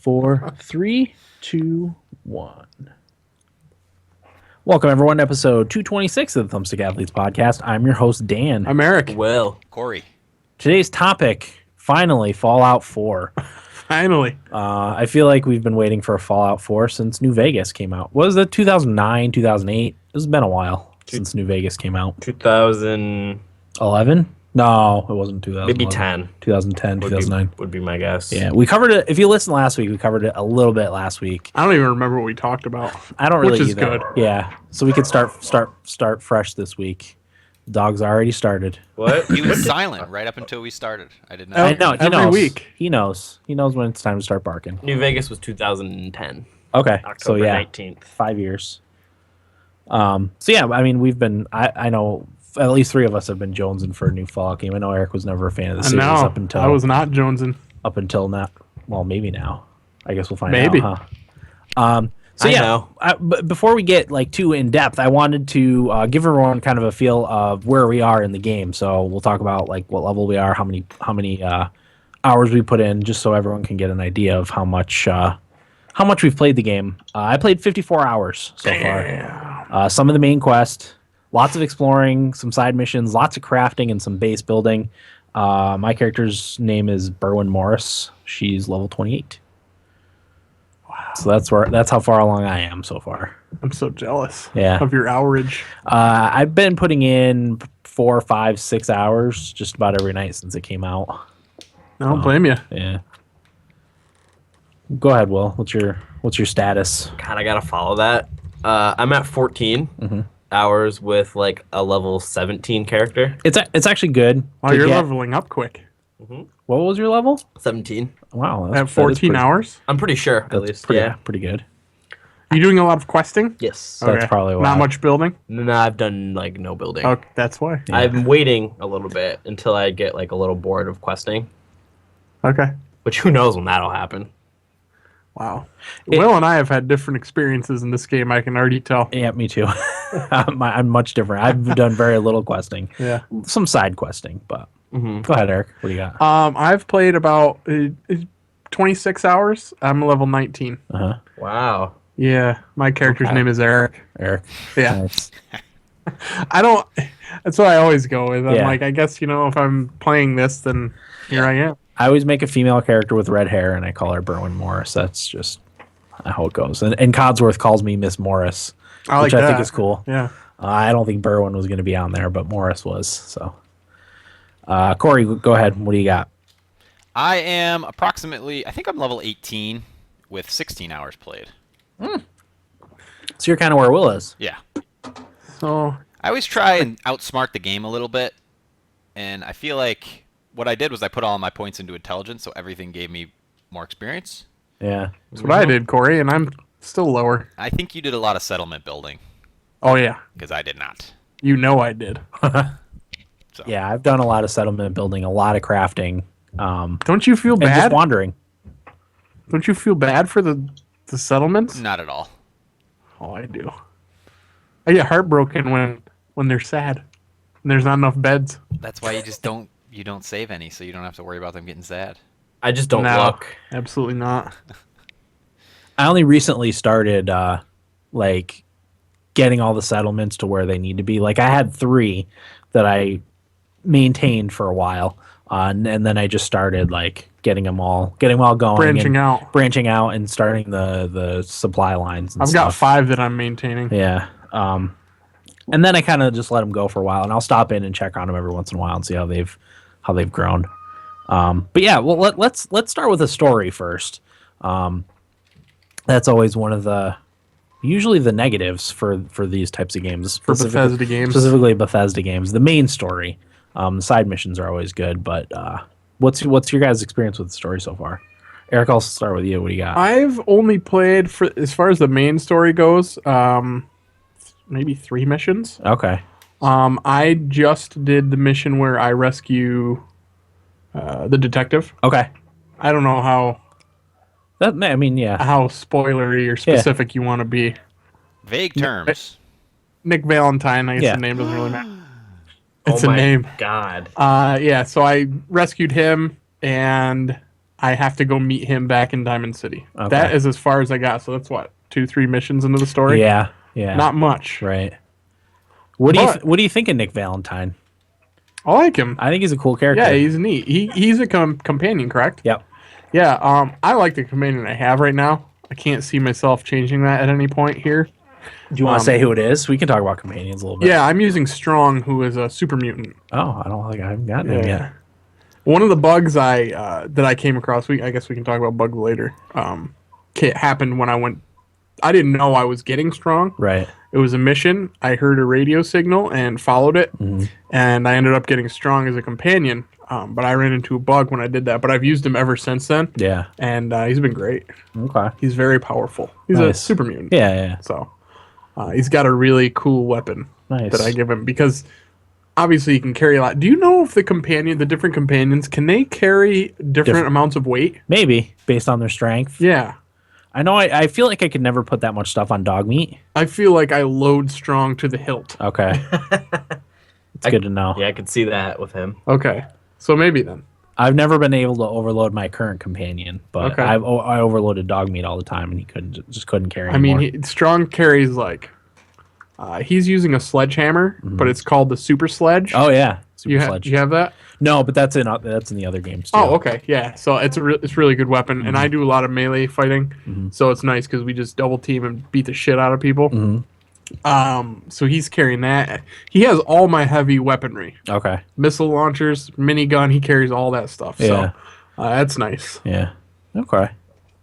4, 3, 2, 1. Welcome, everyone, to episode 226 of the Thumbstick Athletes podcast. I'm your host, Dan. I'm Eric. Will. Corey. Today's topic, finally, Fallout 4. Finally. I feel like we've been waiting for a Fallout 4 since New Vegas came out. Was it 2009, 2008? It's been a while since New Vegas came out. 2011? No, it wasn't 2011. Maybe 10. 2010, 2009. Would be my guess. Yeah, we covered it. If you listened last week, we covered it a little bit last week. I don't even remember what we talked about. I don't really Which is either. good. Yeah, so we could start fresh this week. Dog's already started. What? He was silent right up until we started. I did not. I know. He Every knows. week. He knows. He knows when it's time to start barking. New Vegas was 2010. Okay, October so yeah, 19th. 5 years. So yeah, I mean, we've been. I know at least 3 of us have been jonesing for a new Fallout game. I know Eric was never a fan of the And series now up until I was not jonesing. up until now. Well, maybe now. I guess we'll find Maybe. out. Huh? So I yeah, know. but before we get too in depth, I wanted to give everyone kind of a feel of where we are in the game. So we'll talk about what level we are, how many hours we put in, just so everyone can get an idea of how much we've played the game. I played 54 hours so far. Some of the main quest, lots of exploring, some side missions, lots of crafting, and some base building. My character's name is Berwyn Morris. She's level 28. So that's how far along I am so far. I'm so jealous Yeah. of your hourage. I've been putting in 4, 5, 6 hours just about every night since it came out. I don't blame you. Yeah. Go ahead, Will. What's your status? God, I gotta follow that. I'm at 14 hours with a level 17 character. It's actually good. Wow, to you're get- leveling up quick. What was your level? 17. Wow, At 14 hours? I'm pretty sure, at least. Yeah. pretty good. You doing a lot of questing? Yes. That's probably why. Not much building? No, I've done no building. Oh, that's why. I'm waiting a little bit until I get a little bored of questing, Okay. which who knows when that'll happen. Wow. Will and I have had different experiences in this game, I can already tell. Yeah, me too. I'm much different. I've done very little questing. Yeah. Some side questing, but go ahead, Eric. What do you got? I've played about 26 hours. I'm level 19. Wow. Yeah. My character's name is Eric. Eric. Yeah. Nice. That's what I always go with. I'm Yeah. like, I guess, if I'm playing this, then here I am. I always make a female character with red hair, and I call her Berwyn Morris. That's just how it goes. And Codsworth calls me Miss Morris, I like which I think that. is cool. Yeah. I don't think Berwyn was going to be on there, but Morris was. So, Corey, go ahead. What do you got? I am approximately, I think I'm level 18 with 16 hours played. So you're kind of where Will is. Yeah. So, I always try and outsmart the game a little bit, and I feel like what I did was I put all my points into intelligence, so everything gave me more experience. Yeah. that's what I did, Corey, and I'm still lower. I think you did a lot of settlement building, Oh, yeah. because I did not. You know I did. So. Yeah, I've done a lot of settlement building, a lot of crafting, Don't you feel and just bad? wandering. Don't you feel bad for the settlements? Not at all. Oh, I do. I get heartbroken when they're sad and there's not enough beds. That's why you don't save any, so you don't have to worry about them getting sad. I just don't No, look. absolutely not. I only recently started getting all the settlements to where they need to be. Like I had 3 that I maintained for a while, and then I just started getting them all going, branching out, and starting the supply lines. And I've stuff. got 5 that I'm maintaining. Yeah. And then I kind of just let them go for a while, and I'll stop in and check on them every once in a while and see how they've grown. But yeah, well, let's start with a story first. That's always one of usually the negatives for these types of games. For Bethesda games. Specifically Bethesda games. The main story. The side missions are always good, but what's your guys' experience with the story so far? Eric, I'll start with you. What do you got? I've only played, for as far as the main story goes, maybe 3 missions. Okay. I just did the mission where I rescue the detective. Okay. I don't know how Yeah. spoilery or specific you want to be. Vague terms. Nick Valentine, I guess Yeah. the name doesn't really matter. Oh It's a my name. God. Yeah, so I rescued him, and I have to go meet him back in Diamond City. Okay. That is as far as I got. So that's what 2-3 missions into the story. Yeah, yeah. Not much. Right. What do But- you think of Nick Valentine? I like him. I think he's a cool character. Yeah, he's neat. He's a companion, correct? Yep. Yeah. I like the companion I have right now. I can't see myself changing that at any point here. Do you want to say who it is? We can talk about companions a little bit. Yeah, I'm using Strong, who is a super mutant. Oh, I don't think I haven't gotten him yet. One of the bugs that I came across, I guess we can talk about bugs later. Happened when I didn't know I was getting Strong. Right. It was a mission. I heard a radio signal and followed it, and I ended up getting Strong as a companion. But I ran into a bug when I did that. But I've used him ever since then. Yeah. And he's been great. Okay. He's very powerful. He's a Nice. super mutant. Yeah, yeah. So he's got a really cool weapon Nice. that I give him because obviously he can carry a lot. Do you know if the different companions, can they carry different amounts of weight? Maybe based on their strength. Yeah. I know. I feel like I could never put that much stuff on dog meat. I feel like I load Strong to the hilt. Okay. It's good to know. Yeah, I could see that with him. Okay. So maybe then. I've never been able to overload my current companion, but Okay. I overloaded dog meat all the time, and he couldn't carry. I mean, anymore. Strong carries like, he's using a sledgehammer, but it's called the Super Sledge. Oh yeah, super sledge. You have that? No, but that's in the other games too. Oh, okay, yeah. So it's it's really good weapon, and I do a lot of melee fighting, so it's nice because we just double team and beat the shit out of people. So he's carrying that. He has all my heavy weaponry, Okay. missile launchers, minigun. He carries all that stuff. Yeah. So that's nice. Yeah. Okay.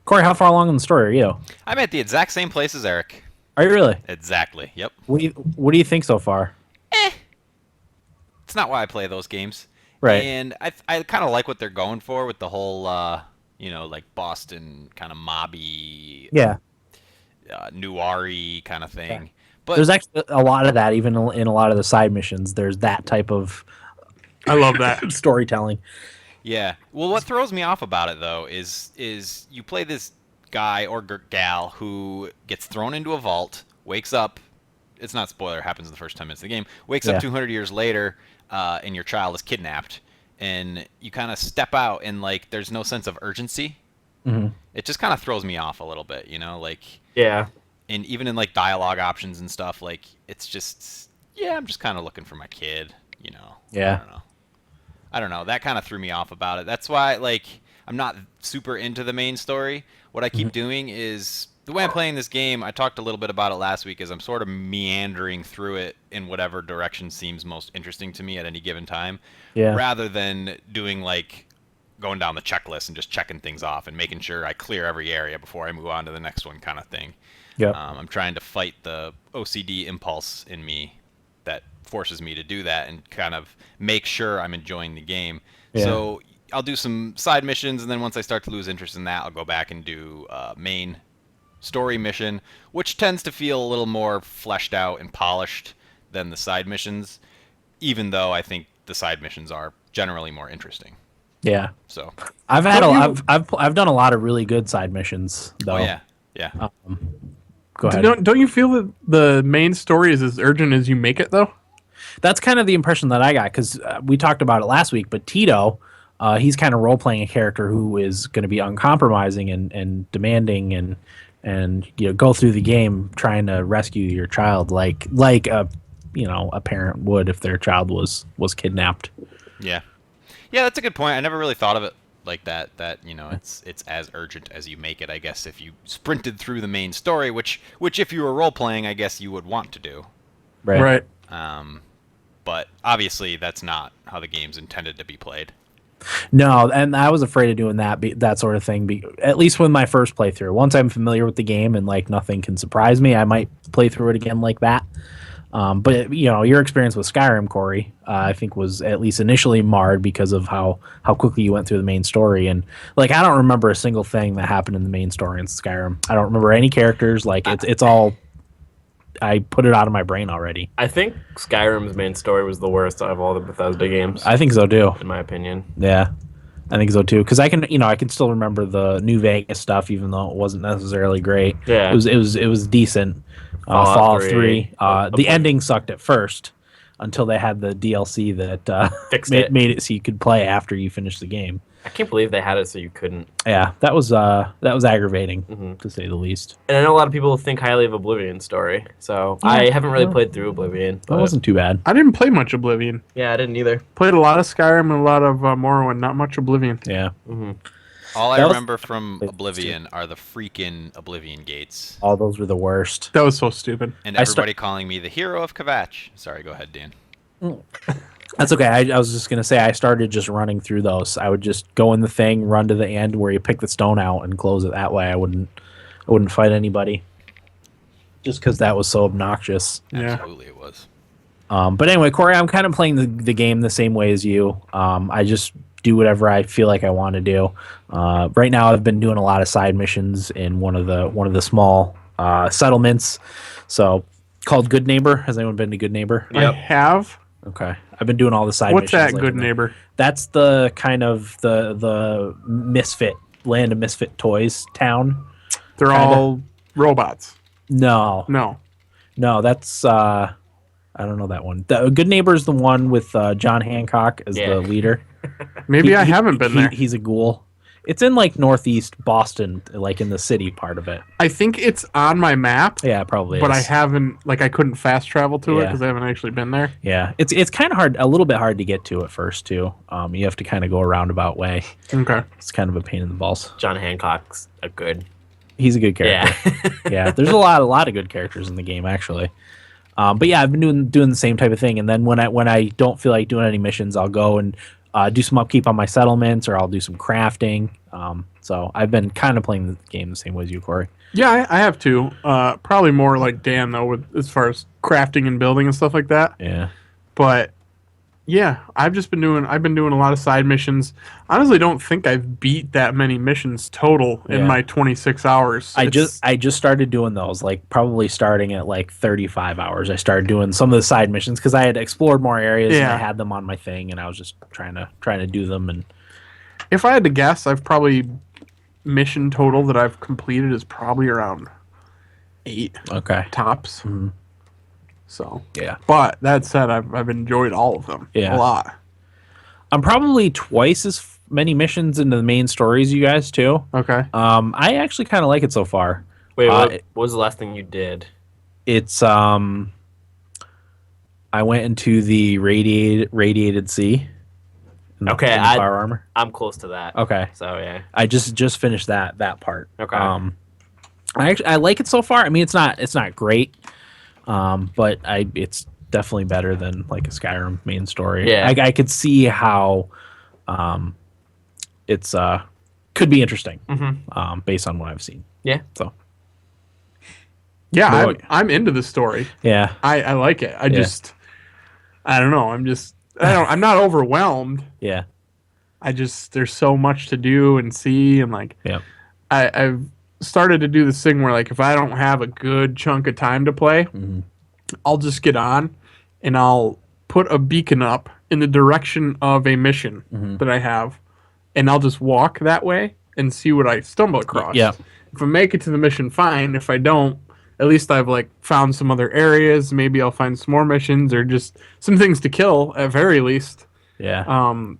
Corey, how far along in the story are you? I'm at the exact same place as Eric. Are you really? Exactly. Yep. What do you think so far? It's not why I play those games. Right. And I kind of like what they're going for with the whole, like Boston kind of mobby, Yeah. noir-y kind of thing. But There's actually a lot of that, even in a lot of the side missions. There's that type of I love that. storytelling. yeah. Well, what throws me off about it though is you play this guy or gal who gets thrown into a vault, wakes up. It's not spoiler. It happens in the first 10 minutes of the game. Wakes Yeah. up 200 years later, and your child is kidnapped, and you kind of step out, and like there's no sense of urgency. It just kind of throws me off a little bit, like. Yeah. And even in like dialogue options and stuff, like it's just I'm just kind of looking for my kid, Yeah. I don't know. That kind of threw me off about it. That's why like I'm not super into the main story. What I keep doing is the way I'm playing this game. I talked a little bit about it last week. Is I'm sort of meandering through it in whatever direction seems most interesting to me at any given time, Yeah. rather than doing like going down the checklist and just checking things off and making sure I clear every area before I move on to the next one, kind of thing. Yep. I'm trying to fight the OCD impulse in me that forces me to do that and kind of make sure I'm enjoying the game. Yeah. So I'll do some side missions, and then once I start to lose interest in that, I'll go back and do main story mission, which tends to feel a little more fleshed out and polished than the side missions, even though I think the side missions are generally more interesting. Yeah. So, I've had Don't I've done a lot of really good side missions though. oh yeah. Go ahead. Don't you feel that the main story is as urgent as you make it though? That's kind of the impression that I got because we talked about it last week. But Tito, he's kind of role playing a character who is going to be uncompromising and demanding and go through the game trying to rescue your child like a parent would if their child was kidnapped. Yeah, that's a good point. I never really thought of it like that. That it's as urgent as you make it. I guess if you sprinted through the main story, which if you were role playing, I guess you would want to do. Right. But obviously, that's not how the game's intended to be played. No, and I was afraid of doing that sort of thing. At least with my first playthrough. Once I'm familiar with the game and like nothing can surprise me, I might play through it again like that. But your experience with Skyrim, Corey, I think was at least initially marred because of how quickly you went through the main story. And like I don't remember a single thing that happened in the main story in Skyrim. I don't remember any characters. Like it's all. I put it out of my brain already. I think Skyrim's main story was the worst out of all the Bethesda games, I think so too. in my opinion. Yeah, I think so too. Because I can still remember the New Vegas stuff, even though it wasn't necessarily great. Yeah. it was decent. Fallout Fallout 3. 3. The ending sucked at first until they had the DLC that Fixed it. made it so you could play after you finished the game. I can't believe they had it so you couldn't. Yeah, that was aggravating to say the least. And I know a lot of people think highly of Oblivion story, so I haven't really played through Oblivion. That wasn't too bad. I didn't play much Oblivion. Yeah, I didn't either. Played a lot of Skyrim and a lot of Morrowind, not much Oblivion. Yeah. All I That was- remember from Oblivion are the freaking Oblivion gates. All those were the worst. That was so stupid. And I everybody calling me the hero of Kvatch. Sorry, go ahead, Dan. That's okay. I was just gonna say I started just running through those. I would just go in the thing, run to the end where you pick the stone out, and close it that way. I wouldn't fight anybody, just because that was so obnoxious. Yeah. Absolutely, it was. But anyway, Corey, I'm kind of playing the game the same way as you. I just do whatever I feel like I want to do. Right now, I've been doing a lot of side missions in one of the small settlements. So called Good Neighbor. Has anyone been to Good Neighbor? I have. Okay, I've been doing all the side What's missions. that, Good Neighbor? That's the kind of the misfit land of misfit toys town. They're Kinda. all robots. No, No. I don't know that one. The Good Neighbor is the one with John Hancock as Yeah. the leader. Maybe I haven't been there. He's a ghoul. It's in like northeast Boston, like in the city part of it. I think it's on my map, Yeah, it probably. but is. I haven't, I couldn't fast travel to it Yeah. because I haven't actually been there. Yeah, it's kind of hard, a little bit hard to get to at first too. You have to kind of go a roundabout way. Okay. It's kind of a pain in the balls. John Hancock's a good. He's a good character. Yeah. Yeah, there's a lot of good characters in the game actually. But yeah, I've been doing the same type of thing, and then when I don't feel like doing any missions, I'll go and do some upkeep on my settlements, or I'll do some crafting. So I've been kind of playing the game the same way as you, Corey. Yeah, I have too. Probably more like Dan though, with as far as crafting and building and stuff like that. Yeah. But yeah, I've been doing a lot of side missions. Honestly, don't think I've beat that many missions total in Yeah. my 26 hours. I just started doing those, like probably starting at like 35 hours. I started doing some of the side missions because I had explored more areas and I Yeah. had them on my thing, and I was just trying to do them. And if I had to guess, I've probably mission total that I've completed is probably around 8 okay, tops. So, yeah, but that said, I've enjoyed all of them Yeah. a lot. I'm probably twice as many missions into the main stories you guys too. Okay. I actually kind of like it so far. Wait, what it- was the last thing you did? It's I went into the radiated sea. in the- Okay, in the power armor. I'm close to that. Okay, So yeah. I just finished that part. Okay. I like it so far. I mean, it's not great, but it's definitely better than like a Skyrim main story. Yeah. I could see how, it's could be interesting, based on what I've seen. Yeah. So Yeah, Boy. I'm into the story. yeah, I like it. I don't know. I'm not overwhelmed. yeah, There's so much to do and see, and yeah, I've started to do this thing where if I don't have a good chunk of time to play, I'll just get on and I'll put a beacon up in the direction of a mission that I have, and I'll just walk that way and see what I stumble across. Yeah. If I make it to the mission, fine. If I don't, at least I've found some other areas. Maybe I'll find some more missions or just some things to kill at very least. yeah.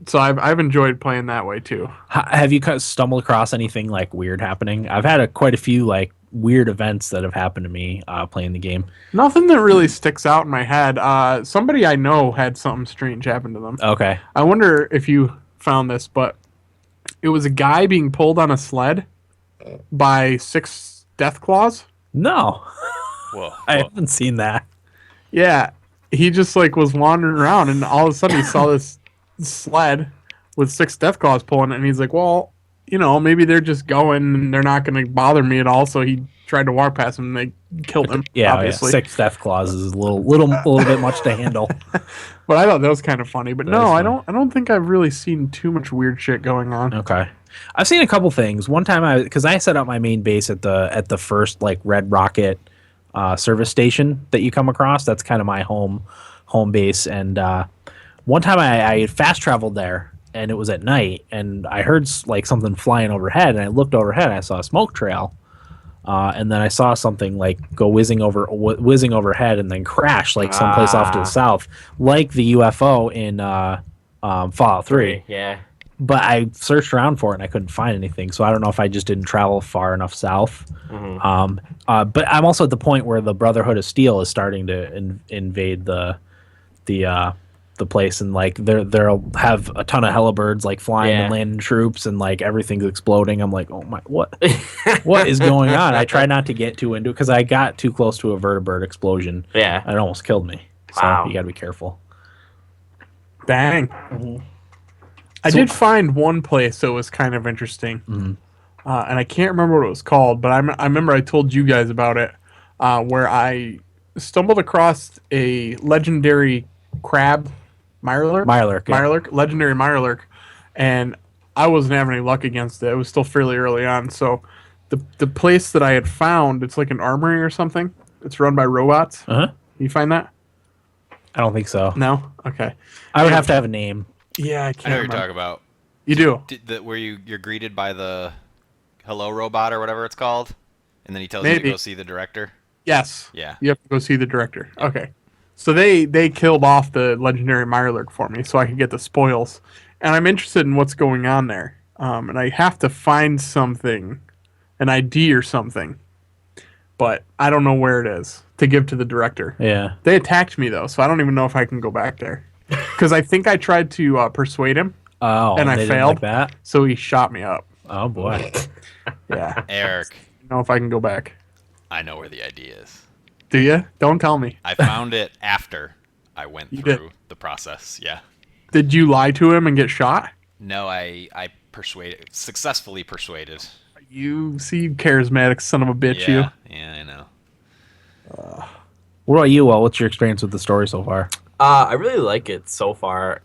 So I've enjoyed playing that way too. Have you stumbled across anything like weird happening? I've had quite a few like weird events that have happened to me playing the game. Nothing that really sticks out in my head. Somebody I know had something strange happen to them. Okay. I wonder if you found this, but it was a guy being pulled on a sled by 6 death claws. No, Whoa. I haven't seen that. Yeah, he just was wandering around, and all of a sudden he saw this sled with 6 death claws pulling it, and he's like, well, maybe they're just going and they're not going to bother me at all. So he tried to walk past him, and they killed him. Yeah, obviously. 6 death claws is a little bit much to handle. But I thought that was kind of funny. But That no, is I funny. don't think I've really seen too much weird shit going on. Okay. I've seen a couple things. One time because I set up my main base at the first Red Rocket service station that you come across. That's kind of my home base. And one time I fast traveled there, and it was at night, and I heard something flying overhead, and I looked overhead, and I saw a smoke trail. And then I saw something go whizzing overhead and then crash someplace off to the south, like the UFO in Fallout 3. Yeah. but I searched around for it and I couldn't find anything. So I don't know if I just didn't travel far enough south. But I'm also at the point where the Brotherhood of Steel is starting to invade the place, and like they'll have a ton of Hellbirds like flying and landing troops, and like everything's exploding. I'm like, oh my, what is going on? I try not to get too into it because I got too close to a vertibird explosion. Yeah. It almost killed me. So Wow. you got to be careful. Dang. I did find one place that was kind of interesting, and I can't remember what it was called, but I remember I told you guys about it, where I stumbled across a legendary crab, Mirelurk, yeah. legendary Mirelurk, and I wasn't having any luck against it. It was still fairly early on, so the place that I had found, it's like an armory or something. It's run by robots. You find that? I don't think so. No? Okay. I would have to have a name. Yeah, I I can't know what you're remember. talking about. You do? Where you're greeted by the hello robot or whatever it's called, and then he tells you Maybe. to go see the director. Yes. Yeah. You have to go see the director. Okay. So they killed off the legendary Mirelurk for me so I could get the spoils. And I'm interested in what's going on there. And I have to find something, an ID or something. But I don't know where it is to give to the director. Yeah. They attacked me, though, so I don't even know if I can go back there. Because I think I tried to persuade him, Oh, and I they didn't failed. like that. So he shot me up. Oh boy. Yeah. Eric, I don't know if I can go back. I know where the ID is. Do you? Don't tell me. I found it after I went You through did. the process. Yeah. Did you lie to him and get shot? No, I successfully persuaded. You charismatic son of a bitch, you. Yeah, I know. What about you, Will? What's your experience with the story so far? I really like it so far.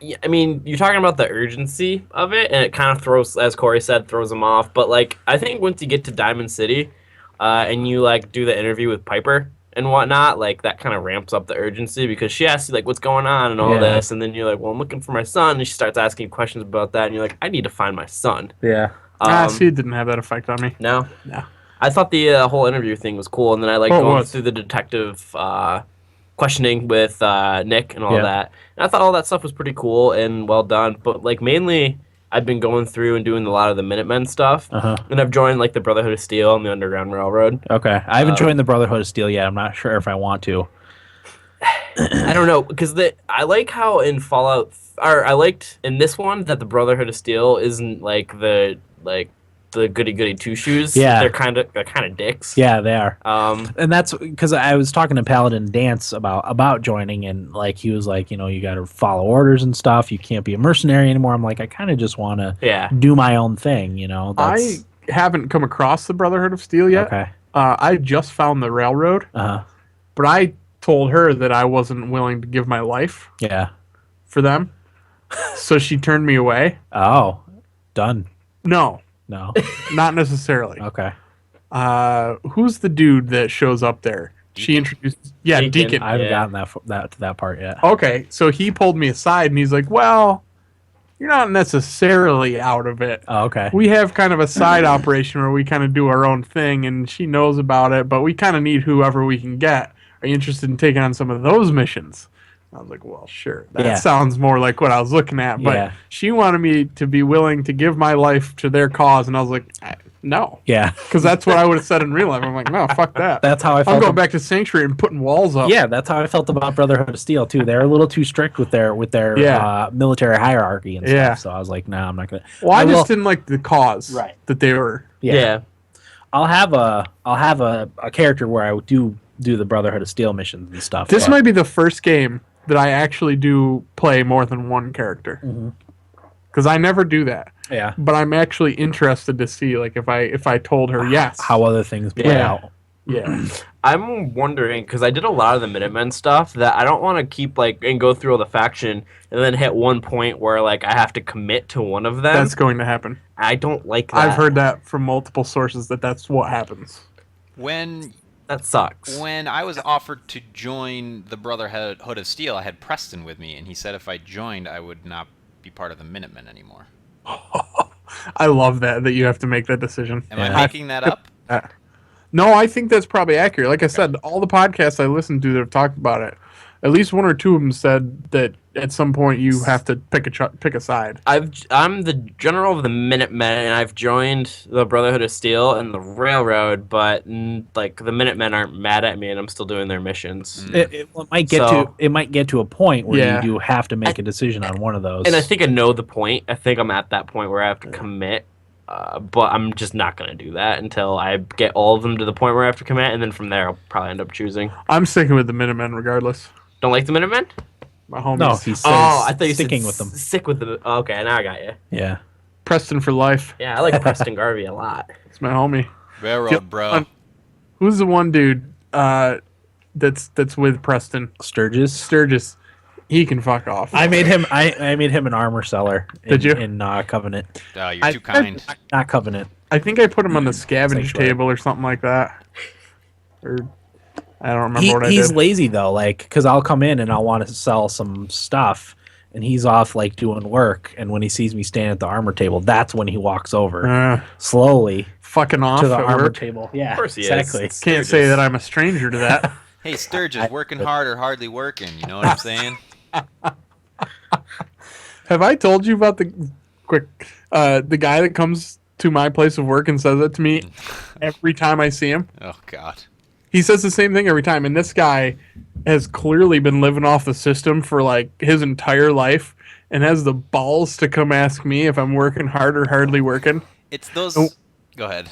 Yeah, I mean, you're talking about the urgency of it, and it kind of throws, as Corey said, throws them off. But like, I think once you get to Diamond City, and you like do the interview with Piper and whatnot, like that kind of ramps up the urgency because she asks you like, "What's going on?" and all this, and then you're like, "Well, I'm looking for my son," and she starts asking you questions about that, and you're like, "I need to find my son." Yeah. See, it didn't have that effect on me. No. No. I thought the whole interview thing was cool, and then I like Oh, it going was. through the detective questioning with Nick and all Yeah. that. And I thought all that stuff was pretty cool and well done. But like mainly, I've been going through and doing a lot of the Minutemen stuff, and I've joined like the Brotherhood of Steel and the Underground Railroad. Okay. I haven't joined the Brotherhood of Steel yet. I'm not sure if I want to. I don't know because I like how in Fallout, or I liked in this one that the Brotherhood of Steel isn't like the goody goody two shoes. Yeah. they're kind of dicks. Yeah, they are. Um, And that's because I was talking to Paladin Dance about joining, and like he was like, you got to follow orders and stuff. You can't be a mercenary anymore. I'm like, I kind of just want to yeah. do my own thing. I haven't come across the Brotherhood of Steel yet. Okay. I just found the railroad, but I told her that I wasn't willing to give my life Yeah. for them, so she turned me away. Oh, done. No, No. not necessarily. Okay. Who's the dude that shows up there? She introduced, Deacon. Deacon. I haven't Yeah. gotten that to that part yet. Okay, so he pulled me aside and he's like, "Well, you're not necessarily out of it. Oh, okay. We have kind of a side operation where we kind of do our own thing, and she knows about it, but we kind of need whoever we can get. Are you interested in taking on some of those missions?" I was like, "Well, sure. That Yeah. sounds more like what I was looking at." But Yeah. she wanted me to be willing to give my life to their cause, and I was like, "No." Yeah. Because that's what I would have said in real life. I'm like, "No, fuck that. That's how I I'm felt. going back to Sanctuary and putting walls up." Yeah, that's how I felt about Brotherhood of Steel too. They're a little too strict with their Yeah. military hierarchy and stuff. Yeah. So I was like, nah, I'm not gonna. Well, I will- just didn't like the cause Right. that they were. Yeah. I'll have a character where I do the Brotherhood of Steel missions and stuff. This but- might be the first game that I actually do play more than one character. Because I never do that. yeah. But I'm actually interested to see, like, if I told her yes. How other things play Yeah. out. Yeah. I'm wondering because I did a lot of the Minutemen stuff that I don't want to keep like and go through all the faction and then hit one point where like I have to commit to one of them. That's going to happen. I don't like that. I've heard that from multiple sources that that's what happens. When that sucks. When I was offered to join the Brotherhood of Steel, I had Preston with me, and he said if I joined, I would not be part of the Minutemen anymore. I love that you have to make that decision. Am I making that up? No, I think that's probably accurate. Like I said, all the podcasts I listened to that have talked about it, at least one or two of them said that at some point you have to pick a side. I'm the general of the Minutemen, and I've joined the Brotherhood of Steel and the Railroad, but like the Minutemen aren't mad at me, and I'm still doing their missions. It might get to a point where you do have to make a decision on one of those. And I think I know the point. I think I'm at that point where I have to commit, but I'm just not going to do that until I get all of them to the point where I have to commit, and then from there I'll probably end up choosing. I'm sticking with the Minutemen regardless. Don't like the Minutemen? My homies. No, he says I thought you sticking said with them. Stick with the. Oh, okay, now I got you. Yeah. Preston for life. Yeah, I like Preston Garvey a lot. It's my homie. Railroad, bro. Who's the one dude that's with Preston? Sturgis. He can fuck off. I made him an armor seller. Did you? In Covenant? Oh, you're too kind. Not Covenant. I think I put him on the scavenge Essentially. table or something like that. Or I don't remember what I He's did. lazy though, like because I'll come in and I'll want to sell some stuff, and he's off like doing work. And when he sees me stand at the armor table, that's when he walks over slowly Fucking off to the at armor work. table. Yeah, Of course he exactly. is. Can't say that I'm a stranger to that. Hey, Sturgis, working hard or hardly working. You know what I'm saying? Have I told you about the guy that comes to my place of work and says that to me every time I see him? Oh, God. He says the same thing every time, and this guy has clearly been living off the system for like his entire life and has the balls to come ask me if I'm working hard or hardly working. It's those... Go ahead.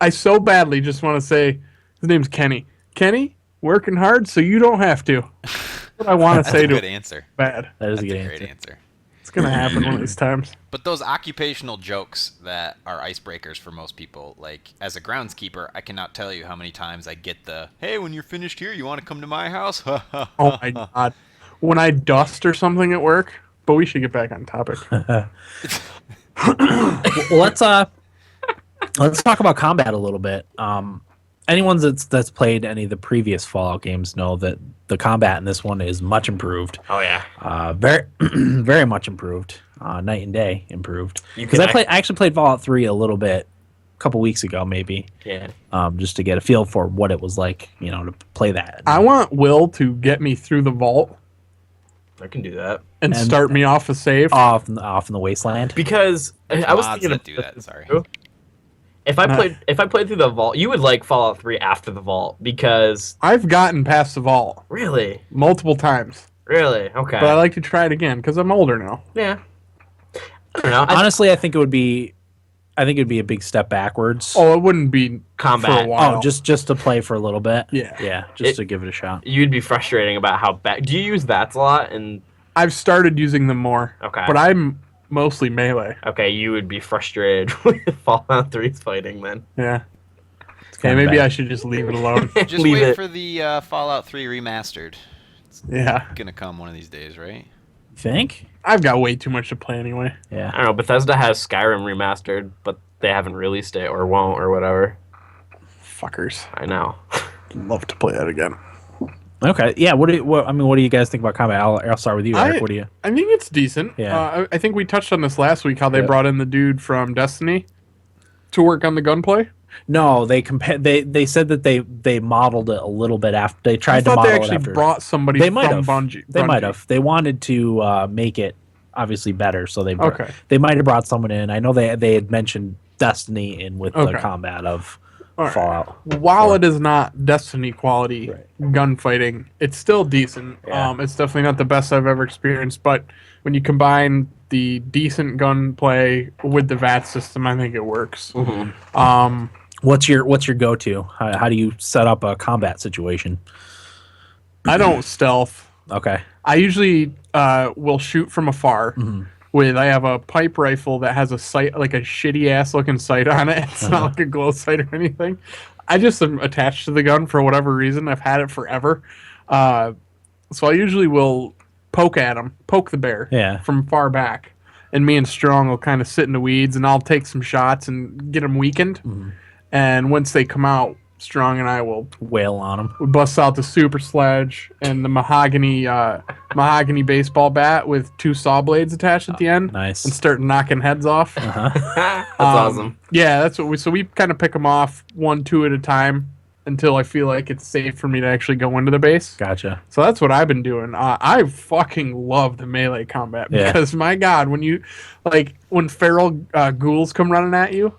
I so badly just want to say, his name's Kenny. Kenny, working hard so you don't have to. That's what I want to That's say a to good him. answer. Bad. That is That's a a good great answer. answer. It's going to happen one of these times. But those occupational jokes that are icebreakers for most people, like as a groundskeeper, I cannot tell you how many times I get the, hey, when you're finished here, you want to come to my house? Oh my God. When I dust or something at work, but we should get back on topic. Well, let's talk about combat a little bit. Anyone that's played any of the previous Fallout games know that the combat in this one is much improved. Oh yeah. Very very much improved. Night and day improved. You Because can I actually played Fallout 3 a little bit, a couple weeks ago maybe, Yeah. just to get a feel for what it was like, to play that. I want Will to get me through the vault I can do that. and And- start me off a save. off in the wasteland. Because I was Mods thinking that of do that, sorry. If I played through the vault, you would like Fallout 3 after the vault because I've gotten past the vault really, multiple times, okay. but I like to try it again because I'm older now. Yeah. I don't know. Honestly, I think it'd be a big step backwards. Oh, it wouldn't be Combat. for a while. Oh, just to play for a little bit. Yeah. To give it a shot. You'd be frustrating about how bad. Do you use VATS a lot? And I've started using them more. Okay. But I'm mostly melee. okay, you would be frustrated with Fallout 3's fighting then. Yeah. Okay, kinda maybe bad. I should just leave it alone. Just Leave wait it. for the Fallout 3 remastered. Yeah. Gonna come one of these days, right? Think? I've got way too much to play anyway. Yeah. I don't know. Bethesda has Skyrim remastered, but they haven't released it or won't or whatever. Fuckers. I know. Love to play that again. Okay. Yeah. What do you guys think about combat? I'll start with you, Eric. What do you? I think it's decent. Yeah. I think we touched on this last week, how they Yeah. brought in the dude from Destiny to work on the gunplay. No, they said that they modeled it a little bit after they I tried to thought model they it actually after. brought somebody They might from have. Bungie. They might have. They wanted to make it obviously better, so Okay. they might have brought someone in. I know they had mentioned Destiny in with the Okay. combat of All right. Fallout. While it is not Destiny quality Right. gunfighting, it's still decent. Yeah. It's definitely not the best I've ever experienced, but when you combine the decent gunplay with the VAT system, I think it works. What's your go-to? How do you set up a combat situation? I don't stealth. Okay. I usually will shoot from afar. I have a pipe rifle that has a sight, like a shitty ass looking sight on it. It's not like a glow sight or anything. I just am attached to the gun for whatever reason. I've had it forever. So I usually will poke the bear Yeah. from far back. And me and Strong will kind of sit in the weeds and I'll take some shots and get them weakened. And once they come out, Strong and I will Wail on them. we bust out the super sledge and the mahogany baseball bat with two saw blades attached at the end, Nice. and start knocking heads off. That's awesome. Yeah, that's what we. So we kind of pick them off 1, 2 at a time, until I feel like it's safe for me to actually go into the base. Gotcha. So that's what I've been doing. I fucking love the melee combat Yeah. because my God, when feral ghouls come running at you,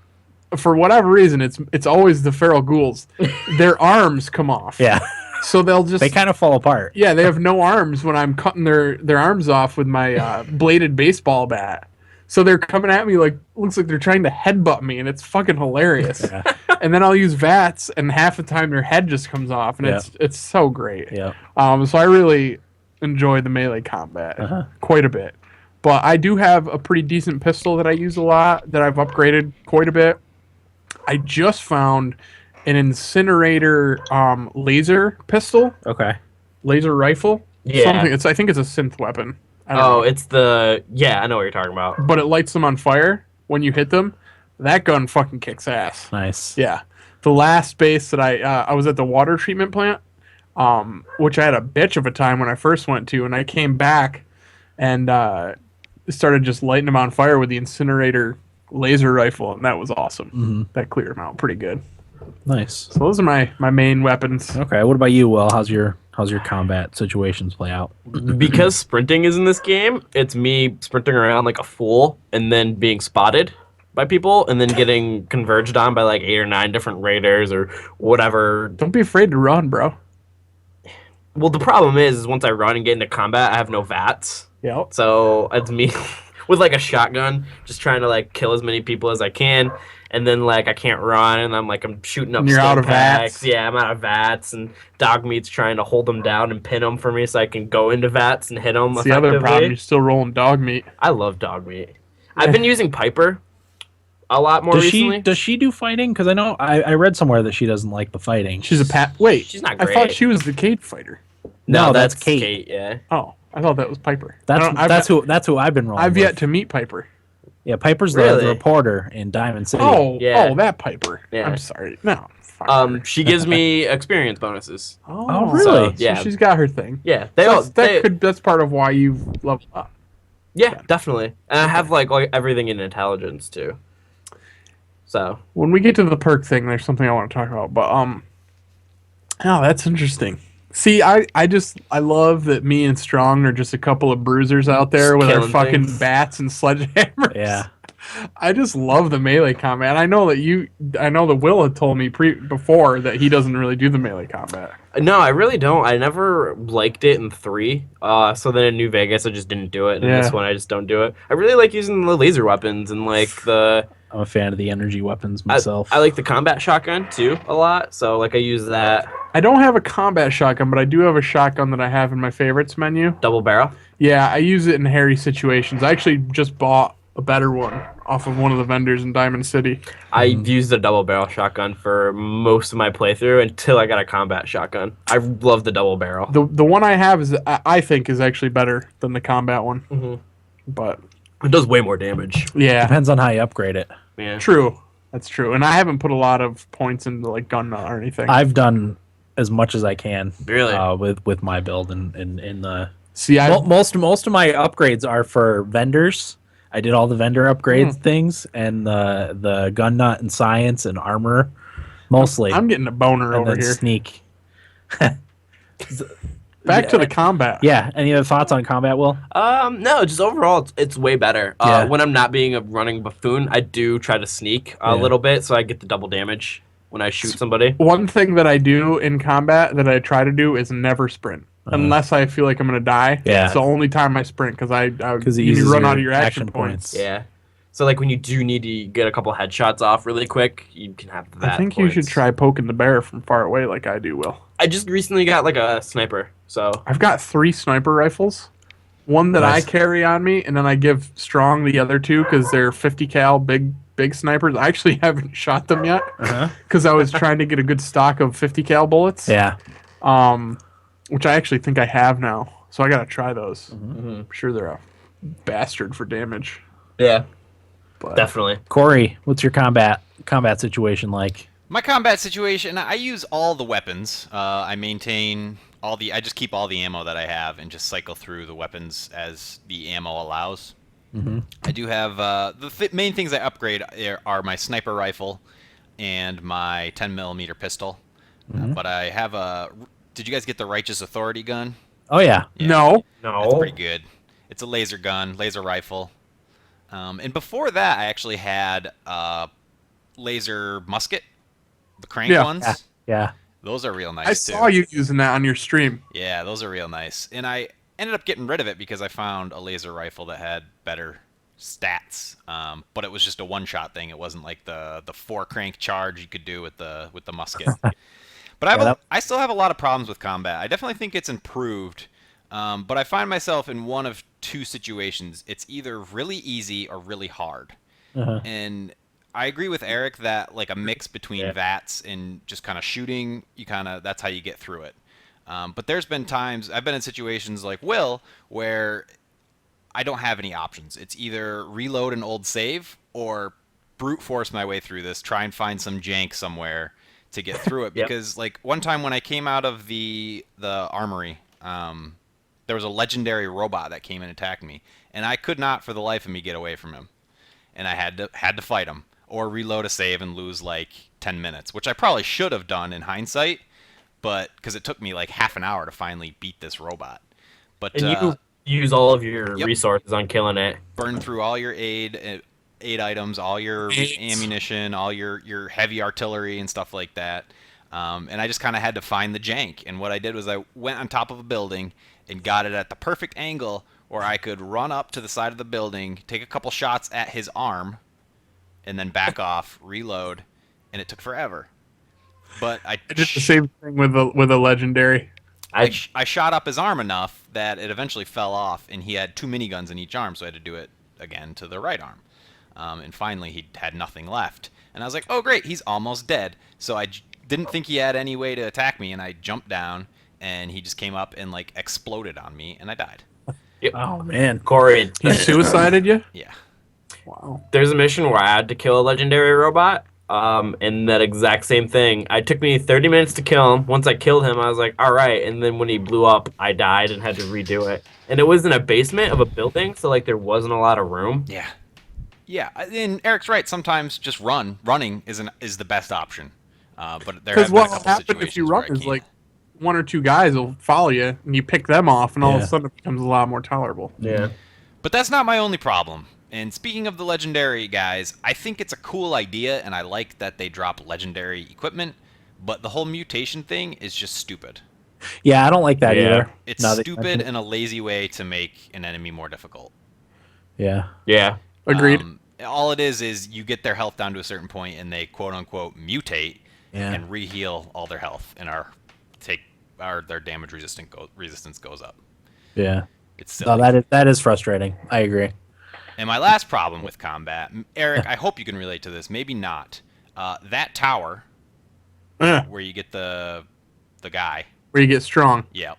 for whatever reason, it's always the feral ghouls. Their arms come off. Yeah. So they'll just They kind of fall apart. yeah, they have no arms when I'm cutting their arms off with my bladed baseball bat. So they're coming at me like looks like they're trying to headbutt me, and it's fucking hilarious. Yeah. And then I'll use VATS, and half the time their head just comes off, and Yeah. it's so great. Yeah. So I really enjoy the melee combat quite a bit. But I do have a pretty decent pistol that I use a lot that I've upgraded quite a bit. I just found an incinerator laser pistol, laser rifle. Yeah. Something. I think it's a synth weapon. I don't Oh, know. it's the I know what you're talking about. But it lights them on fire when you hit them. That gun fucking kicks ass. Nice. Yeah. The last base that I was at the water treatment plant, which I had a bitch of a time when I first went to, and I came back and started just lighting them on fire with the incinerator laser rifle, and that was awesome. That cleared them out pretty good. Nice. So those are my main weapons. Okay. What about you, Will? How's your combat situations play out? Because sprinting is in this game, it's me sprinting around like a fool and then being spotted by people and then getting converged on by like 8 or 9 different raiders or whatever. Don't be afraid to run, bro. Well, the problem is once I run and get into combat, I have no VATS. Yep. So it's me with like a shotgun, just trying to like kill as many people as I can. And then like I can't run, and I'm shooting up. And you're out of packs. VATS. Yeah, I'm out of VATS, and Dogmeat's trying to hold them down and pin them for me so I can go into VATS and hit them. That's the other problem. You're still rolling dog meat. I love Dogmeat. I've been using Piper a lot more recently. Does she do fighting? Because I know I read somewhere that she doesn't like the fighting. She's a Wait, She's not I great. thought she was the Kate fighter. No, that's Kate. Yeah. Oh, I thought that was Piper. That's who I've been rolling. I've with. yet to meet Piper. Yeah, Piper's Really? the reporter in Diamond City. Yeah. That Piper. Yeah. I'm sorry. No. fuck her. She gives me experience bonuses. Oh, really? So, So yeah. she's got her thing. Yeah. That's part of why you've leveled up. Yeah, definitely. And I have like everything in intelligence too. So When we get to the perk thing, there's something I want to talk about. But oh, that's interesting. See, I love that me and Strong are just a couple of bruisers out there Just with our killing fucking things. bats and sledgehammers. Yeah. I just love the melee combat. I know that Will had told me before that he doesn't really do the melee combat. no, I really don't. I never liked it in 3. So then in New Vegas, I just didn't do it. And in Yeah. this one, I just don't do it. I really like using the laser weapons and like the. I'm a fan of the energy weapons myself. I like the combat shotgun too a lot. So like I use that I don't have a combat shotgun, but I do have a shotgun that I have in my favorites menu. double barrel. Yeah, I use it in hairy situations. I actually just bought a better one off of one of the vendors in Diamond City. I used the double barrel shotgun for most of my playthrough until I got a combat shotgun. I love the double barrel. The one I have is I think is actually better than the combat one. Mhm. But It does way more damage. yeah, Depends on how you upgrade it. Yeah. true. That's true. And I haven't put a lot of points into like gun nut or anything. I've done as much as I can. Really? With my build and in the See, most of my upgrades are for vendors. I did all the vendor upgrades things and the gun nut and science and armor mostly. I'm getting a boner and over then here. sneak. Back to the combat. Yeah. Any other thoughts on combat, Will? No, just overall, it's way better. Yeah. When I'm not being a running buffoon, I do try to sneak a little bit so I get the double damage when I shoot somebody. One thing that I do in combat that I try to do is never sprint. Unless I feel like I'm going to die. Yeah. It's the only time I sprint because Because it you uses run out of your action action points. Yeah. So like when you do need to get a couple headshots off really quick, you can have that. I think you should try poking the bear from far away like I do, Will. I just recently got like a sniper, so I've got 3 sniper rifles. One that Nice. I carry on me, and then I give Strong the other 2 because they're 50 cal big snipers. I actually haven't shot them yet because I was trying to get a good stock of 50 cal bullets. Yeah. Which I actually think I have now. So I gotta try those. Mm-hmm. I'm sure they're a bastard for damage. yeah, But definitely. Corey, what's your combat situation like? My combat situation, I use all the weapons. I maintain I just keep all the ammo that I have and just cycle through the weapons as the ammo allows. I do have the main things I upgrade are my sniper rifle and my 10mm pistol. But I have a. Did you guys get the Righteous Authority gun? Oh yeah. Yeah. No. That's No. pretty good. It's a laser gun, laser rifle. And before that, I actually had a laser musket, the crank Yeah. ones. Yeah. Those are real nice I too. saw you using that on your stream. Yeah, those are real nice. And I ended up getting rid of it because I found a laser rifle that had better stats. But it was just a one-shot thing. It wasn't like the 4-crank charge you could do with the musket. But I still have a lot of problems with combat. I definitely think it's improved. But I find myself in one of two situations. It's either really easy or really hard. And I agree with Eric that like a mix between VATS and just kind of shooting, that's how you get through it. But there's been times I've been in situations like Will where I don't have any options. It's either reload an old save or brute force my way through this, try and find some jank somewhere to get through it. Because like one time when I came out of the armory, there was a legendary robot that came and attacked me, and I could not for the life of me get away from him, and I had to fight him or reload a save and lose like 10 minutes, which I probably should have done in hindsight, but because it took me like half an hour to finally beat this robot. But And you use all of your resources on killing it. burn through all your aid items, all your ammunition, all your heavy artillery and stuff like that. And I just kind of had to find the jank. And what I did was I went on top of a building and got it at the perfect angle where I could run up to the side of the building, take a couple shots at his arm, and then back off, reload, and it took forever. But I did the same thing with a legendary. I shot up his arm enough that it eventually fell off, and he had 2 miniguns in each arm, so I had to do it again to the right arm. And finally, he had nothing left. And I was like, oh, great, he's almost dead. So I didn't think he had any way to attack me, and I jumped down, and he just came up and, like, exploded on me, and I died. Oh man. Corey, He suicided you? Yeah. Wow. there's a mission where I had to kill a legendary robot. And that exact same thing. It took me 30 minutes to kill him. Once I killed him, I was like, all right. And then when he blew up, I died and had to redo it. And it was in a basement of a building, so like there wasn't a lot of room. Yeah. Yeah, and Eric's right. Sometimes just running is the best option. But there have Because been a what will couple happen if you situations where run I is can't. like 1 or 2 guys will follow you, and you pick them off, and all of a sudden it becomes a lot more tolerable. Yeah. But that's not my only problem. And speaking of the legendary guys, I think it's a cool idea, and I like that they drop legendary equipment. But the whole mutation thing is just stupid. Yeah, I don't like that Yeah. either. It's Now that you stupid mention it. and a lazy way to make an enemy more difficult. Yeah. Yeah. Agreed. All it is you get their health down to a certain point, and they quote unquote mutate Yeah. and re-heal all their health, and their damage resistance goes up. Yeah. It's silly. No, that is frustrating. I agree. And my last problem with combat, Eric, I hope you can relate to this. Maybe not. That tower where you get the guy. Where you get strong. Yeah.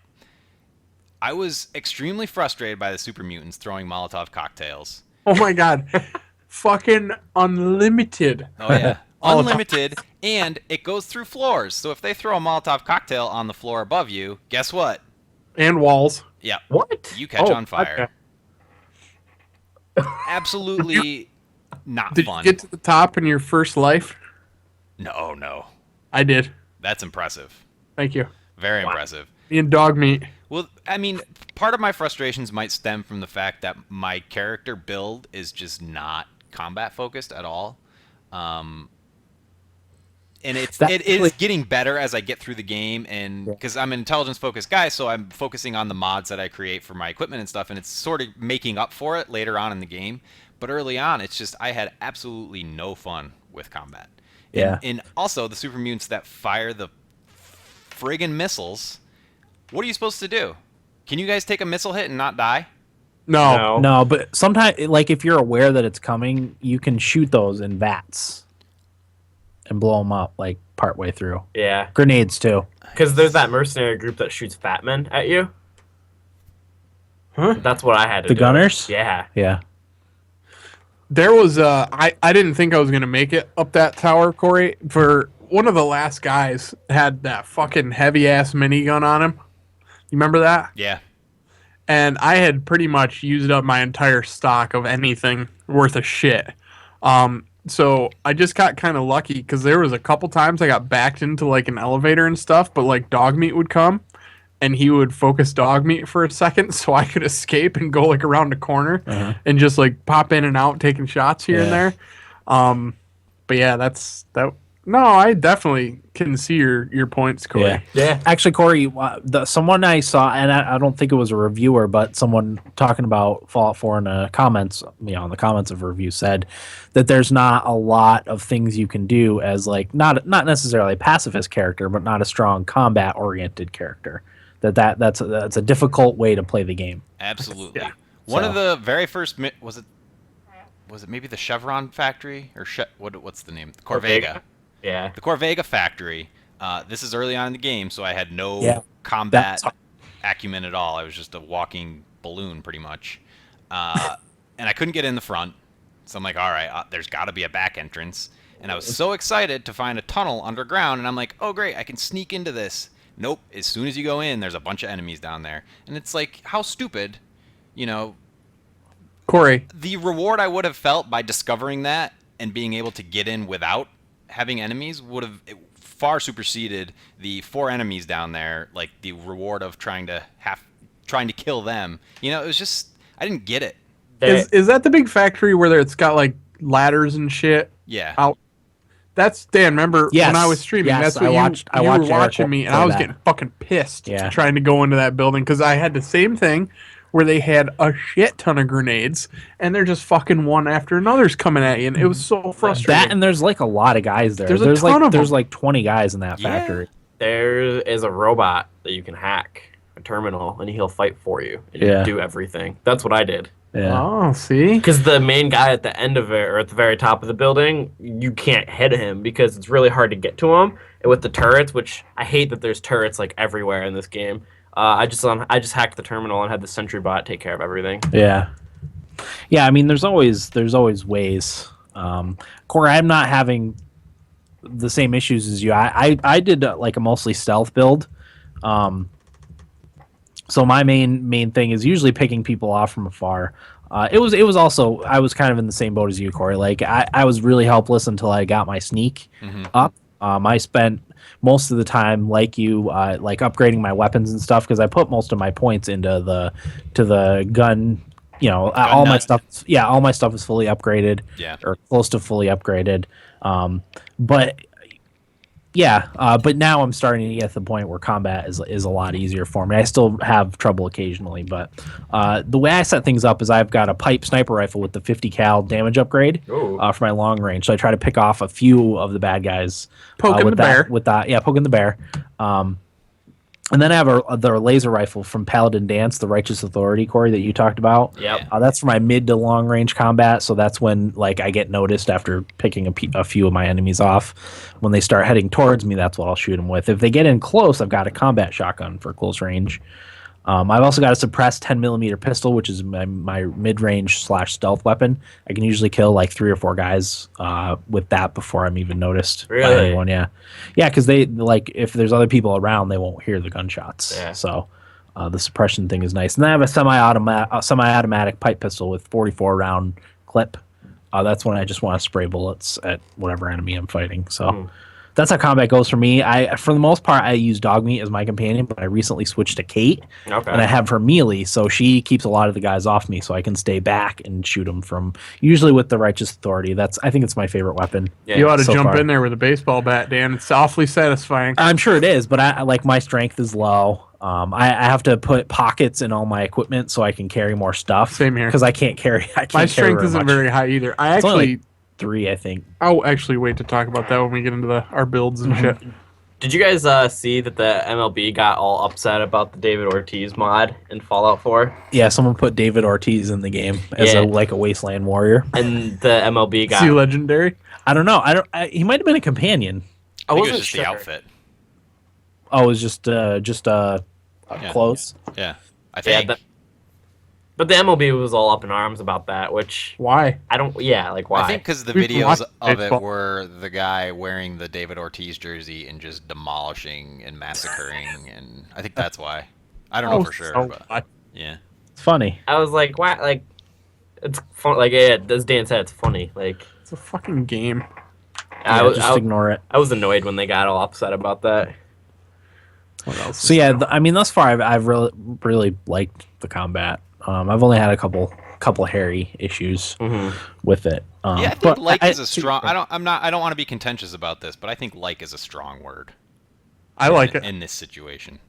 I was extremely frustrated by the super mutants throwing Molotov cocktails. Oh my god. Fucking unlimited. Oh yeah. Unlimited, and it goes through floors. So if they throw a Molotov cocktail on the floor above you, guess what? And walls. Yeah. What? You catch Oh, on fire. okay. Absolutely not Did fun. you get to the top in your first life? No. I did. That's impressive. Thank you. Very impressive. Me and dog meat. Well, I mean, part of my frustrations might stem from the fact that my character build is just not combat focused at all. And it is getting better as I get through the game, and because I'm an intelligence focused guy, so I'm focusing on the mods that I create for my equipment and stuff, and it's sort of making up for it later on in the game. But early on, it's just I had absolutely no fun with combat. Yeah. And also the super mutants that fire the friggin' missiles. What are you supposed to do? Can you guys take a missile hit and not die? No. No, but sometimes, like if you're aware that it's coming, you can shoot those in vats and blow them up like partway through. Yeah. Grenades too. Because there's that mercenary group that shoots fat men at you. Huh? That's what I had to The do. gunners? Yeah. Yeah. There was I didn't think I was gonna make it up that tower, Corey. For one of the last guys had that fucking heavy ass minigun on him. You remember that? Yeah. And I had pretty much used up my entire stock of anything worth a shit. So I just got kind of lucky because there was a couple times I got backed into like an elevator and stuff, but like dog meat would come and he would focus dog meat for a second so I could escape and go like around the corner and just like pop in and out taking shots here and there. But yeah, that's that. No, I definitely can see your points, Corey. Yeah. Actually, Corey, someone I saw, and I don't think it was a reviewer, but someone talking about Fallout 4 in the comments, in the comments of a review said that there's not a lot of things you can do as like not necessarily a pacifist character, but not a strong combat oriented character. That's a difficult way to play the game. Absolutely. One of the very first was it maybe the Chevron factory or what's the name? Corvega. Yeah. The Corvega factory. This is early on in the game, so I had no combat acumen at all. I was just a walking balloon, pretty much. And I couldn't get in the front, so I'm like, all right, there's got to be a back entrance. And I was so excited to find a tunnel underground, and I'm like, oh, great, I can sneak into this. Nope, as soon as you go in, there's a bunch of enemies down there. And it's like, how stupid, Corey. The reward I would have felt by discovering that and being able to get in without having enemies would have far superseded the 4 enemies down there, like the reward of trying to kill them. It was just, I didn't get it. Is that the big factory where it's got like ladders and shit? Yeah. Out. That's Dan. Remember when I was streaming? Yes, that's what you were watching me, and I was getting fucking pissed trying to go into that building because I had the same thing where they had a shit ton of grenades, and they're just fucking one after another's coming at you, and it was so frustrating. That and there's like a lot of guys there. There's a ton of them. There's like 20 guys in that factory. There is a robot that you can hack, a terminal, and he'll fight for you and do everything. That's what I did. Yeah. Oh, see? Because the main guy at the end of it, or at the very top of the building, you can't hit him because it's really hard to get to him. And with the turrets, which I hate that there's turrets like everywhere in this game. I just hacked the terminal and had the sentry bot take care of everything. Yeah. I mean, there's always ways. Corey, I'm not having the same issues as you. I did like a mostly stealth build. So my main thing is usually picking people off from afar. It was also, I was kind of in the same boat as you, Corey. Like I was really helpless until I got my sneak up. I spent most of the time, like you, like upgrading my weapons and stuff because I put most of my points into the gun. All my stuff. Yeah, all my stuff is fully upgraded. Yeah. Or close to fully upgraded. But now I'm starting to get to the point where combat is a lot easier for me. I still have trouble occasionally, but the way I set things up is I've got a pipe sniper rifle with the 50 cal damage upgrade for my long range. So I try to pick off a few of the bad guys. Poking the bear. Poking the bear. And then I have the laser rifle from Paladin Dance, the Righteous Authority, Corey, that you talked about. Yep. That's for my mid to long range combat. So that's when like I get noticed after picking a few of my enemies off. When they start heading towards me, that's what I'll shoot them with. If they get in close, I've got a combat shotgun for close range. I've also got a suppressed 10mm pistol, which is my mid-range / stealth weapon. I can usually kill like 3 or 4 guys with that before I'm even noticed by anyone. Yeah, because they like if there's other people around, they won't hear the gunshots. Yeah. So the suppression thing is nice. And then I have a semi-automatic pipe pistol with 44 round clip. That's when I just want to spray bullets at whatever enemy I'm fighting. So. That's how combat goes for me. For the most part, I use Dogmeat as my companion, but I recently switched to Kate, and I have her melee, so she keeps a lot of the guys off me, so I can stay back and shoot them from usually with the Righteous Authority. I think it's my favorite weapon. Yeah, you ought to jump in there with a baseball bat, Dan. It's awfully satisfying. I'm sure it is, but I like my strength is low. I have to put pockets in all my equipment so I can carry more stuff. Same here, because I can't carry. My strength isn't very high either. It's only like 3, I think. I'll actually wait to talk about that when we get into our builds and shit. Did you guys see that the MLB got all upset about the David Ortiz mod in Fallout 4? Yeah, someone put David Ortiz in the game as a wasteland warrior. And the MLB got... Is he legendary? I don't know. He might have been a companion. I think it was just the outfit. Oh, it was just clothes? Yeah, I think. But the MLB was all up in arms about that, which... Why? Why? I think because the videos of it were the guy wearing the David Ortiz jersey and just demolishing and massacring, and I think that's why. I don't know for sure, but yeah. It's funny. I was like, why? Like, it's fun. Like, yeah, as Dan said, it's funny. Like, It's a fucking game. Just ignore it. I was annoyed when they got all upset about that. What else? So yeah, I mean, thus far I've really liked the combat. I've only had a couple hairy issues with it. I think like is a strong. I don't want to be contentious about this, but I think like is a strong word. I like it in this situation.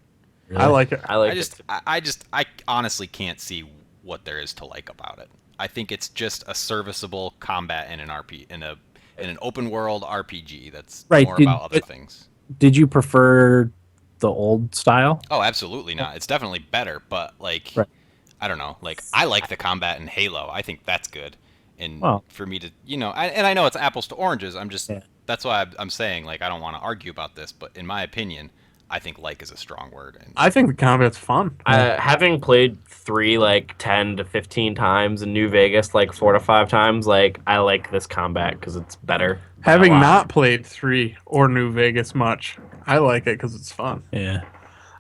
I like it. I honestly can't see what there is to like about it. I think it's just a serviceable combat in an open world RPG that's more about other things. Did you prefer the old style? Oh, absolutely not. It's definitely better, but like I don't know. Like I like the combat in Halo. I think that's good. And for me to, I know it's apples to oranges. That's why I'm saying like I don't want to argue about this, but in my opinion, I think like is a strong word. And I think the combat's fun. Having played 3 like 10 to 15 times in New Vegas, like 4 to 5 times, like I like this combat because it's better. Having not played 3 or New Vegas much, I like it because it's fun. Yeah.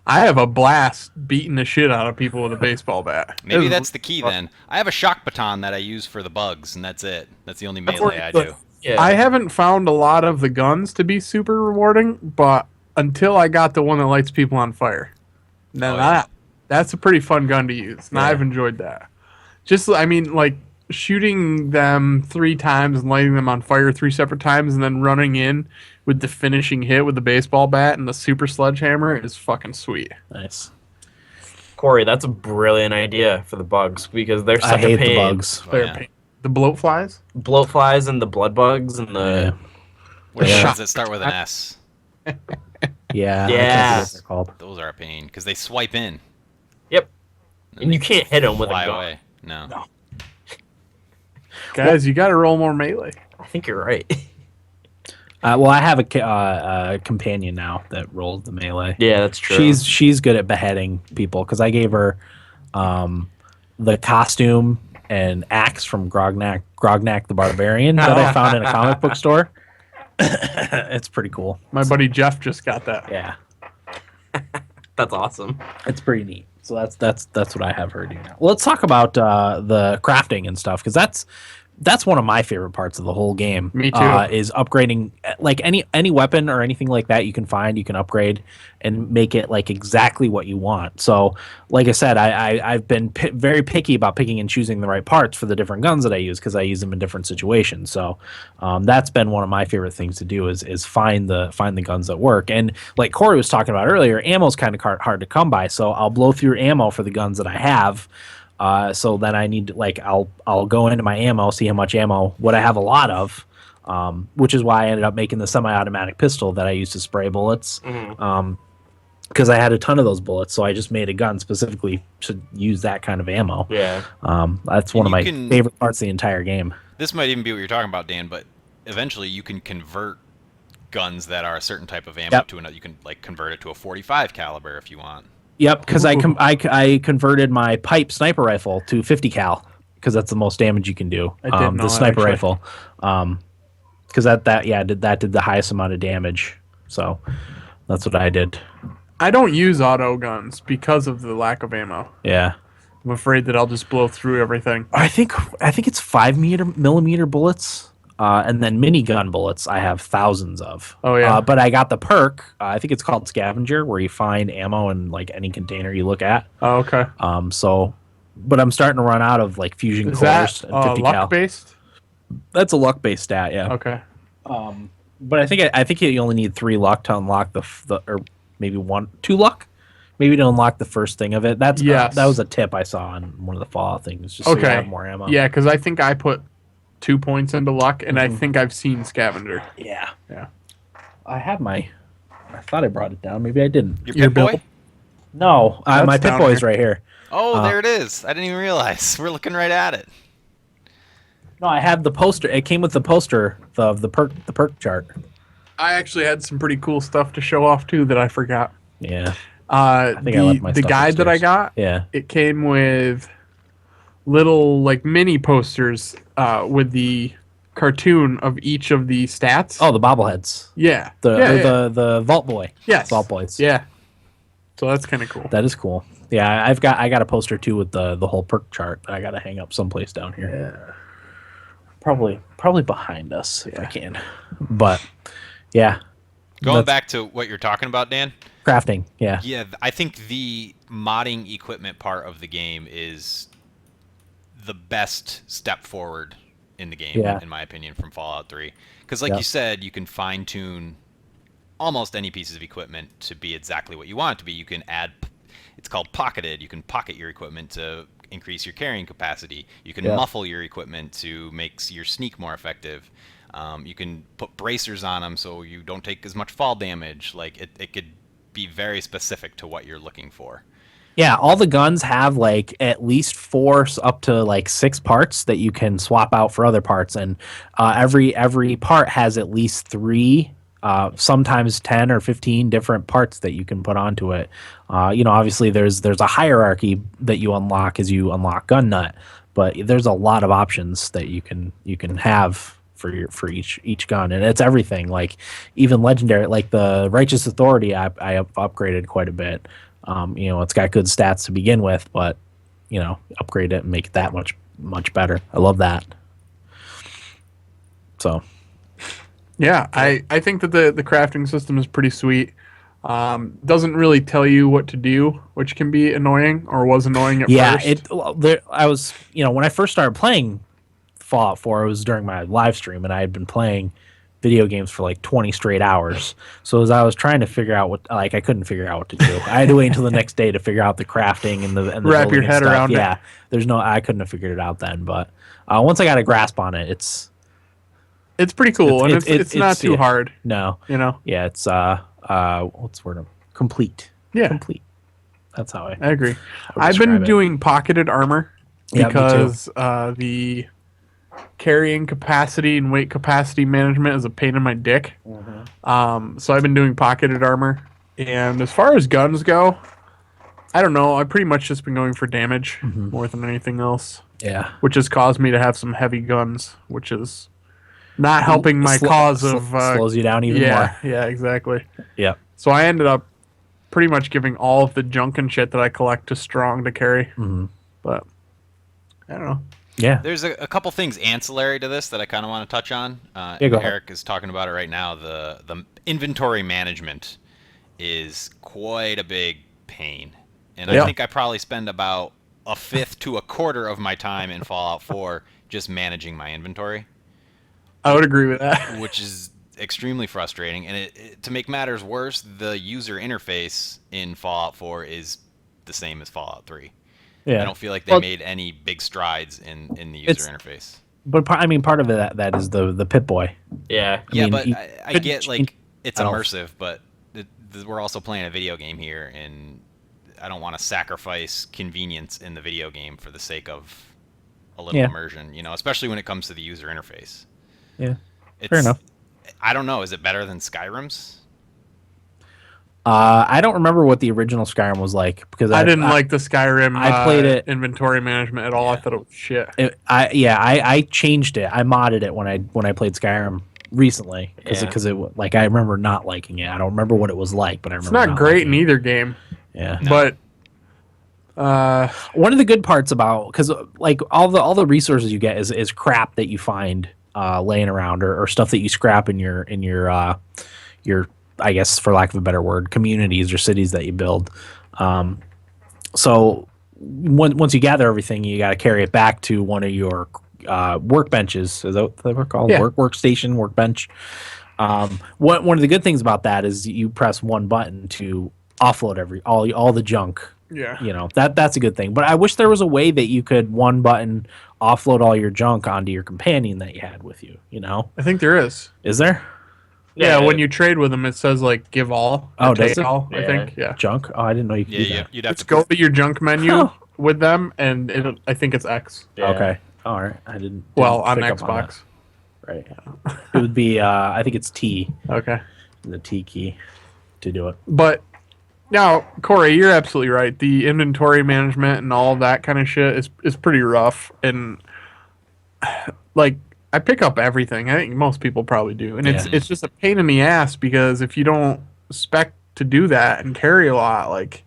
I have a blast beating the shit out of people with a baseball bat. Maybe that's the key then. I have a shock baton that I use for the bugs, and that's it. That's the only melee I do. Yeah. I haven't found a lot of the guns to be super rewarding, but until I got the one that lights people on fire. Now that's a pretty fun gun to use, and I've enjoyed that. Like shooting them 3 times and lighting them on fire 3 separate times, and then running in with the finishing hit with the baseball bat and the super sledgehammer is fucking sweet. Nice. Corey, that's a brilliant idea for the bugs because they're such I hate a pain. the bugs. They're a pain. The bloat flies? Bloat flies and the blood bugs and the... Which ones that start with an S? Yeah. Yeah. What they're called. Those are a pain because they swipe in. Yep. And you can't hit them with a fly gun. away. No. Guys, you got to roll more melee. I think you're right. Well, I have a companion now that rolls the melee. Yeah, that's true. She's good at beheading people because I gave her the costume and axe from Grognak the Barbarian that I found in a comic book store. It's pretty cool. My buddy Jeff just got that. Yeah, That's awesome. it's pretty neat. So that's what I have her do now. Well, let's talk about the crafting and stuff because that's one of my favorite parts of the whole game. Me too. Is upgrading like any weapon or anything like that you can find, you can upgrade and make it like exactly what you want. So, like I said, I've been very picky about picking and choosing the right parts for the different guns that I use because I use them in different situations. So, that's been one of my favorite things to do is find the guns that work. And like Corey was talking about earlier, ammo's kind of hard to come by. So I'll blow through ammo for the guns that I have. So then I need to, I'll go into my ammo, see how much ammo, what I have a lot of, which is why I ended up making the semi-automatic pistol that I used to spray bullets, because I had a ton of those bullets. So I just made a gun specifically to use that kind of ammo. Yeah. That's one of my favorite parts of the entire game. This might even be what you're talking about, Dan, but eventually you can convert guns that are a certain type of ammo to another. You can like convert it to a 45 caliber if you want. Yep, because I converted my pipe sniper rifle to 50 cal because that's the most damage you can do. The sniper rifle, because that did the highest amount of damage. So that's what I did. I don't use auto guns because of the lack of ammo. Yeah, I'm afraid that I'll just blow through everything. I think it's 5mm bullets. And then minigun bullets, I have thousands of. Oh yeah. But I got the perk. I think it's called Scavenger, where you find ammo in like any container you look at. Oh, okay. But I'm starting to run out of like fusion Is cores that and 50 luck cal. based? That's a luck based stat, yeah. Okay. But I think you only need 3 luck to unlock or maybe 2 luck, maybe to unlock the first thing of it. That was a tip I saw on one of the Fallout things, just so you have more ammo. Yeah, because I think I put 2 points into luck, and I think I've seen Scavenger. Yeah. Yeah. I thought I brought it down. Maybe I didn't. Your Pip-Boy? No, my down Pip-Boy's here. right here. Oh, there it is. I didn't even realize. We're looking right at it. No, I have the poster. It came with the poster of the perk chart. I actually had some pretty cool stuff to show off too that I forgot. Yeah. think I left my stuff guide that I upstairs. got, Yeah. it came with little like mini posters with the cartoon of each of the stats. Oh, the bobbleheads. Yeah. The Vault Boy. Yes. Vault Boys. Yeah. So that's kind of cool. That is cool. Yeah, I got a poster too with the whole perk chart that I got to hang up someplace down here. Probably behind us if I can. But yeah, Going that's back to what you're talking about, Dan. crafting. Yeah, Yeah, I think the modding equipment part of the game is the best step forward in the game, Yeah. in my opinion, from Fallout 3. Because, like Yep. you said, you can fine tune almost any pieces of equipment to be exactly what you want it to be. You can add, it's called pocketed. You can pocket your equipment to increase your carrying capacity. You can Yep. muffle your equipment to make your sneak more effective. You can put bracers on them so you don't take as much fall damage. Like it could be very specific to what you're looking for. Yeah, all the guns have like at least four up to like six parts that you can swap out for other parts, and every part has at least three, sometimes 10 or 15 different parts that you can put onto it. Obviously there's a hierarchy that you unlock as you unlock gun nut, but there's a lot of options that you can have for each gun, and it's everything. Like even legendary, like the Righteous Authority, I have upgraded quite a bit. It's got good stats to begin with, but upgrade it and make it that much better. I love that. So Yeah, I think that the crafting system is pretty sweet. Doesn't really tell you what to do, which can be annoying or was annoying at first. I was when I first started playing Fallout 4, it was during my live stream, and I had been playing video games for like 20 straight hours. So as I was trying to figure out I couldn't figure out what to do. I had to wait until the next day to figure out the crafting and the Wrap your building and head stuff. around it. Yeah, I couldn't have figured it out then. But once I got a grasp on it, it's It's pretty cool, and it's not too yeah. hard. No, Yeah, it's what's the word? Complete. Yeah. Complete. That's how I agree. would I've been describe it. doing pocketed armor Yeah, me too. because the carrying capacity and weight capacity management is a pain in my dick. So I've been doing pocketed armor, and as far as guns go, I don't know. I've pretty much just been going for damage more than anything else, Yeah. which has caused me to have some heavy guns, which is not helping my cause of slows you down even more. Yeah, exactly. Yeah. So I ended up pretty much giving all of the junk and shit that I collect to Strong to carry. But I don't know. Yeah. There's a couple things ancillary to this that I kind of want to touch on. Yeah, go ahead. Eric is talking about it right now. The inventory management is quite a big pain, and Yeah. I think I probably spend about a fifth to a quarter of my time in Fallout 4 just managing my inventory, I would agree with that. which is extremely frustrating. And to make matters worse, the user interface in Fallout 4 is the same as Fallout 3. Yeah. I don't feel like they made any big strides in the user interface. But part of that is the Pip-Boy. Yeah. Yeah, mean, but you I could get change- like it's I don't- immersive, but we're also playing a video game here, and I don't want to sacrifice convenience in the video game for the sake of a little Yeah. immersion, especially when it comes to the user interface. Yeah. Fair enough. I don't know. Is it better than Skyrim's? I don't remember what the original Skyrim was like because I didn't like the Skyrim I played it- inventory management at all. I thought it was shit. I changed it. I modded it when I played Skyrim recently because Yeah. I remember not liking it. I don't remember what it was like, but I It's remember not great in liking it. either game, Yeah. but One of the good parts about because like all the resources you get is crap that you find laying around or stuff that you scrap in your I guess for lack of a better word communities or cities that you build. So once you gather everything, you got to carry it back to one of your workbenches. Is that what they were called? Yeah. Workstation, workbench. One of the good things about that is you press one button to offload all the junk. yeah. That's a good thing. But I wish there was a way that you could one button offload all your junk onto your companion that you had with you. I think there is. Is there Yeah, when you trade with them, it says like give all. Oh, or does take it? all, I Yeah. think. Yeah. junk? Oh, I didn't know you could do Yeah, that. you'd have Let's to go to your junk menu Huh. with them, and I think it's X. Yeah. Okay. All right. I didn't. Well, didn't on pick up Xbox. that. Right. It would be. I think it's T, Okay. the T key, to do it. But now, Corey, you're absolutely right. The inventory management and all that kind of shit is pretty rough. And like, I pick up everything. I think most people probably do. And Yeah. it's just a pain in the ass because if you don't expect to do that and carry a lot, like,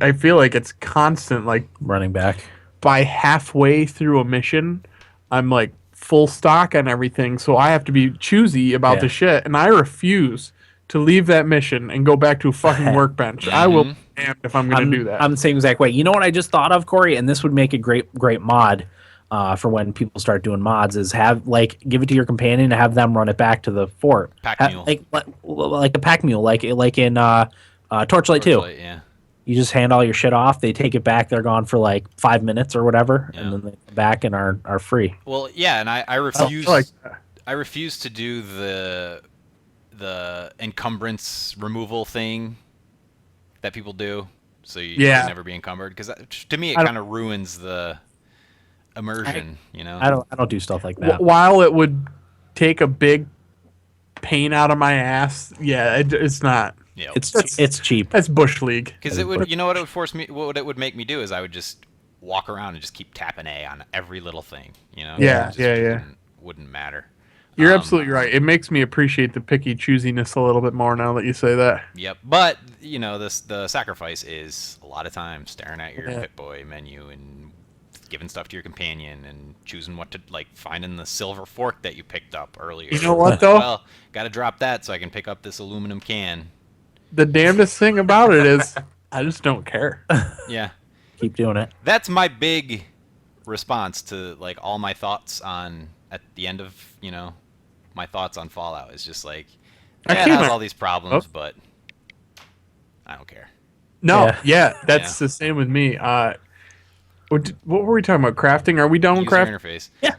I feel like it's constant. Like, Running back. by halfway through a mission, I'm like full stock on everything, so I have to be choosy about the shit, and I refuse to leave that mission and go back to a fucking workbench. I will be damned if I'm going to do that. I'm the same exact way. You know what I just thought of, Corey, and this would make a great mod for when people start doing mods, is give it to your companion and have them run it back to the fort. Pack mule. Like a pack mule, like in Torchlight 2. Yeah. You just hand all your shit off. They take it back. They're gone for like 5 minutes or whatever, and then they come back and are free. Well, yeah, and I refuse. I refuse to do the encumbrance removal thing that people do, so you can never be encumbered. Because to me, it kind of ruins the immersion. I don't do stuff like that. While it would take a big pain out of my ass, it's not. Yeah, it's cheap. That's Bush League. Because it would, what it would force me, what it would make me do is I would just walk around and just keep tapping A on every little thing. Wouldn't matter. You're absolutely right. It makes me appreciate the picky choosiness a little bit more now that you say that. Yep, but the sacrifice is a lot of time staring at your Pip-Boy menu and giving stuff to your companion and choosing what to finding the silver fork that you picked up earlier. You know what though? Well, got to drop that so I can pick up this aluminum can. The damnedest thing about it is I just don't care. Yeah. Keep doing it. That's my big response to all my thoughts at the end of, my thoughts on Fallout is just it has all these problems, but I don't care. No, that's the same with me. What were we talking about? Crafting? Are we done with crafting? Interface. Yeah.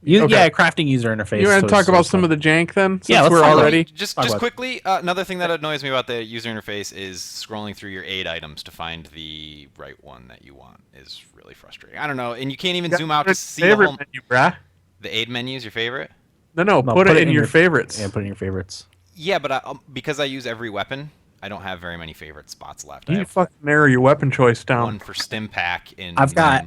Crafting user interface. You want to talk about some of the jank then? Yeah, we're already. Just quickly, another thing that annoys me about the user interface is scrolling through your aid items to find the right one that you want is really frustrating. I don't know, and you can't even zoom out to see the whole menu, brah. The aid menu is your favorite? No, put it in your favorites. Yeah, put it in your favorites. Yeah, but because I use every weapon, I don't have very many favorite spots left. You fucking narrow your weapon choice down. One for stim pack, and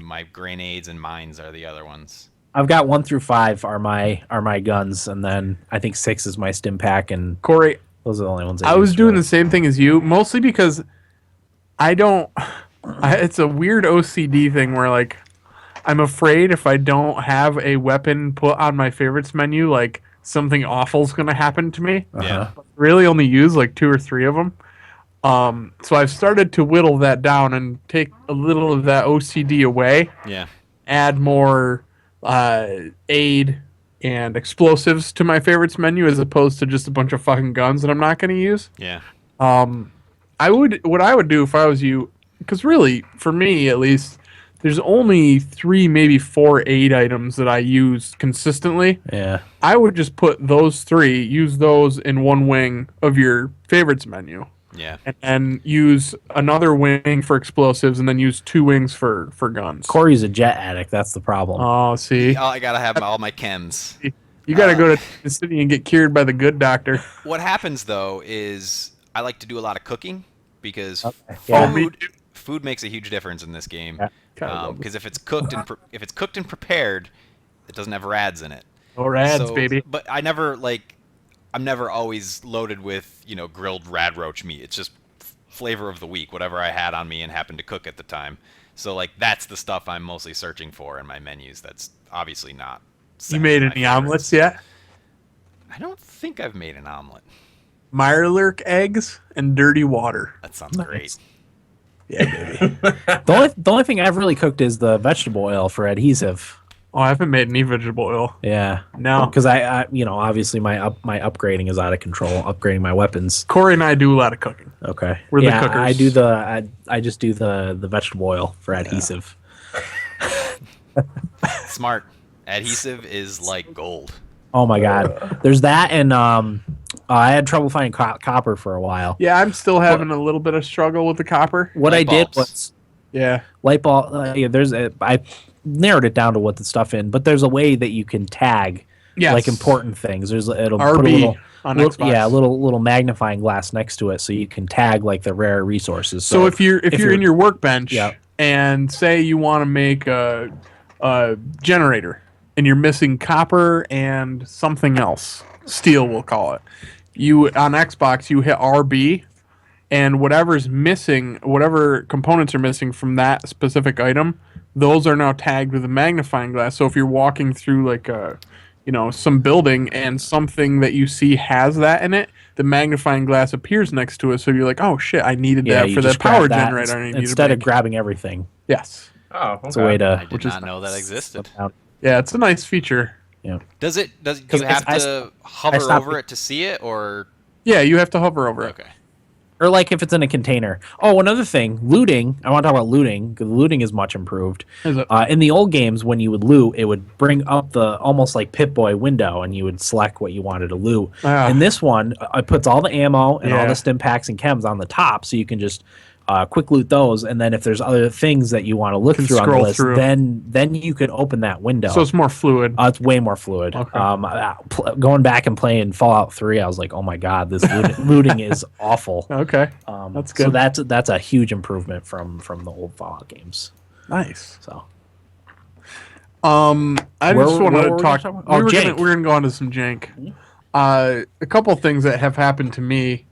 my grenades and mines are the other ones. I've got 1 through 5 are my guns, and then I think 6 is my stim pack, and Corey, those are the only ones I was doing the same thing as you, mostly because I don't. It's a weird OCD thing where I'm afraid if I don't have a weapon put on my favorites menu, something awful's gonna happen to me. Yeah. I really only use 2 or 3 of them. So I've started to whittle that down and take a little of that OCD away. Yeah. Add more aid and explosives to my favorites menu as opposed to just a bunch of fucking guns that I'm not gonna use. Yeah. What I would do if I was you, because really for me at least, there's only 3, maybe 4 aid items that I use consistently. Yeah. I would just put those 3, use those in one wing of your favorites menu. Yeah. And use another wing for explosives, and then use 2 wings for guns. Corey's a jet addict. That's the problem. Oh, see? I gotta have all my chems. You gotta go to the city and get cured by the good doctor. What happens though is I like to do a lot of cooking because food makes a huge difference in this game. Because if it's cooked and prepared, it doesn't have rads in it. No rads, baby. But I'm never always loaded with grilled rad roach meat. It's just flavor of the week, whatever I had on me and happened to cook at the time. So that's the stuff I'm mostly searching for in my menus. That's obviously not. You made any omelets yet? I don't think I've made an omelet. Mirelurk eggs and dirty water. That sounds great. Yeah, baby. The only thing I've really cooked is the vegetable oil for adhesive. Oh, I haven't made any vegetable oil. Yeah. No. Because I obviously my upgrading is out of control. Upgrading my weapons. Corey and I do a lot of cooking. Okay. We're the cookers. I just do the vegetable oil for adhesive. Smart. Adhesive is like gold. Oh my god. There's that, and I had trouble finding copper for a while. Yeah, I'm still having a little bit of struggle with the copper. What I did was light bulb. I narrowed it down to what the stuff in, but there's a way that you can tag important things. It'll RB put a little on Xbox. Yeah, a little magnifying glass next to it, so you can tag the rare resources. So if you're in your workbench and say you want to make a generator and you're missing copper and something else, steel we'll call it. You on Xbox you hit RB, and whatever's missing, whatever components are missing from that specific item, those are now tagged with a magnifying glass. So if you're walking through some building and something that you see has that in it, the magnifying glass appears next to it. So you're like, oh shit, I needed that you for the just grab power that generator. I needed instead to of make. grabbing everything. Yes. Oh, It's a way to. I did not know that existed. Yeah, it's a nice feature. Yeah. Do 'Cause you have I to hover stopped- over it to see it, or Yeah, you have to hover over it. okay? Or like if it's in a container. Oh, another thing, looting. I want to talk about looting because looting is much improved. Is it? In the old games, when you would loot, it would bring up the almost like Pip-Boy window, and you would select what you wanted to loot. In this one, it puts all the ammo and all the stim packs and chems on the top, so you can just quick loot those. And then if there's other things that you want to look through on the list, then you could open that window. So it's more fluid. It's way more fluid. Okay. Going back and playing Fallout 3, I was like, oh my god, this looting is awful. Okay, that's good. So that's a huge improvement from the old Fallout games. Nice. So I just want to talk. Oh, jank. We're gonna go on to some jank. A couple things that have happened to me.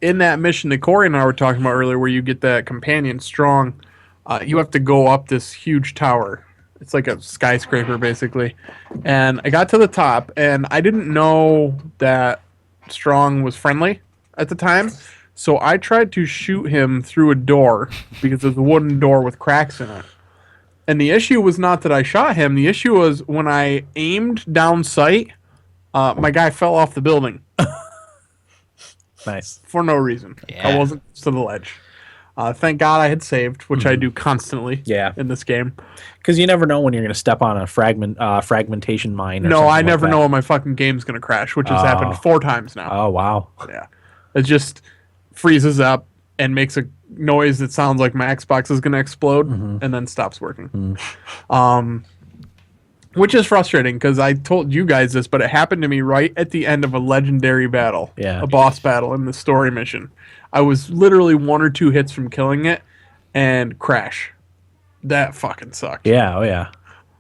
In that mission that Corey and I were talking about earlier, where you get that companion strong, you have to go up this huge tower. It's like a skyscraper, basically. And I got to the top, and I didn't know that Strong was friendly at the time. So I tried to shoot him through a door because there's a wooden door with cracks in it. And the issue was not that I shot him. The issue was when I aimed down sight, my guy fell off the building. Nice. For no reason. Yeah. I wasn't to the ledge. Thank God I had saved, which I do constantly in this game. Because you never know when you're going to step on a fragmentation mine. Or No, something I like never that. know when my fucking game's going to crash, which has happened 4 times now. Oh, wow. Yeah. It just freezes up and makes a noise that sounds like my Xbox is going to explode and then stops working. Which is frustrating because I told you guys this, but it happened to me right at the end of a legendary battle, a boss battle in the story mission. I was literally 1 or 2 hits from killing it and crash. That fucking sucked. Yeah, oh yeah.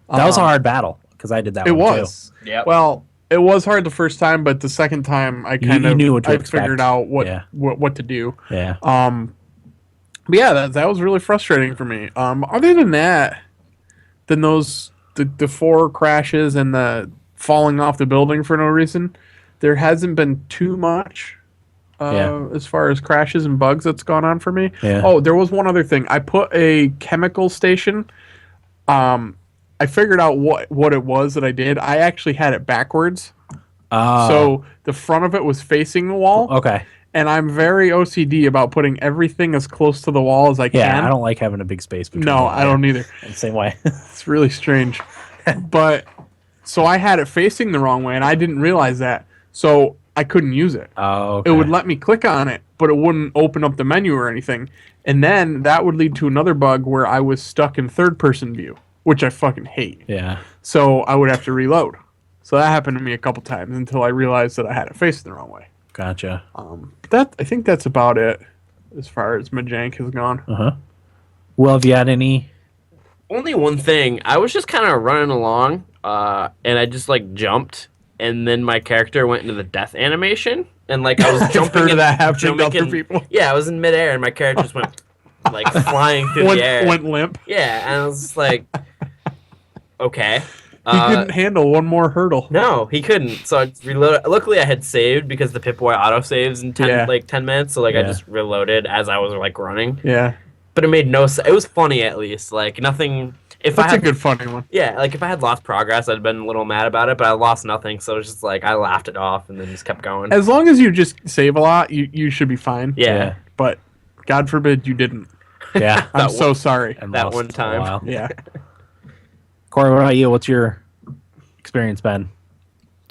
That was a hard battle because I did that It one was. too. Yep. Well, it was hard the first time, but the second time I kind of knew what to I expect. figured out what to do. Yeah. But yeah, that was really frustrating for me. Other than that, than those the 4 crashes and the falling off the building for no reason, there hasn't been too much as far as crashes and bugs that's gone on for me. Yeah. Oh, there was one other thing. I put a chemical station. I figured out what it was that I did. I actually had it backwards. So the front of it was facing the wall. Okay. And I'm very OCD about putting everything as close to the wall as I can. Yeah, I don't like having a big space between No, them. I don't either. The same way. It's really strange. But so I had it facing the wrong way, and I didn't realize that. So I couldn't use it. Oh, okay. It would let me click on it, but it wouldn't open up the menu or anything. And then that would lead to another bug where I was stuck in third-person view, which I fucking hate. Yeah. So I would have to reload. So that happened to me a couple times until I realized that I had it facing the wrong way. Gotcha. I think that's about it as far as my jank has gone. Well, have you had any? Only one thing. I was just kind of running along, and I just like jumped, and then my character went into the death animation, and like I was jumping. Heard of that happening to jumping other people. Yeah, I was in midair, and my character just went like flying through the air. Went limp. Yeah, and I was just like, okay. He couldn't handle one more hurdle. No, he couldn't. So I just reloaded. Luckily, I had saved because the Pip-Boy auto saves in 10 minutes. So like I just reloaded as I was like running. Yeah. But it made no sense. It was funny at least. Like nothing. If That's I had, a good funny one. Yeah, like if I had lost progress, I'd been a little mad about it. But I lost nothing, so it was just like I laughed it off and then just kept going. As long as you just save a lot, you should be fine. Yeah. But God forbid you didn't. Yeah. I'm so sorry. And that lost one a time. while. Yeah. Corey, what about you? What's your experience been?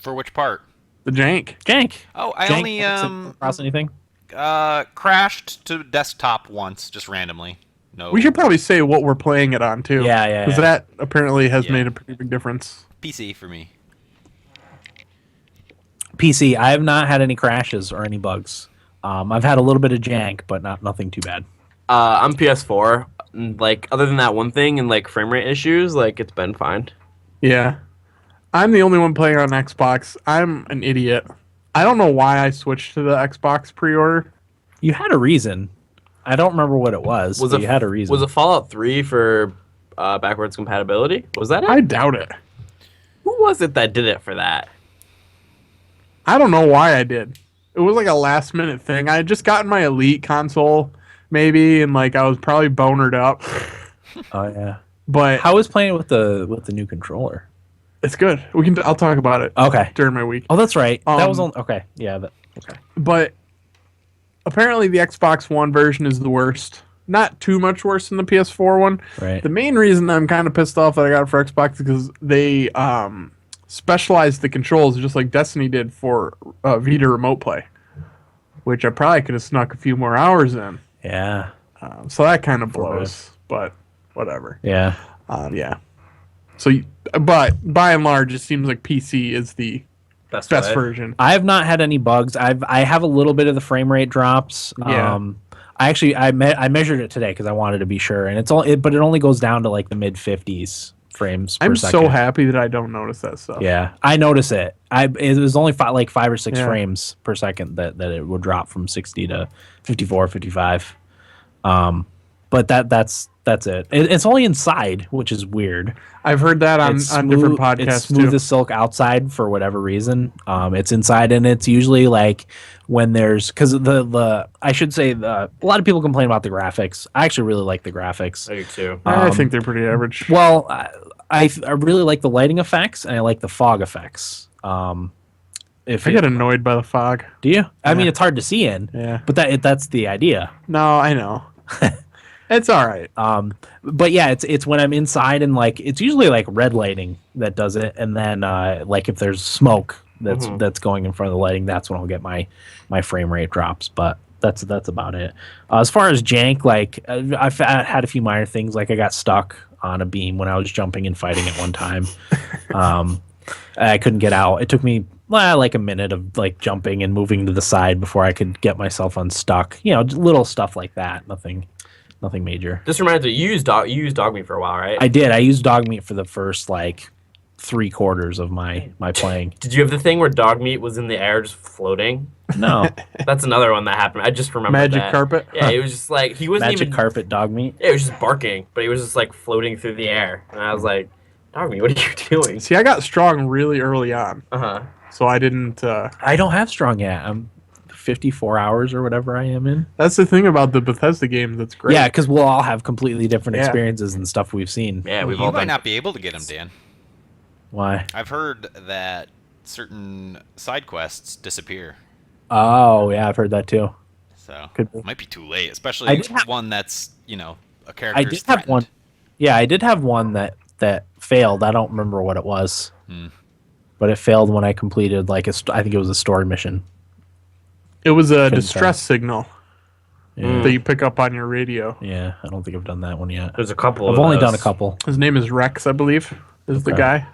For which part? The jank. Jank. Oh, I Jank, only across anything? crashed to desktop once, just randomly. No. We should probably say what we're playing it on too. Yeah. Because that apparently has Yeah. made a pretty big difference. PC for me. PC. I have not had any crashes or any bugs. I've had a little bit of jank, but nothing too bad. I'm PS4. Like other than that one thing and like frame rate issues, like it's been fine. Yeah. I'm the only one playing on Xbox. I'm an idiot. I don't know why I switched to the Xbox pre-order. You had a reason. I don't remember what it was. But you had a reason. Was it Fallout 3 for backwards compatibility? Was that it? I doubt it. Who was it that did it for that? I don't know why I did. It was like a last minute thing. I had just gotten my Elite console, maybe, and like I was probably bonered up. Oh yeah. But How is playing with the new controller? it's good. I'll talk about it Okay. during my week. Oh, that's right. That was Um, on. Okay. Yeah. Okay. But apparently the Xbox One version is the worst. Not too much worse than the PS4 one. Right. The main reason I'm kind of pissed off that I got it for Xbox is because they specialized the controls just like Destiny did for Vita Remote Play, which I probably could have snuck a few more hours in. Yeah. So that kind of blows, but whatever. Yeah. Yeah. So, but by and large, it seems like PC is the best way. version. I have not had any bugs. I have a little bit of the frame rate drops. Yeah. I measured it today because I wanted to be sure, and but it only goes down to like the mid 50s frames per I'm second. so happy that I don't notice that stuff. Yeah, I notice it. It was only like 5 or 6 Yeah. frames per second that it would drop from 60 to 54, 55. But that's it. It's only inside, which is weird. I've heard that on different podcasts It's smooth too. as silk outside for whatever reason. It's inside, and it's usually like when there's because I should say a lot of people complain about the graphics. I actually really like the graphics. I do too. I think they're pretty average. Well, I really like the lighting effects and I like the fog effects. If I get annoyed by the fog. do you? I Yeah. mean, it's hard to see in. Yeah. But that's the idea. No, I know. It's all right. But yeah, it's when I'm inside and like it's usually like red lighting that does it, and then like if there's smoke that's going in front of the lighting, that's when I'll get my frame rate drops. But that's about it. As far as jank, like I've had a few minor things, like I got stuck on a beam when I was jumping and fighting at one time. I couldn't get out. It took me like a minute of like jumping and moving to the side before I could get myself unstuck. You know, little stuff like that. Nothing major. This reminds me, you used dog meat for a while, right? I did. I used dog meat for the first like 3/4 of my playing. Did you have the thing where dog meat was in the air just floating? No. That's another one that happened. I just remember Magic that. carpet? Yeah, it was just like he wasn't Magic even carpet dog meat. Yeah, it was just barking, but he was just like floating through the air, and I was like, dog meat, what are you doing? See, I got strong really early on, so I didn't. I don't have strong yet. I'm 54 hours or whatever I am in. That's the thing about the Bethesda games that's great. Yeah, because we'll all have completely different Yeah. experiences and stuff we've seen. Yeah, we've You all might been. not be able to get them, Dan. Why? I've heard that certain side quests disappear. Oh, yeah, I've heard that too. So Could be. it might be too late, I especially did have- one that's, a character. I did have one. Yeah, I did have one that failed. I don't remember what it was. But it failed when I completed like I think it was a story mission. It was a Couldn't distress signal Yeah. that you pick up on your radio. Yeah, I don't think I've done that one yet. There's a couple. I've of only those. done a couple. His name is Rex, I believe, is the Okay. guy.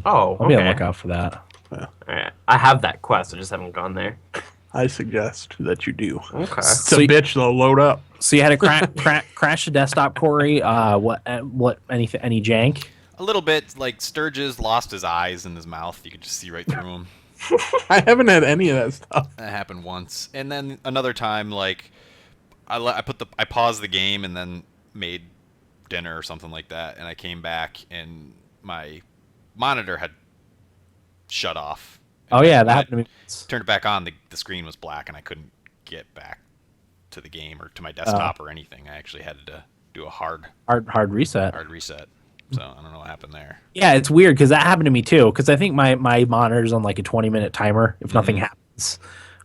Oh, I'll be on okay. the lookout for that. All right. I have that quest. I just haven't gone there. I suggest that you do. Okay. It's So a you- bitch, though. Load up. So you had to crash the desktop, Corey. What any jank? A little bit, like Sturgis lost his eyes and his mouth. You could just see right through him. I haven't had any of that stuff. That happened once, and then another time, like I paused the game and then made dinner or something like that, and I came back and my monitor had shut off. Oh yeah, that When I happened to me. Turned it back on. The screen was black, and I couldn't get back to the game or to my desktop or anything. I actually had to do a hard Hard reset. reset. So I don't know what happened there. Yeah, it's weird because that happened to me too. Because I think my monitor's on like a 20-minute timer. If nothing happens,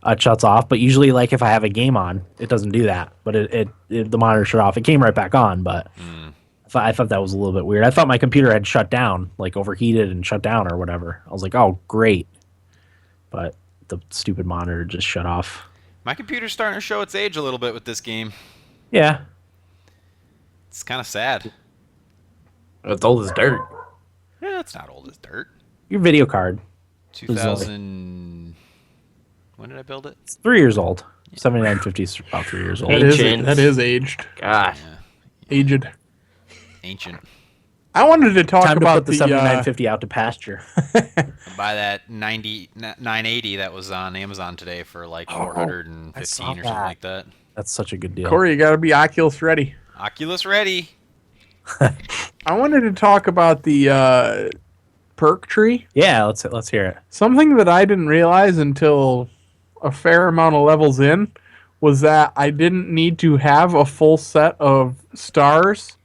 it shuts off. But usually, like if I have a game on, it doesn't do that. But the monitor shut off. It came right back on. But I thought that was a little bit weird. I thought my computer had shut down, like overheated and shut down or whatever. I was like, oh great. But the stupid monitor just shut off. My computer's starting to show its age a little bit with this game. Yeah. It's kind of sad. It's old as dirt. Yeah, it's not old as dirt. Your video card. 2000. When did I build it? It's 3 years old. 7950 is about 3 years old. Ancient. That is aged. Gosh. Aged. Ancient. I wanted to talk Time to about put the 7950 out to pasture. Buy that 980 that was on Amazon today for like 415 I or saw something that. like that. That's such a good deal. Corey, you got to be Oculus ready. Oculus ready. I wanted to talk about the perk tree. Yeah, let's hear it. Something that I didn't realize until a fair amount of levels in was that I didn't need to have a full set of stars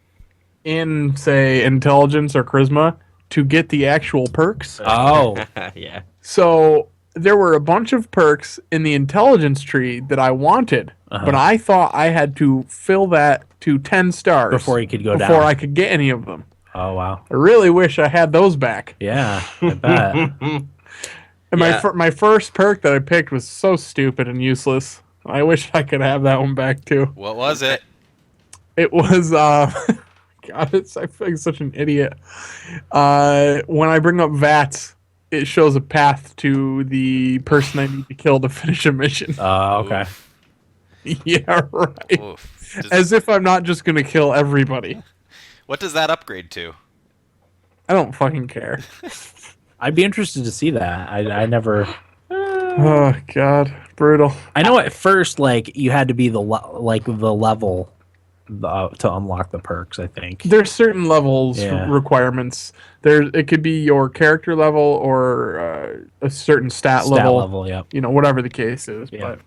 in, say, intelligence or charisma to get the actual perks. Oh. Yeah. So there were a bunch of perks in the intelligence tree that I wanted, but I thought I had to fill that to 10 stars Before you could go down. before I could get any of them. Oh wow. I really wish I had those back. Yeah, I bet. And Yeah. my first perk that I picked was so stupid and useless. I wish I could have that one back too. What was it? It was God, I feel like such an idiot. When I bring up VATS, it shows a path to the person I need to kill to finish a mission. Okay. Yeah, right. Oof. As if I'm not just gonna kill everybody. What does that upgrade to? I don't fucking care. I'd be interested to see that. I never. Oh God, brutal. I know at first, like you had to be the level to unlock the perks. I think. There's certain levels Yeah. requirements. It could be your character level or a certain stat level. Yep. You know, whatever the case is. Yeah. But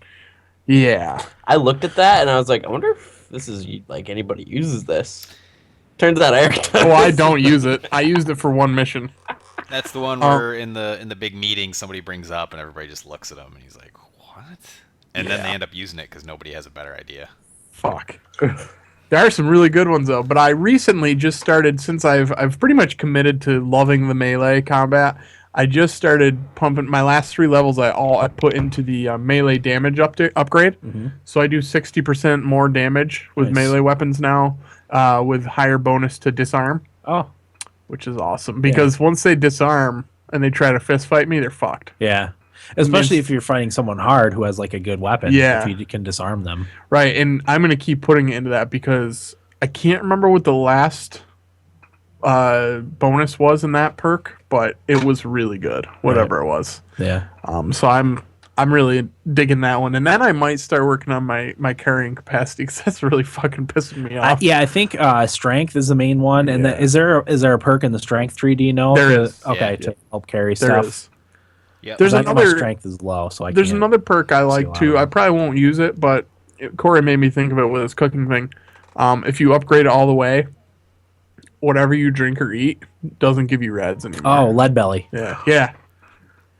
yeah, I looked at that and I was like, I wonder if this is like anybody uses this. Turns out Eric does. well, I don't use it. I used it for one mission. That's the one where in the big meeting somebody brings up and everybody just looks at him and he's like, "What?" And then they end up using it because nobody has a better idea. Fuck. There are some really good ones though, but I recently just started since I've pretty much committed to loving the melee combat. I just started pumping my last 3 levels. I put into the melee damage upgrade, so I do 60% more damage with Nice. melee weapons now, with higher bonus to disarm, Oh. which is awesome. Because once they disarm and they try to fist fight me, they're fucked. Yeah. Especially if you're fighting someone hard who has like a good weapon. Yeah. If you can disarm them. Right, and I'm gonna keep putting it into that because I can't remember what the last bonus was in that perk, but it was really good, whatever it was. Yeah. So I'm really digging that one, and then I might start working on my carrying capacity because that's really fucking pissing me off. I think strength is the main one. And Yeah. is there a perk in the strength tree? Do you know? There is. Okay, Yeah. to help carry There stuff. is. Yep. There's I know my another strength is low, so I There's can't. another perk I see a like lot too. of I them. probably won't use it, but Corey made me think of it with his cooking thing. If you upgrade it all the way, whatever you drink or eat doesn't give you reds anymore. Oh, lead belly. Yeah.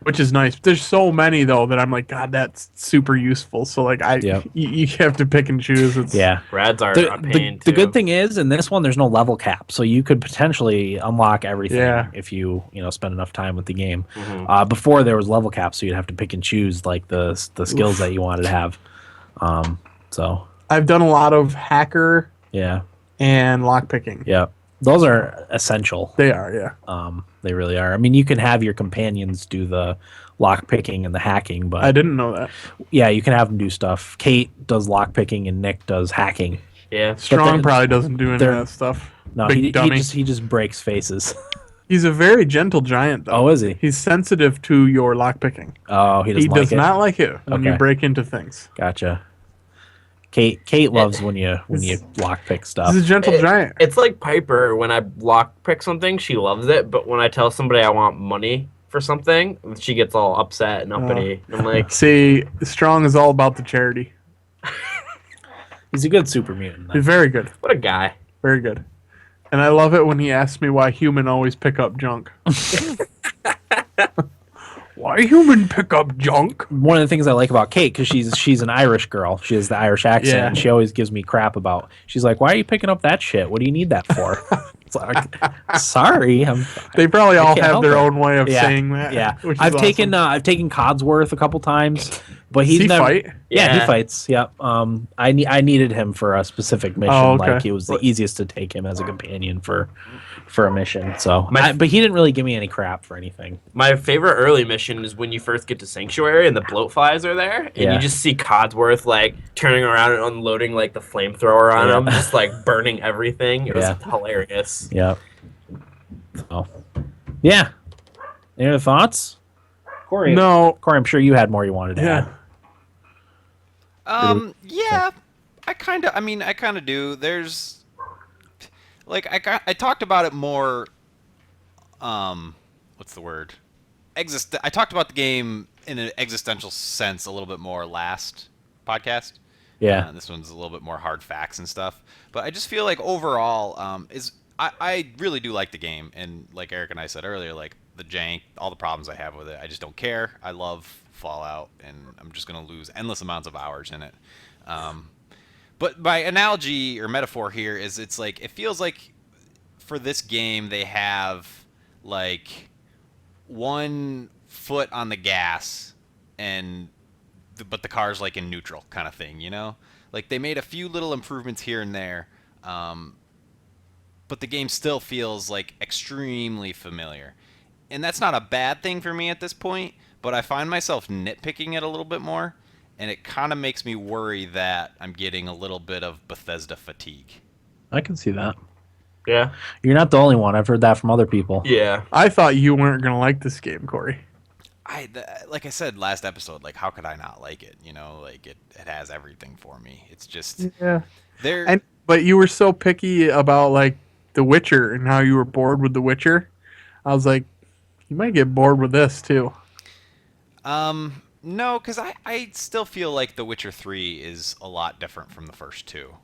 Which is nice. There's so many though that I'm like, God, that's super useful. So like, Yep. you have to pick and choose. It's, Yeah. Rads are The, a pain the too. good thing is in this one there's no level cap, so you could potentially unlock everything Yeah. if you spend enough time with the game. Mhm. Before there was level cap, so you'd have to pick and choose like the skills that you wanted to have. So I've done a lot of hacker yeah, and lockpicking. yeah, those are essential. They are, yeah. They really are. I mean, you can have your companions do the lock picking and the hacking, but I didn't know that. yeah, you can have them do stuff. Kate does lock picking and Nick does hacking. Yeah. Strong they're- probably doesn't do any of they're- that stuff. No, Big he dummy. just breaks faces. He's a very gentle giant, though. Oh, is he? He's sensitive to your lockpicking. Oh, he doesn't He like does it. not like it when you Okay. break into things. Gotcha. Kate loves when you lock pick stuff. He's a gentle giant. It's like Piper. When I lock pick something, she loves it. But when I tell somebody I want money for something, she gets all upset and uppity. I'm like, See, Strong is all about the charity. He's a good super mutant. He's very good. what a guy. Very good. And I love it when he asks me why human always pick up junk. Why human pick up junk? One of the things I like about Kate, because she's an Irish girl, she has the Irish accent, Yeah. and she always gives me crap about. She's like, "Why are you picking up that shit? What do you need that for?" It's like, sorry, They probably all can't have help their it. own way of Yeah, saying that. yeah. which is I've awesome. taken Codsworth a couple times, but he's Does he never. fight? Yeah, he Yeah. fights. Yep. I needed him for a specific mission. Oh, okay. Like it was the easiest to take him as a companion for a mission. So, My- but he didn't really give me any crap for anything. My favorite early mission is when you first get to Sanctuary and the bloat flies are there, and Yeah. you just see Codsworth like turning around and unloading like the flamethrower on Yeah. him, just like burning everything. It was Yeah. hilarious. Yep. So, yeah. Any other thoughts? Corey, No. Corey, I'm sure you had more you wanted to Yeah. add. Yeah, I kind of do. There's, like, I talked about it more, what's the word? I talked about the game in an existential sense a little bit more last podcast. Yeah. This one's a little bit more hard facts and stuff. But I just feel like overall, I really do like the game. And like Eric and I said earlier, like the jank, all the problems I have with it, I just don't care. I love Fallout, and I'm just going to lose endless amounts of hours in it. But my analogy or metaphor here is it's like, it feels like for this game they have like one foot on the gas but the car's like in neutral kind of thing, you know? Like they made a few little improvements here and there, but the game still feels like extremely familiar. And that's not a bad thing for me at this point, but I find myself nitpicking it a little bit more, and it kind of makes me worry that I'm getting a little bit of Bethesda fatigue. I can see that. Yeah. You're not the only one. I've heard that from other people. Yeah. I thought you weren't gonna like this game, Corey. Like I said last episode, like how could I not like it? You know, like it has everything for me. It's just But you were so picky about like The Witcher and how you were bored with The Witcher. I was like, you might get bored with this too. No, because I still feel like The Witcher 3 is a lot different from the first two,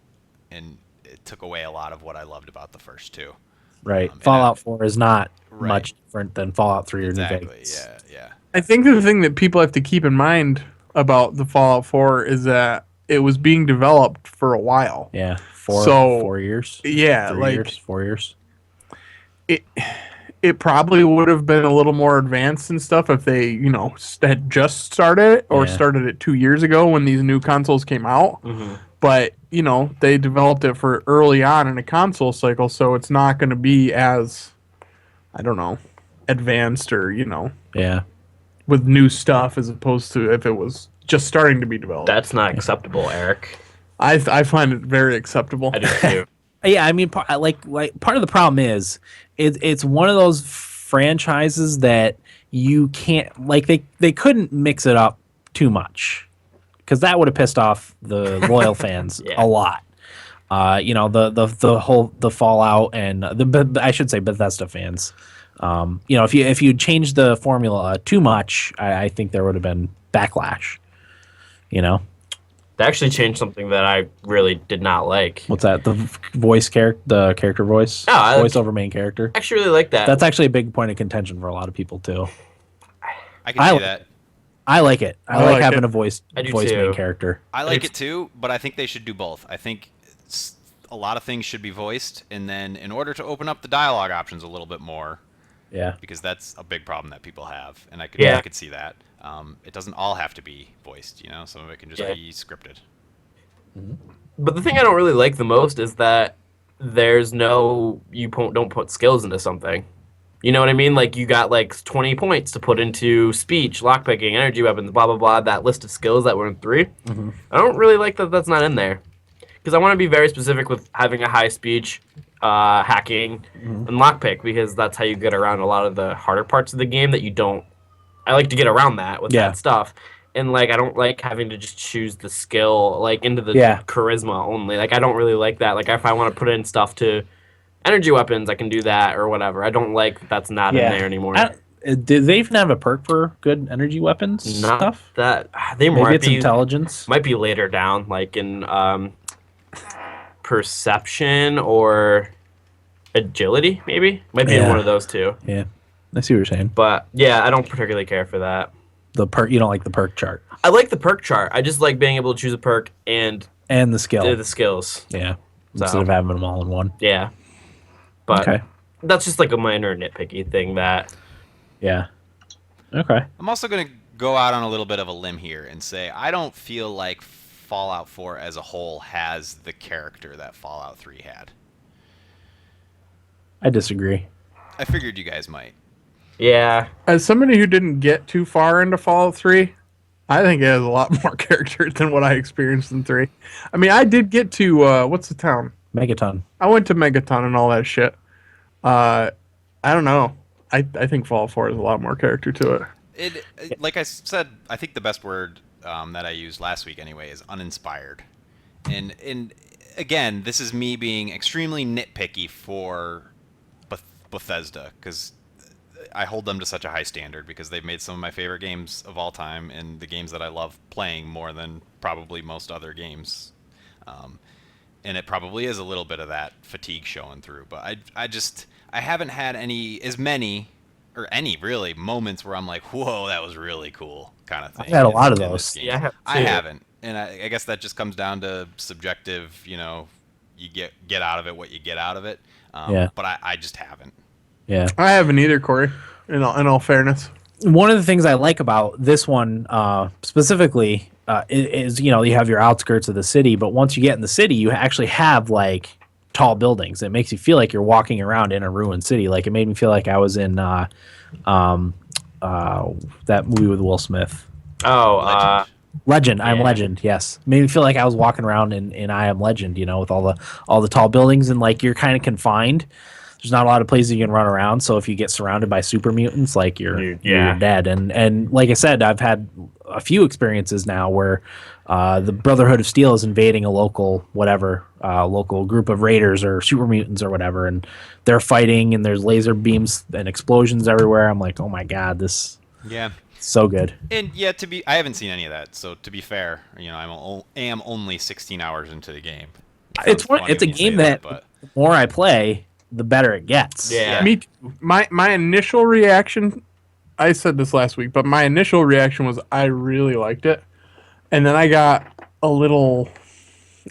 and it took away a lot of what I loved about the first two. Right. Fallout 4 is not much different than Fallout 3 or New Vegas. Yeah. I think the thing that people have to keep in mind about the Fallout 4 is that it was being developed for a while. Yeah. 4 years. Yeah, 3 like years, 4 years. It probably would have been a little more advanced and stuff if they, had just started it or started it 2 years ago when these new consoles came out. Mm-hmm. But, they developed it for early on in a console cycle, so it's not going to be as, I don't know, advanced or, Yeah. with new stuff as opposed to if it was just starting to be developed. That's not acceptable, Eric. I find it very acceptable. I do too. Yeah, I mean, part of the problem is it's one of those franchises that you can't, like, they couldn't mix it up too much because that would have pissed off the loyal fans a lot. The Fallout and I should say Bethesda fans. If you change the formula too much, I think there would have been backlash. They actually changed something that I really did not like. What's that? The character voice? Voice over main character. I actually really like that. That's actually a big point of contention for a lot of people too. I can see that. I like it. I like having a voice too. main character. I like it too, but I think they should do both. I think a lot of things should be voiced, and then in order to open up the dialogue options a little bit more, because that's a big problem that people have, and I could see that. It doesn't all have to be voiced, some of it can just be scripted. Mm-hmm. But the thing I don't really like the most is that there's don't put skills into something. You know what I mean? Like, you got, 20 points to put into speech, lockpicking, energy weapons, blah, blah, blah, that list of skills that were in 3. Mm-hmm. I don't really like that that's not in there. Because I want to be very specific with having a high speech, hacking, and lockpick, because that's how you get around a lot of the harder parts of the game that you don't... I like to get around that with that stuff. And, I don't like having to just choose the skill, into the charisma only. I don't really like that. If I want to put in stuff to... energy weapons, I can do that or whatever. I don't like that's not in there anymore. Did they even have a perk for good energy weapons stuff? That Maybe it's intelligence. Might be later down, in perception or agility. Maybe might be in one of those two. Yeah, I see what you're saying. But yeah, I don't particularly care for that. The perk, you don't like the perk chart. I like the perk chart. I just like being able to choose a perk and the skill. The skills. Yeah, instead of having them all in one. Yeah. But that's just a minor nitpicky thing that... Yeah. Okay. I'm also going to go out on a little bit of a limb here and say I don't feel like Fallout 4 as a whole has the character that Fallout 3 had. I disagree. I figured you guys might. Yeah. As somebody who didn't get too far into Fallout 3, I think it has a lot more character than what I experienced in 3. I mean, I did get to, what's the town? Megaton. I went to Megaton and all that shit. I don't know. I think Fallout 4 has a lot more character to it. Like I said, I think the best word that I used last week anyway is uninspired. And again, this is me being extremely nitpicky for Bethesda, because I hold them to such a high standard because they've made some of my favorite games of all time and the games that I love playing more than probably most other games. And it probably is a little bit of that fatigue showing through. But I haven't had as many or any really moments where I'm like, whoa, that was really cool kind of thing. I've had a lot of in those. this game. Yeah, I have I too. haven't, and I guess that just comes down to subjective. You get out of it what you get out of it. Yeah. But I just haven't. Yeah. I haven't either, Corey. In all fairness. One of the things I like about this one specifically is you have your outskirts of the city, but once you get in the city, you actually have like tall buildings. It makes you feel like you're walking around in a ruined city. Like it made me feel like I was in that movie with Will Smith. Oh, Legend. I'm Yeah. Legend. Yes, made me feel like I was walking around in I Am Legend. With all the tall buildings and like you're kind of confined. There's not a lot of places you can run around. So if you get surrounded by super mutants, like you're dead. And like I said, I've had a few experiences now where the Brotherhood of Steel is invading a local local group of raiders or super mutants or whatever, and they're fighting and there's laser beams and explosions everywhere. I'm like, oh my god, this Yeah. so good. And yeah, I haven't seen any of that. So to be fair, I am only 16 hours into the game. It's Sounds funny a when you say game that but the more I play, the better it gets. Yeah. Me too. My initial reaction, I said this last week, but my initial reaction was I really liked it. And then I got a little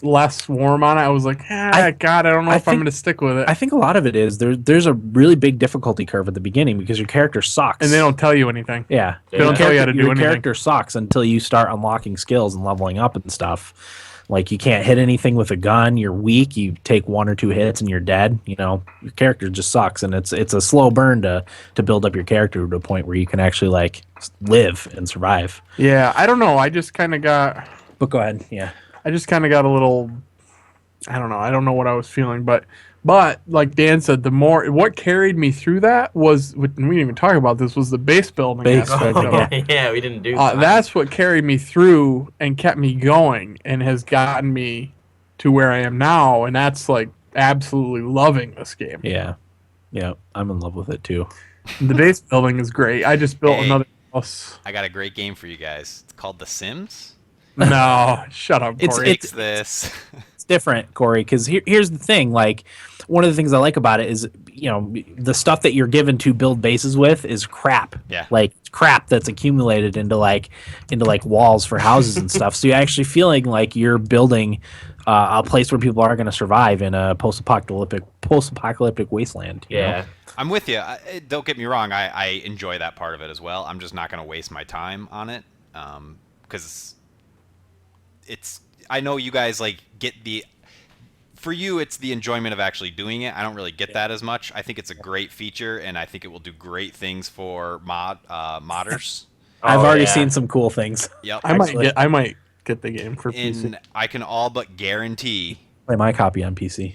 less warm on it. I was like, God, I don't know if I'm think- going to stick with it. I think a lot of it is there's a really big difficulty curve at the beginning because your character sucks. And they don't tell you anything. Yeah. They don't tell you how to do your anything. character sucks until you start unlocking skills and leveling up and stuff. Like you can't hit anything with a gun, you're weak, you take 1 or 2 hits and you're dead. Your character just sucks, and it's a slow burn to build up your character to a point where you can actually like live and survive. Yeah, I don't know. I just kind of got But go ahead. Yeah. a little, I don't know. I don't know what I was feeling, but like Dan said, what carried me through that was, we didn't even talk about this, was the base building Base aspect building, of it. Yeah, we didn't do that. That's what carried me through and kept me going and has gotten me to where I am now, and that's like absolutely loving this game. Yeah. Yeah. I'm in love with it too. The base building is great. I just built Hey. another house. I got a great game for you guys. It's called The Sims. No, shut up, It's- Corey. It's this. It's different, Corey, because here's the thing. Like, one of the things I like about it is, the stuff that you're given to build bases with is crap. Yeah. Like crap that's accumulated into walls for houses and stuff. So you're actually feeling like you're building a place where people are going to survive in a post-apocalyptic wasteland. you know? Yeah. I'm with you. Don't get me wrong. I enjoy that part of it as well. I'm just not going to waste my time on it because I know you guys like get for you it's the enjoyment of actually doing it. I don't really get that as much. I think it's a great feature and I think it will do great things for modders. I've Oh, already yeah. seen some cool things. Yep. I might Actually- get the game for PC. And I can all but guarantee Play my copy on PC.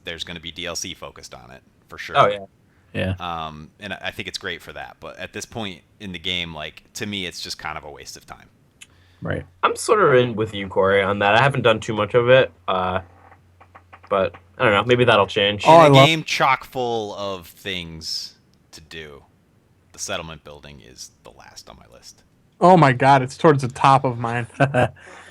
there's going to be DLC focused on it for sure. Oh yeah. Yeah. And I think it's great for that. But at this point in the game, like to me, it's just kind of a waste of time. Right. I'm sort of in with you, Corey, on that. I haven't done too much of it, but I don't know. Maybe that'll change. Oh, I In a love- game chock full of things to do, the settlement building is the last on my list. Oh my God, it's towards the top of mine.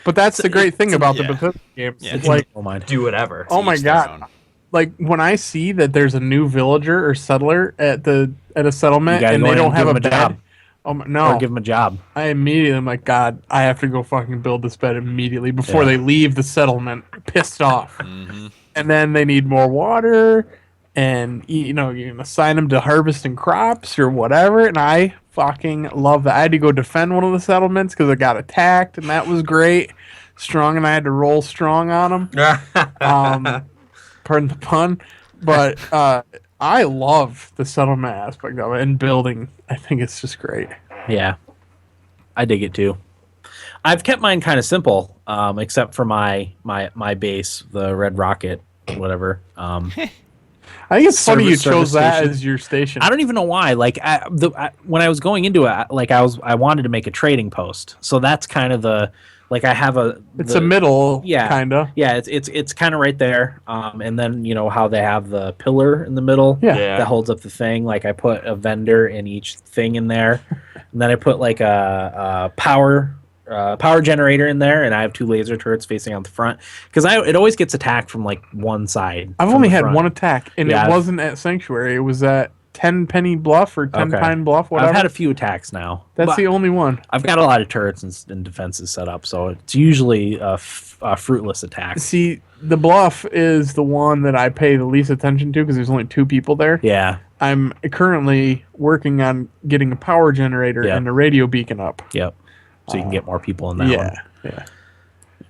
But that's the great thing about the yeah. Bethesda games. Yeah, It's like, Oh my. Do whatever. oh my Each their God, own. like when I see that there's a new villager or settler at a settlement You gotta and go they in don't and have give a him a bed. job. Oh my, Or no! give them a job. I immediately am like, God, I have to go fucking build this bed immediately before Yeah. they leave the settlement. Pissed off. Hmm. And then they need more water, and you can assign them to harvesting crops or whatever. And I fucking love that. I had to go defend one of the settlements because I got attacked, and that was great. Strong, and I had to roll strong on them. Pardon the pun, but I love the settlement aspect of it and building. I think it's just great. Yeah, I dig it too. I've kept mine kind of simple, except for my base, the Red Rocket, whatever. I think it's funny you service chose that station. as your station. I don't even know why. Like when I was going into it, like I wanted to make a trading post. So that's kind of the like I have It's a middle, yeah, kinda. Yeah, it's kind of right there. And then you know how they have the pillar in the middle Yeah. that holds up the thing. Like I put a vendor in each thing in there, and then I put like a power generator in there, and I have 2 laser turrets facing out the front because it always gets attacked from like one side. I've from only the had front. one attack, and Yeah, it I've- wasn't at Sanctuary. It was at 10 Penny Bluff or 10 Okay. Pine Bluff, whatever. I've had a few attacks now. That's But the only one. I've got a lot of turrets and defenses set up, so it's usually a fruitless attack. See, the Bluff is the one that I pay the least attention to because there's only 2 people there. Yeah. I'm currently working on getting a power generator Yeah. and a radio beacon up. Yep. So you can get more people in that Yeah, one. yeah.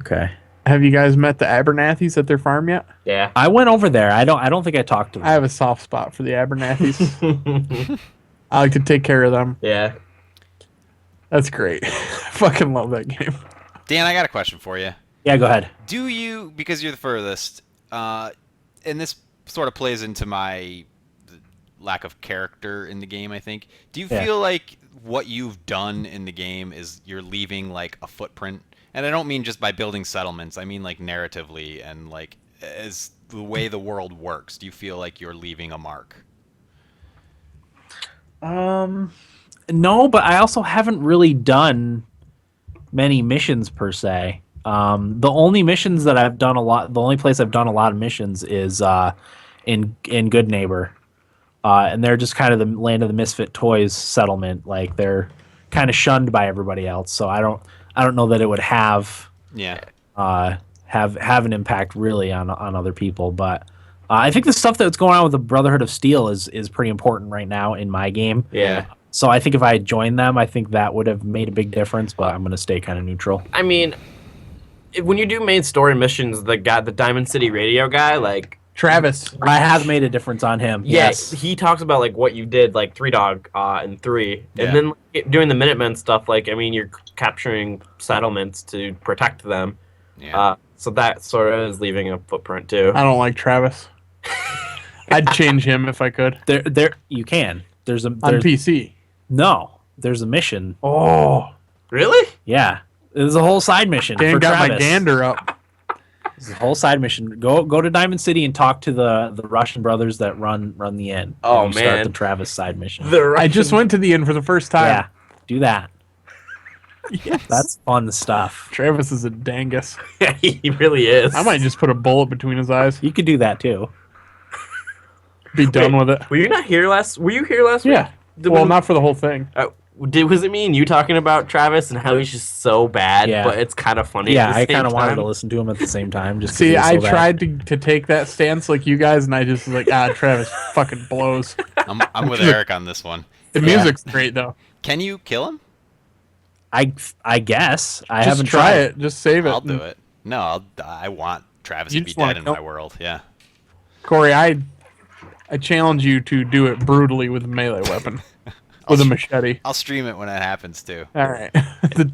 Okay. Have you guys met the Abernathys at their farm yet? Yeah. I went over there. I don't think I talked to them. I have a soft spot for the Abernathys. I like to take care of them. Yeah. That's great. I fucking love that game. Dan, I got a question for you. Yeah, go ahead. Do you, because you're the furthest, and this sort of plays into my lack of character in the game, I think. Do you Yeah. feel like what you've done in the game is you're leaving like a footprint? And I don't mean just by building settlements. I mean like narratively and like as the way the world works. Do you feel like you're leaving a mark? No, but I also haven't really done many missions per se. The only missions that I've done the only place I've done a lot of missions is in Good Neighbor. And they're just kind of the land of the misfit toys settlement. Like they're kind of shunned by everybody else. So I don't know that it would have Yeah. have an impact really on other people. But I think the stuff that's going on with the Brotherhood of Steel is pretty important right now in my game. Yeah. So I think if I had joined them, I think that would have made a big difference. But I'm going to stay kind of neutral. I mean, when you do main story missions, the Diamond City radio guy, like, Travis. I have made a difference on him. yeah, Yes. he talks about like what you did, like Three Dog and 3, Yeah. and then like, doing the Minutemen stuff. Like, I mean, you're capturing settlements to protect them. Yeah. So that sort of is leaving a footprint too. I don't like Travis. I'd change him if I could. There you can. There's On PC. no. There's a mission. Oh. Really? Yeah. There's a whole side mission Dan for got Travis. my gander up. There's a whole side mission. Go to Diamond City and talk to the Russian brothers that run the inn. Oh, And you Start man. the Travis side mission. I just went to the inn for the first time. Yeah. Do that. Yes. That's fun stuff. Travis is a dangus. Yeah, he really is. I might just put a bullet between his eyes. You could do that too. Be done with it. Were you not here last? Were you here last week? Yeah. Well, not for the whole thing. Was it me and you talking about Travis and how he's just so bad, Yeah. but it's kind of funny? Yeah, at I the kind of same wanted time? to listen to him at the same time. Just 'cause See, he was so I bad. tried to take that stance like you guys, and I just was like, Travis fucking blows. I'm with Eric on this one. The music's great, though. Can you kill him? I guess I Just haven't try tried it. Just save it. I'll do it. No, I want Travis You to be just wanna dead in kill- my world. Yeah. Corey, I challenge you to do it brutally with a melee weapon. With a machete. I'll stream it when it happens too. All right.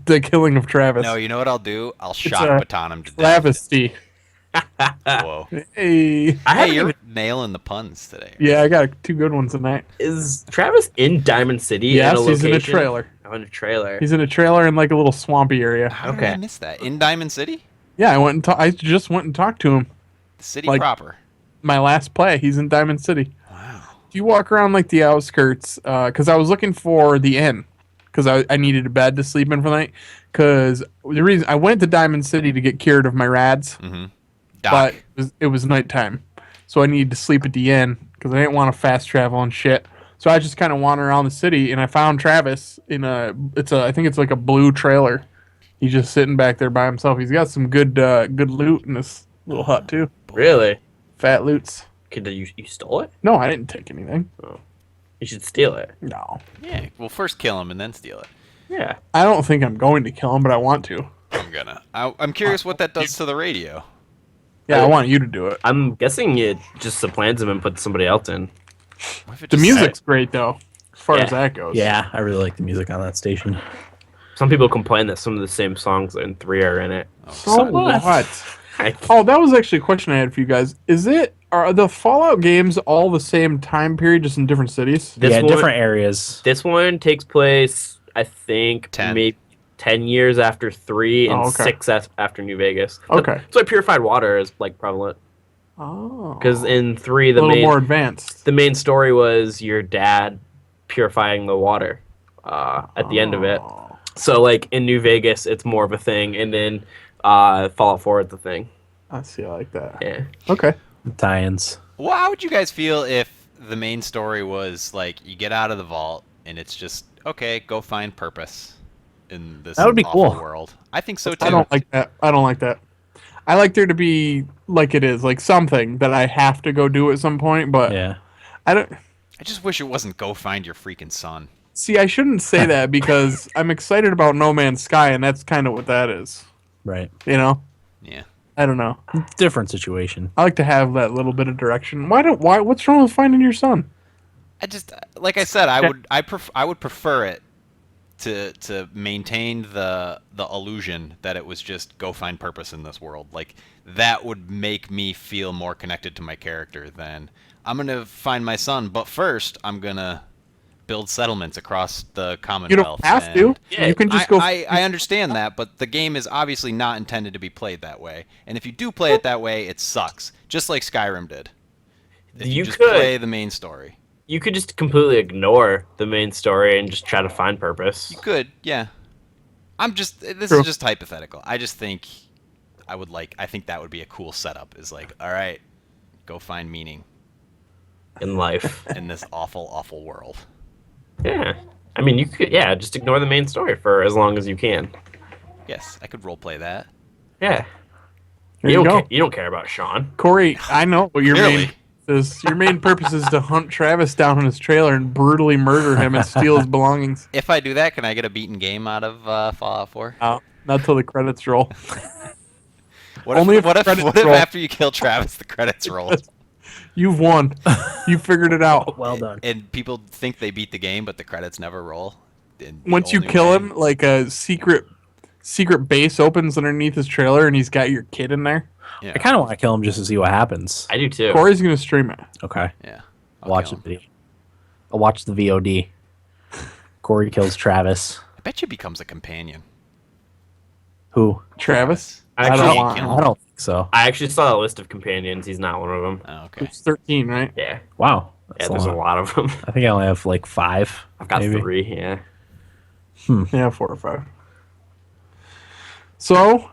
the killing of Travis. No, you know what I'll do? I'll a shock baton him to death. Travesty. Whoa. Hey. I Hey, haven't you're even, nailing the puns today. Yeah, I got 2 good ones tonight. is Travis in Diamond City? Yes, in a he's in a location? trailer. Oh, in a trailer. He's in a trailer in like a little swampy area. How did Okay. I miss that? In Diamond City? Yeah, I just went and talked to him. The city Like- proper. My last play, he's in Diamond City. Wow. Do you walk around like the outskirts? Because I was looking for the inn. Because I needed a bed to sleep in for the night. Because the reason I went to Diamond City to get cured of my rads, Mm-hmm. but Doc. it was nighttime, so I needed to sleep at the inn because I didn't want to fast travel and shit. So I just kind of wandered around the city, and I found Travis in I think it's like a blue trailer. He's just sitting back there by himself. He's got some good loot in this little hut too. Really? Fat loots. Did you stole it? No, I didn't take anything. You should steal it. No, Yeah. Well, first kill him and then steal it. Yeah. I don't think I'm going to kill him, but I want to. I'm gonna. I'm curious what that does to the radio. Yeah, I want you to do it. I'm guessing it just supplants him and puts somebody else in. What if it The just- music's great though, as far Yeah. as that goes. Yeah, I really like the music on that station. Some people complain that some of the same songs in 3 are in it. So what? I, Oh, that was actually a question I had for you guys. Is it Are the Fallout games all the same time period, just in different cities? This yeah, one, different areas. This one takes place, I think, 10. maybe 10 years after 3 and Oh, okay. 6 after New Vegas. Okay. So purified water is like prevalent. Oh. Because in 3, a little more advanced. the main story was your dad purifying the water at the end of it. Oh. So like in New Vegas, it's more of a thing, and then Fallout 4 is the thing. I see. I like that. Yeah. Okay. Tie-ins. Well, how would you guys feel if the main story was like you get out of the vault and it's just okay, go find purpose in this That would be awful cool. world? I think so too. I don't like that. I don't like that. I like there to be like it is, like something that I have to go do at some point. But Yeah. I don't. I just wish it wasn't go find your freaking son. See, I shouldn't say that because I'm excited about No Man's Sky, and that's kind of what that is. Right. You know. Yeah. I don't know. Different situation. I like to have that little bit of direction. Why? What's wrong with finding your son? I just like I said, I would prefer it to maintain the illusion that it was just go find purpose in this world. Like that would make me feel more connected to my character than I'm gonna find my son, but first I'm gonna build settlements across the You Commonwealth. don't have to. Yeah, You can just go. I understand that, but the game is obviously not intended to be played that way. And if you do play it that way, it sucks. Just like Skyrim did. If you just play the main story. You could just completely ignore the main story and just try to find purpose You could, yeah. This True. is just hypothetical. I just think I think that would be a cool setup is like, all right, go find meaning in life. in this awful, awful world. Yeah. I mean, you could, just ignore the main story for as long as you can. Yes, I could roleplay that. Yeah. There you go. You don't care about Sean. Corey, I know what your Clearly. main is. Your main purpose is to hunt Travis down in his trailer and brutally murder him and steal his belongings. If I do that, can I get a beaten game out of Fallout 4? Not till the credits roll. What Only if, if what if, credits what if roll. after you kill Travis, the credits roll? You've won. You figured it out. Well done. And people think they beat the game, but the credits never roll. And the Once you only kill way- him, like a secret base opens underneath his trailer, and he's got your kid in there. Yeah. I kind of want to kill him just to see what happens. I do too. Corey's gonna stream it. Okay. Yeah. I'll watch kill the him. video. I'll watch the VOD. Corey kills Travis. I bet you becomes a companion. Who? Travis. I I actually, don't can't want. kill I don't think so. I actually saw a list of companions. He's not one of them. Oh, okay. It's 13, right? Yeah. Wow. Yeah, That's there's a lot of them. I think I only have like 5. I've got maybe. 3, yeah. Yeah, 4 or 5. So,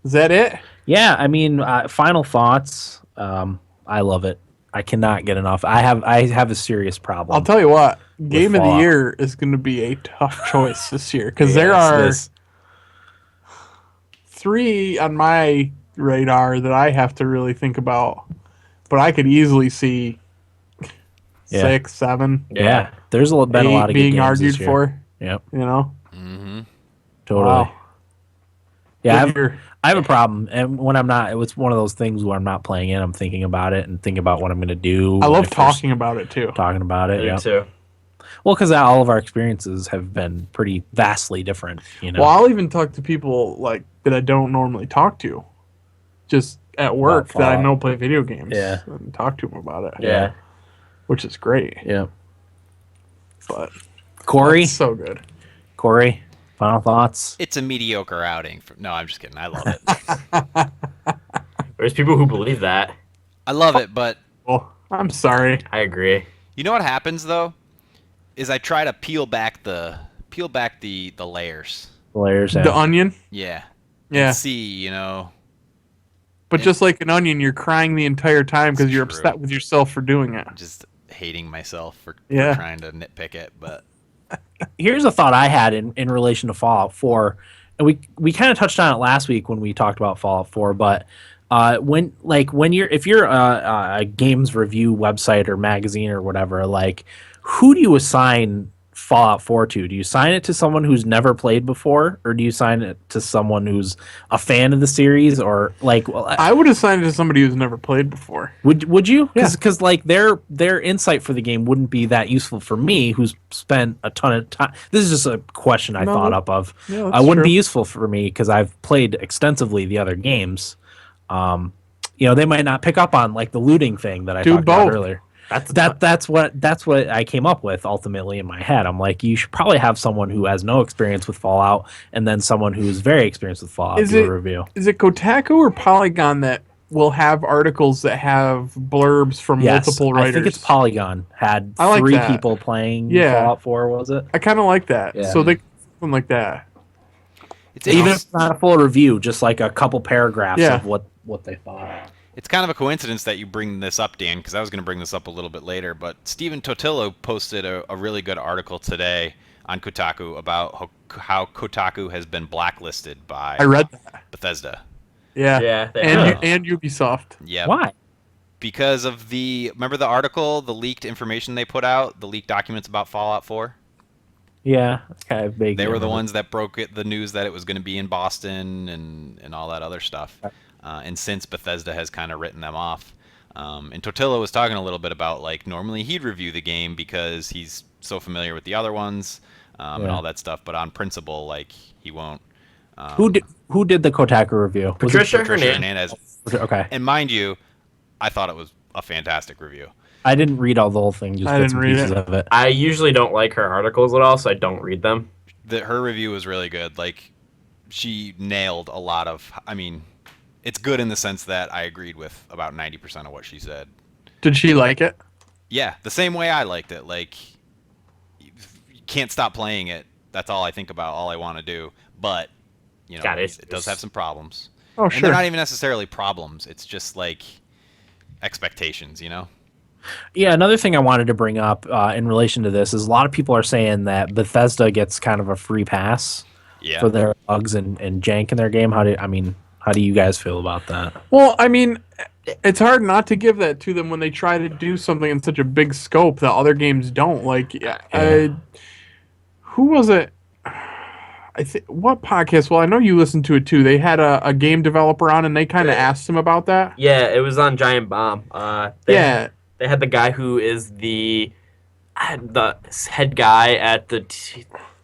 is that it? Yeah, I mean, final thoughts. I love it. I cannot get enough. I have a serious problem. I'll tell you what. Game of the Fallout. year is going to be a tough choice this year because there Yes, it are is. 3 on my radar that I have to really think about. But I could easily see Yeah. 6, 7, Yeah, there's been a 8 lot of good being games argued this year. for. Yep, You know? Mm-hmm. totally. Wow. Yeah, Good year. I have a problem, and when I'm not, it's one of those things where I'm not playing it. I'm thinking about it and thinking about what I'm going to do. I when love first talking about it too. talking about I it. do Yeah. too. Well, because all of our experiences have been pretty vastly different. You know. Well, I'll even talk to people like that I don't normally talk to, just at work that I Fallout. know play video games. Yeah. And talk to them about it. Yeah. Which is great. Yeah. But Corey, it's so good. Corey, final thoughts. It's a mediocre outing. No, I'm just kidding. I love it. There's people who believe that. I love it, but Well, I'm sorry. I agree. you know what happens though? Is I try to peel back the layers. Layers. The onion. Yeah. Yeah. And see, you know. But just like an onion, you're crying the entire time because It's you're true. upset with yourself for doing it. Just hating myself for Yeah. trying to nitpick it, but Here's a thought I had in relation to Fallout 4, and we kind of touched on it last week when we talked about Fallout 4, but if you're a games review website or magazine or whatever, like who do you assign Fallout 4 to? Do you assign it to someone who's never played before, or do you assign it to someone who's a fan of the series, or like I would assign it to somebody who's never played before. would you? Yeah. Because like their insight for the game wouldn't be that useful for me, who's spent a ton of time. This is just a question I No, thought up of. Yeah, I wouldn't be useful for me because I've played extensively the other games. they might not pick up on like the looting thing that I Do talked about both. earlier. That's That's what I came up with ultimately in my head. I'm like, you should probably have someone who has no experience with Fallout and then someone who's very experienced with Fallout do a review. Is it Kotaku or Polygon that will have articles that have blurbs from multiple writers? I think it's Polygon. Had I like 3 that. people playing Yeah. Fallout 4, was it? I kind of like that. Yeah. So they something like that. It's Even if it's not a full review, just like a couple paragraphs Yeah. of what they thought. It's kind of a coincidence that you bring this up, Dan, because I was going to bring this up a little bit later. But Stephen Totillo posted a really good article today on Kotaku about how Kotaku has been blacklisted by I read that. Bethesda. Yeah. Yeah, they And have. and Ubisoft. Yeah. Why? Because of remember the article, the leaked information they put out, the leaked documents about Fallout 4? Yeah, it's kind of big. They were the ones that broke the news that it was going to be in Boston and all that other stuff. And since Bethesda has kind of written them off. And Totillo was talking a little bit about, like, normally he'd review the game because he's so familiar with the other ones and all that stuff. But on principle, like, he won't. Who did the Kotaku review? Was it Patricia Patricia Hernandez. Hernandez. Okay. And mind you, I thought it was a fantastic review. I didn't read all the whole thing, just I bits didn't and read pieces it. of it. I usually don't like her articles at all, so I don't read them. Her review was really good. Like, she nailed a lot of. I mean, it's good in the sense that I agreed with about 90% of what she said. Did she like it? Yeah, the same way I liked it. Like, you can't stop playing it. That's all I think about. All I want to do. But it does have some problems. Oh, And sure. they're not even necessarily problems. It's just like expectations. Yeah, another thing I wanted to bring up in relation to this is a lot of people are saying that Bethesda gets kind of a free pass Yeah. for their bugs and jank in their game. How do you guys feel about that? Well, I mean, it's hard not to give that to them when they try to do something in such a big scope that other games don't. Like, who was it? What podcast? Well, I know you listened to it too. They had a game developer on, and they kind of asked him about that. Yeah, it was on Giant Bomb. Yeah. They had the guy who is the head guy at the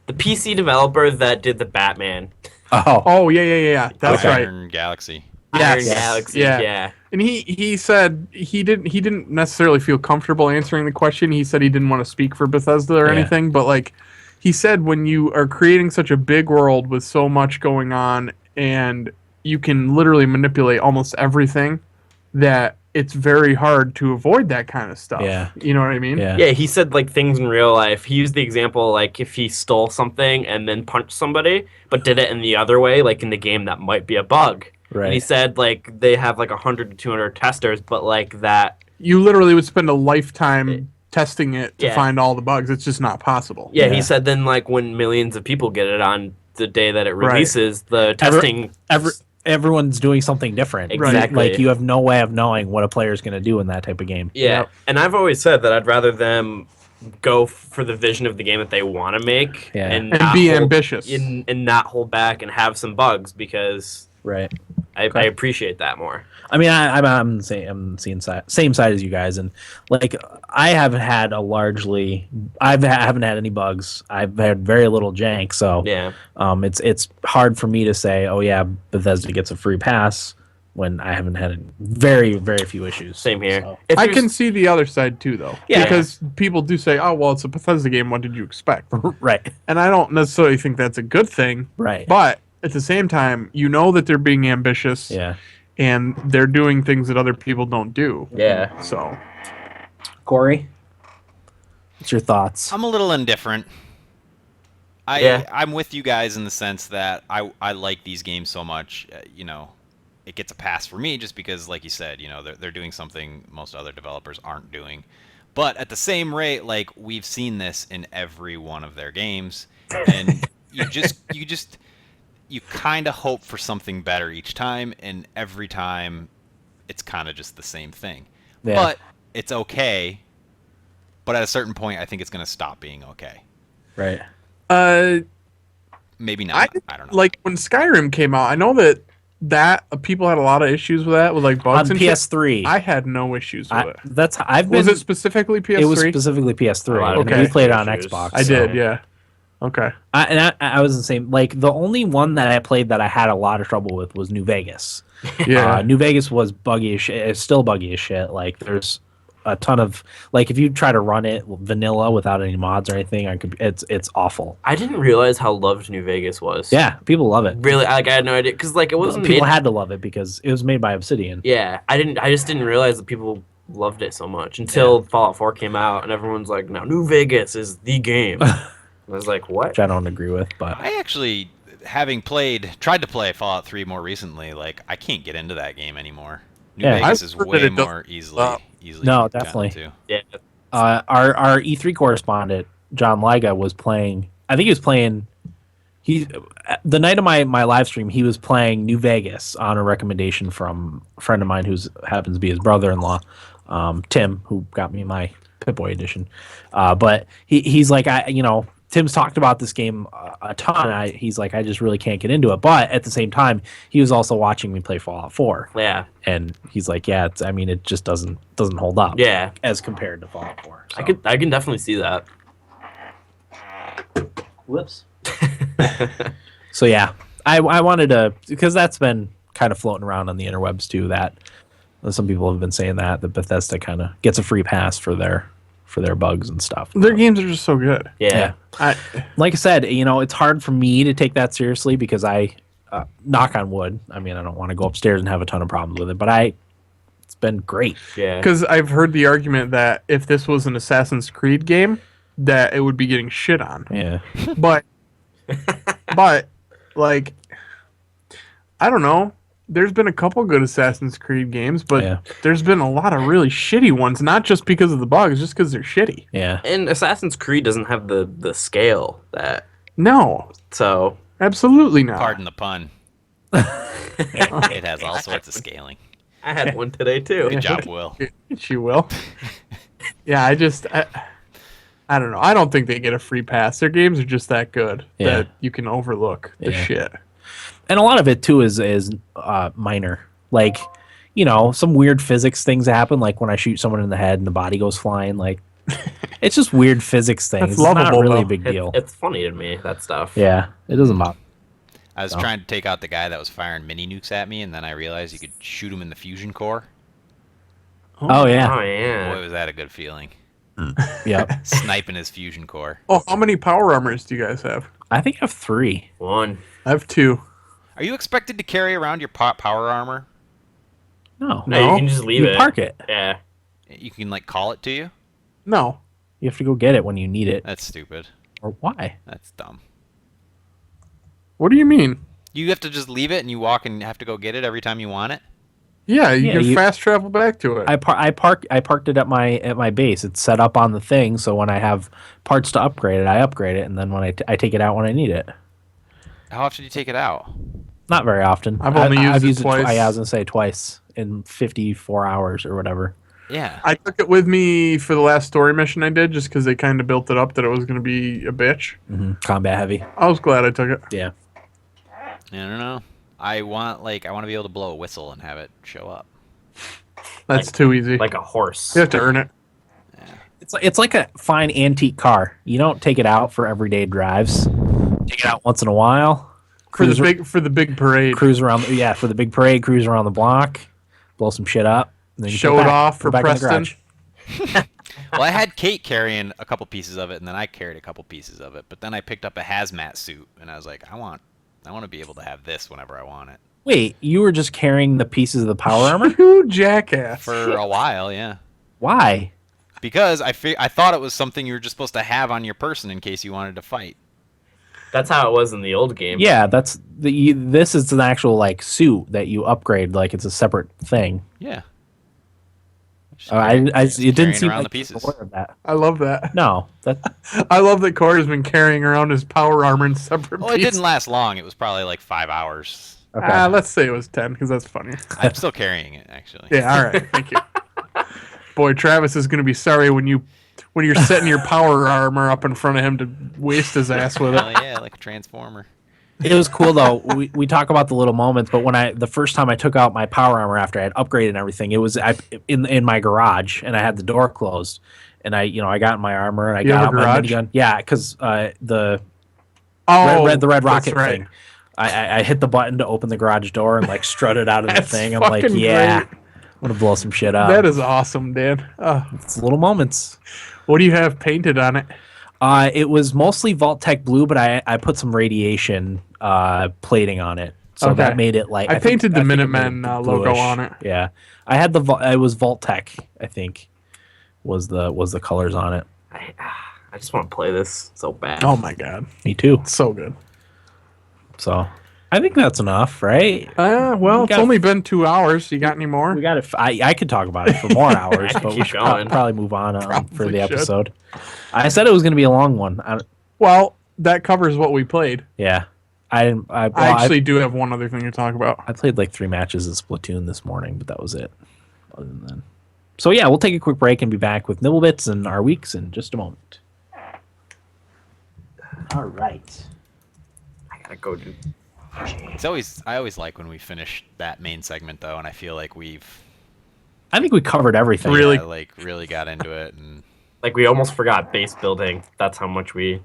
PC developer that did the Batman. Oh, yeah. That's right. Iron Galaxy. Iron Yes. Galaxy, Yeah. yeah. And he said he didn't necessarily feel comfortable answering the question. He said he didn't want to speak for Bethesda or anything, but like he said, when you are creating such a big world with so much going on and you can literally manipulate almost everything, that it's very hard to avoid that kind of stuff. Yeah. You know what I mean? Yeah. Yeah, he said like things in real life. He used the example like if he stole something and then punched somebody, but did it in the other way, like in the game, that might be a bug. Right. And he said like they have like 100 to 200 testers, but like that. You literally would spend a lifetime testing it to Yeah. find all the bugs. It's just not possible. Yeah, Yeah. he said then like when millions of people get it on the day that it releases, the testing. Everyone's doing something different. Exactly. Like you have no way of knowing what a player's going to do in that type of game. Yeah, Yep. and I've always said that I'd rather them go for the vision of the game that they want to make Yeah. And not be hold- ambitious. and not hold back and have some bugs because Right. I appreciate that more. I mean, I'm seeing same side as you guys, and like I haven't had haven't had any bugs. I've had very little jank, so Yeah, it's hard for me to say, oh yeah, Bethesda gets a free pass when I haven't had very few issues. same here. So, If I there's- can see the other side too, though. Yeah. Because people do say, "Oh, well, it's a Bethesda game. What did you expect?" right, And I don't necessarily think that's a good thing. right, But at the same time, you know that they're being ambitious yeah. and they're doing things that other people don't do. Yeah, So, Corey, what's your thoughts? I'm a little indifferent. Yeah. I'm with you guys in the sense that I like these games so much. It gets a pass for me just because, like you said, they're doing something most other developers aren't doing. But at the same rate, like we've seen this in every one of their games, and you kind of hope for something better each time, and every time it's kind of just the same thing. Yeah. But it's okay. But at a certain point, I think it's going to stop being okay. Right. Maybe not. I don't know. like when Skyrim came out, I know that people had a lot of issues with that, with like bugs On and shit. PS3, I had no issues with it. I've been. Was it specifically PS3? It was specifically PS3. A lot of and Okay. we played it on issues. Xbox. I so- did, yeah. Okay. I was the same. Like the only one that I played that I had a lot of trouble with was New Vegas. Yeah. New Vegas was buggy as shit. It's still buggy as shit. Like there's a ton of like if you try to run it vanilla without any mods or anything, it's awful. I didn't realize how loved New Vegas was. Yeah, people love it. Really, like I had no idea because like it wasn't People made. had to love it because it was made by Obsidian. Yeah, I just didn't realize that people loved it so much until Fallout 4 came out and everyone's like, "Now New Vegas is the game." I was like, "What?" Which I don't agree with, but I actually, having tried to play Fallout 3 more recently, like I can't get into that game anymore. New Yeah. Vegas I've is heard way that it more easily No, gotten definitely. to. Yeah, our E3 correspondent John Liga was playing. I think he was playing. He the night of my live stream, he was playing New Vegas on a recommendation from a friend of mine who happens to be his brother-in-law, Tim, who got me my Pip-Boy edition. But he's like, Tim's talked about this game a ton. He's like, I just really can't get into it. But at the same time, he was also watching me play Fallout 4. yeah, And he's like, yeah, it just doesn't hold up. yeah. As compared to Fallout 4. So. I can definitely see that. Whoops. So yeah, I wanted to, because that's been kind of floating around on the interwebs too, that some people have been saying that Bethesda kind of gets a free pass for their bugs and stuff. Their games are just so good. Yeah. Like I said, it's hard for me to take that seriously because I knock on wood. I mean, I don't want to go upstairs and have a ton of problems with it, but it's been great. Yeah. Because I've heard the argument that if this was an Assassin's Creed game, that it would be getting shit on. Yeah. But like, I don't know. There's been a couple good Assassin's Creed games, but Yeah. there's been a lot of really shitty ones, not just because of the bugs, just because they're shitty. Yeah. And Assassin's Creed doesn't have the scale that No, so absolutely not. Pardon the pun. It has all sorts of scaling. I had one today too. Good job, Will. She will. Yeah, I don't know. I don't think they get a free pass. Their games are just that good Yeah. that you can overlook the Yeah. shit. And a lot of it too is minor. Like, some weird physics things happen, like when I shoot someone in the head and the body goes flying. Like, it's just weird physics things. That's It's not lovable, really though. a big deal. It's funny to me, that stuff. Yeah, it doesn't bother. I was trying to take out the guy that was firing mini nukes at me, and then I realized you could shoot him in the fusion core. Oh yeah, Oh Boy, yeah. was that a good feeling. yep. Sniping his fusion core. Oh, how many power armors do you guys have? I think I have 3. One. I have 2. Are you expected to carry around your power armor? No, No, you can just leave you it. park it. Yeah. You can call it to you? No. You have to go get it when you need it. That's stupid. Or why? That's dumb. What do you mean? You have to just leave it and you walk and have to go get it every time you want it? Yeah, you Yeah, can you- fast travel back to it. I parked it at my base. It's set up on the thing, so when I have parts to upgrade it, I upgrade it, and then when I take it out when I need it. How often do you take it out? Not very often. I've only used it used twice. I was gonna say twice in 54 hours or whatever. Yeah. I took it with me for the last story mission I did, just because they kind of built it up that it was going to be a bitch. Combat heavy. I was glad I took it. Yeah. I don't know. I want to be able to blow a whistle and have it show up. That's too easy. Like a horse. You have to earn it. It's like a fine antique car. You don't take it out for everyday drives. Take it out once in a while. For the big parade. Cruise around. Yeah, for the big parade. Cruise around the block. Blow some shit up. And then you Show put it back- off put for back in the Preston. garage. Well, I had Kate carrying a couple pieces of it, and then I carried a couple pieces of it. But then I picked up a hazmat suit, and I was like, I want to be able to have this whenever I want it. Wait, you were just carrying the pieces of the power armor? You jackass. For a while, yeah. Why? Because I thought it was something you were just supposed to have on your person in case you wanted to fight. That's how it was in the old game. Yeah, this is an actual suit that you upgrade. Like it's a separate thing. Yeah. It didn't carrying seem around like the you were pieces. aware of that. I love that. No, that I love that Corey's been carrying around his power armor in separate Well, it pieces. didn't last long. It was probably like 5 hours. okay. Let's say it was 10, because that's funny. I'm still carrying it, actually. Yeah, all right. Thank you. Boy, Travis is going to be sorry when you're setting your power armor up in front of him to waste his ass with it. Well, yeah, like a transformer. It was cool though. We talk about the little moments, but when the first time I took out my power armor after I had upgraded and everything, it was in my garage and I had the door closed, and I got in my armor and I You got have out a my garage? minigun. Yeah, because the Oh, the red that's rocket right. thing. I hit the button to open the garage door and like strutted out of the That's thing. I'm like, fucking yeah, great. I'm gonna blow some shit up. That is awesome, Dan. It's little moments. What do you have painted on it? It was mostly Vault Tech blue, but I put some radiation plating on it, so Okay. that made it like I painted the it made Minutemen it logo bluish. on it. Yeah, I had it was Vault Tech, I think, was the colors on it. I just want to play this so bad. Oh my god, Me too. so good. So I think that's enough, right? Well, it's only been 2 hours. You got any more? We got it. I could talk about it for more hours, I could but we keep should going. probably move on for Probably the should. episode. I said it was going to be a long one. Well, that covers what we played. Yeah, I didn't. I actually do have one other thing to talk about. I played like 3 matches of Splatoon this morning, but that was it. Other than that. So yeah, we'll take a quick break and be back with Nibblebits and our weeks in just a moment. All right. I gotta go do. I always like when we finish that main segment though, and I feel like I think we covered everything. Really? really got into it, and Like we almost forgot base building. That's how much we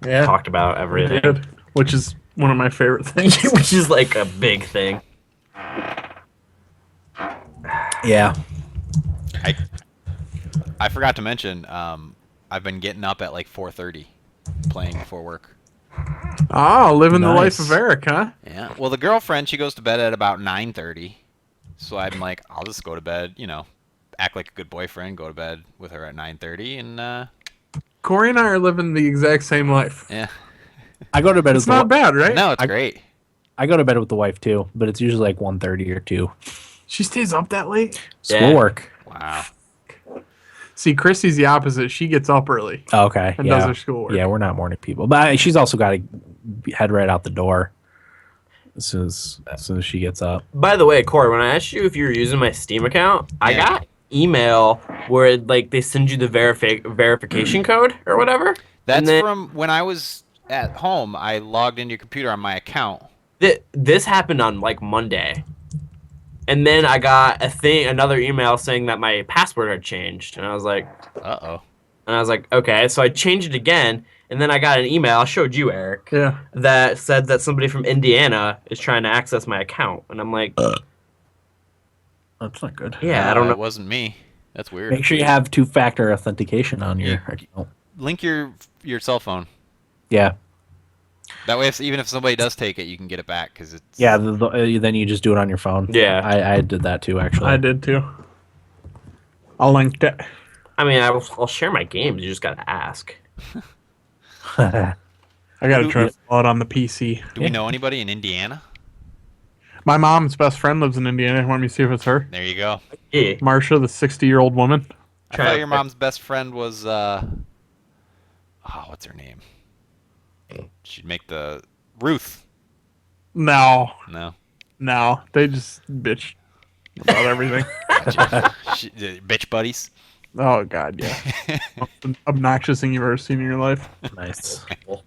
Yeah, talked about we everything, did, which is one of my favorite things. which is like a big thing. Yeah. I forgot to mention I've been getting up at like 4:30 playing before work. Oh, living the life Nice. of Eric, huh? Yeah. Well, the girlfriend, she goes to bed at about 9:30. So I'm like, I'll just go to bed, act like a good boyfriend, go to bed with her at 9:30 and Corey and I are living the exact same life. yeah. I go to bed It's with not bad, right? No, it's great. I go to bed with the wife too, but it's usually like 1:30 or 2. She stays up that late? Schoolwork. Wow. See, Christy's the opposite. She gets up early Oh, okay. and yeah. does her schoolwork. Yeah, we're not morning people, but she's also got to head right out the door as soon as she gets up. By the way, Corey, when I asked you if you were using my Steam account, I Yeah. got email where like they send you the verification code or whatever. That's And then from when I was at home. I logged into your computer on my account. this happened on like Monday. And then I got another email saying that my password had changed, and I was like, Uh-oh. okay, so I changed it again, and then I got an email. I showed you, Eric, Yeah. that said that somebody from Indiana is trying to access my account, and I'm like, That's not good. yeah, I don't know. It wasn't me. That's weird. Make sure you have 2-factor authentication on your account. Link your cell phone. Yeah. That way, even if somebody does take it, you can get it back because it's Yeah, then you just do it on your phone. Yeah. I did that too, actually. I did too. I'll link it. I mean, I'll share my games. You just gotta ask. I gotta try to follow it on the PC. Do we know anybody in Indiana? My mom's best friend lives in Indiana. Want me to see if it's her? There you go. Yeah. Marsha, the 60-year-old woman. I Try thought it. your mom's best friend was what's her name? She'd make the Ruth. No, No, they just bitch about everything. bitch buddies. Oh God, yeah. Most obnoxious thing you've ever seen in your life. Nice. All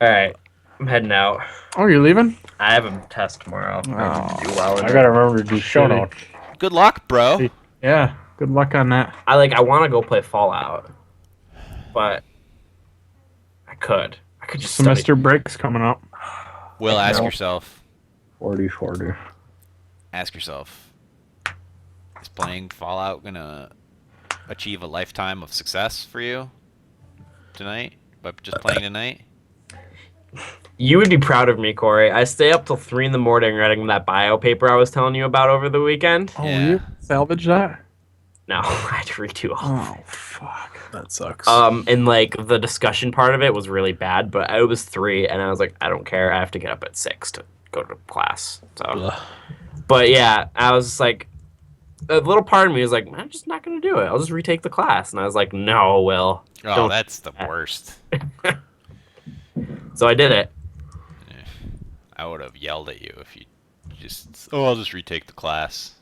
right, I'm heading out. Oh, you're leaving? I have a test tomorrow. I have to do well in I it. gotta remember to do show Shitty. notes. Good luck, bro. Yeah. Good luck on that. I want to go play Fallout, but I could just study. Semester break's coming up. Will, ask No. yourself. 40. Ask yourself. Is playing Fallout gonna achieve a lifetime of success for you tonight? By just playing tonight? You would be proud of me, Corey. I stay up till 3 in the morning writing that bio paper I was telling you about over the weekend. Oh, Yeah. you salvage that? No, I had to redo all of Oh, fuck. That sucks. And like the discussion part of it was really bad, but it was 3, and I was like, I don't care. I have to get up at 6 to go to class. So, Ugh. but yeah, I was just like, a little part of me was like, I'm just not gonna do it. I'll just retake the class, and I was like, no, Will. Oh, Don't- that's the worst. So I did it. I would have yelled at you if you I'll just retake the class.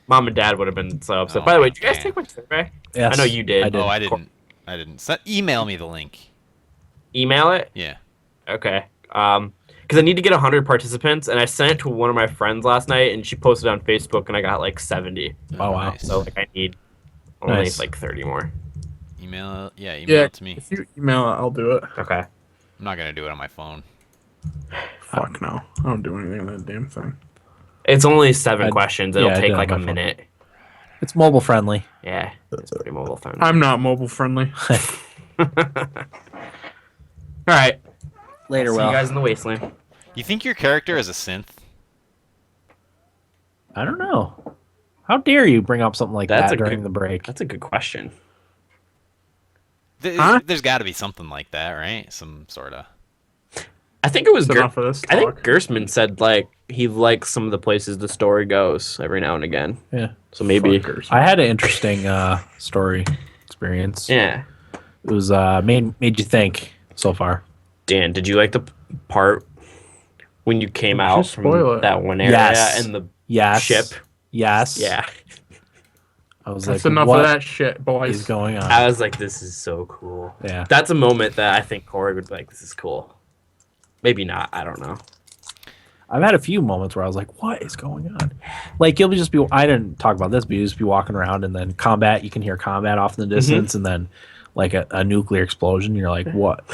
Mom and Dad would have been so upset. Oh, By the way, did you guys man. take my survey? Yes, I know you did. I did. Oh, I didn't. Email me the link. Email it. Yeah. Okay. Because I need to get 100 participants, and I sent it to one of my friends last night, and she posted it on Facebook, and I got like 70. Oh, wow. Nice. So like I need only Nice. like 30 more. Email email it Yeah, to me. if you email it, I'll do it. Okay. I'm not gonna do it on my phone. Fuck no. I don't do anything on that damn thing. It's only 7 I'd- questions. It'll yeah, I take did like a on my phone. minute. It's mobile friendly. Yeah, it's pretty mobile friendly. I'm not mobile friendly. All right. Later, See Will. you guys in the wasteland. You think your character is a synth? I don't know. How dare you bring up something like That's that a during good- the break? That's a good question. Huh? There's got to be something like that, right? Some sort of. I think it was That's enough of this I think talk. Gersman said like he likes some of the places the story goes every now and again. Yeah. So maybe Fuckers. I had an interesting story experience. yeah. It was made you think so far. Dan, did you like the part when you came Don't out you from spoil it. that one area Yes. and the Yes. ship? Yes. Yeah. I was That's like, enough what of that shit, is boys. going on? I was like, this is so cool. Yeah. That's a moment that I think Corey would be like, this is cool. Maybe not. I don't know. I've had a few moments where I was like, what is going on? Like, you'll just be, I didn't talk about this, but you'll just be walking around and then combat, you can hear combat off in the distance and then like a nuclear explosion. You're like, what?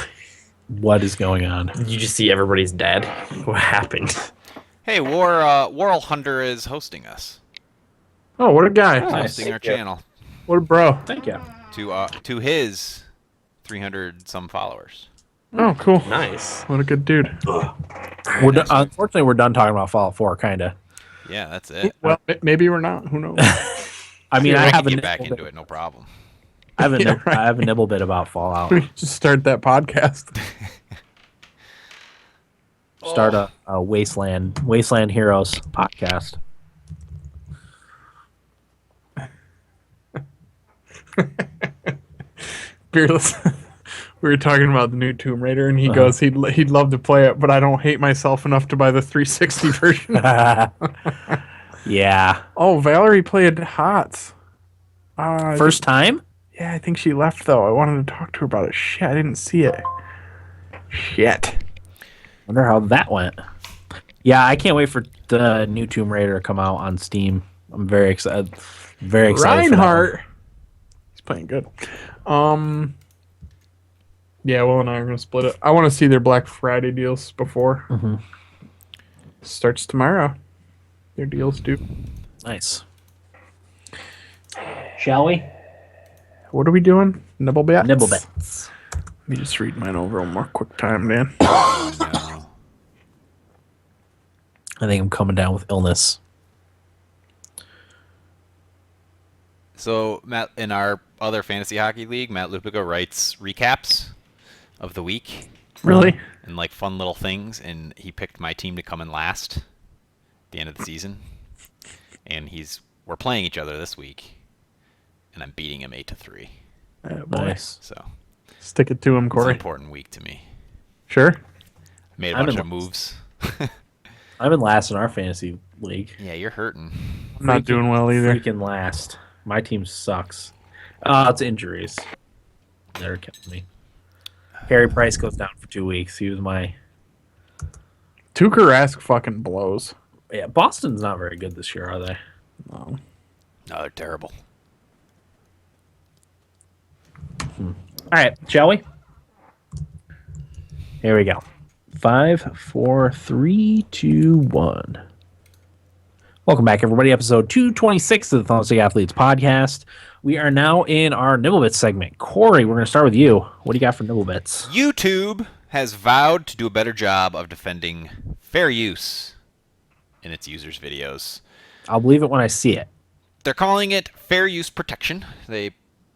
What is going on? You just see everybody's dead. What happened? Hey, Warl Hunter is hosting us. Oh, what a guy. Hosting our channel What a bro. Thank you. to his 300 some followers. Oh, cool. Nice. What a good dude. Unfortunately, we're done talking about Fallout 4, kind of. Yeah, that's it. Well, maybe we're not. Who knows? I mean, I I have can a get back nibble into it, no problem. I have a, Yeah, right. I have a nibble bit about Fallout. We just start that podcast. Start a Wasteland Heroes podcast. Fearless. We were talking about the new Tomb Raider, and he goes, he'd love to play it, but I don't hate myself enough to buy the 360 version. Yeah. Oh, Valerie played HOTS. First time? Yeah, I think she left, though. I wanted to talk to her about it. Shit, I didn't see it. Shit. Wonder how that went. Yeah, I can't wait for the new Tomb Raider to come out on Steam. I'm very excited. Very excited. Reinhardt. He's playing good. Yeah, Will and I are going to split it. I want to see their Black Friday deals before. Starts tomorrow. Their deals do. Nice. Shall we? What are we doing? Nibble bits? Nibble bits. Let me just read mine over one more quick time, Dan. No. I think I'm coming down with illness. So, Matt, in our other fantasy hockey league, Matt Lupica writes recaps of the week Really? and like fun little things, and he picked my team to come in last at the end of the season. And we're playing each other this week, and I'm beating him 8-3. Oh, boy. Nice. So Stick it to him, it's an Corey. important week to me. Sure. I made a I'm bunch in of moves. I'm in last in our fantasy league. Yeah, you're hurting. I'm not doing well either. Freaking last. My team sucks. It's injuries. They're killing me. Harry Price goes down for 2 weeks. He was my... Tuukka Rask fucking blows. Yeah, Boston's not very good this year, are they? No. No, they're terrible. All right, shall we? Here we go. 5, 4, 3, 2, 1. Welcome back, everybody. Episode 226 of the Thumbstick Athletes podcast. We are now in our Nibblebits segment. Corey, we're going to start with you. What do you got for Nibblebits? YouTube has vowed to do a better job of defending fair use in its users' videos. I'll believe it when I see it. They're calling it fair use protection. They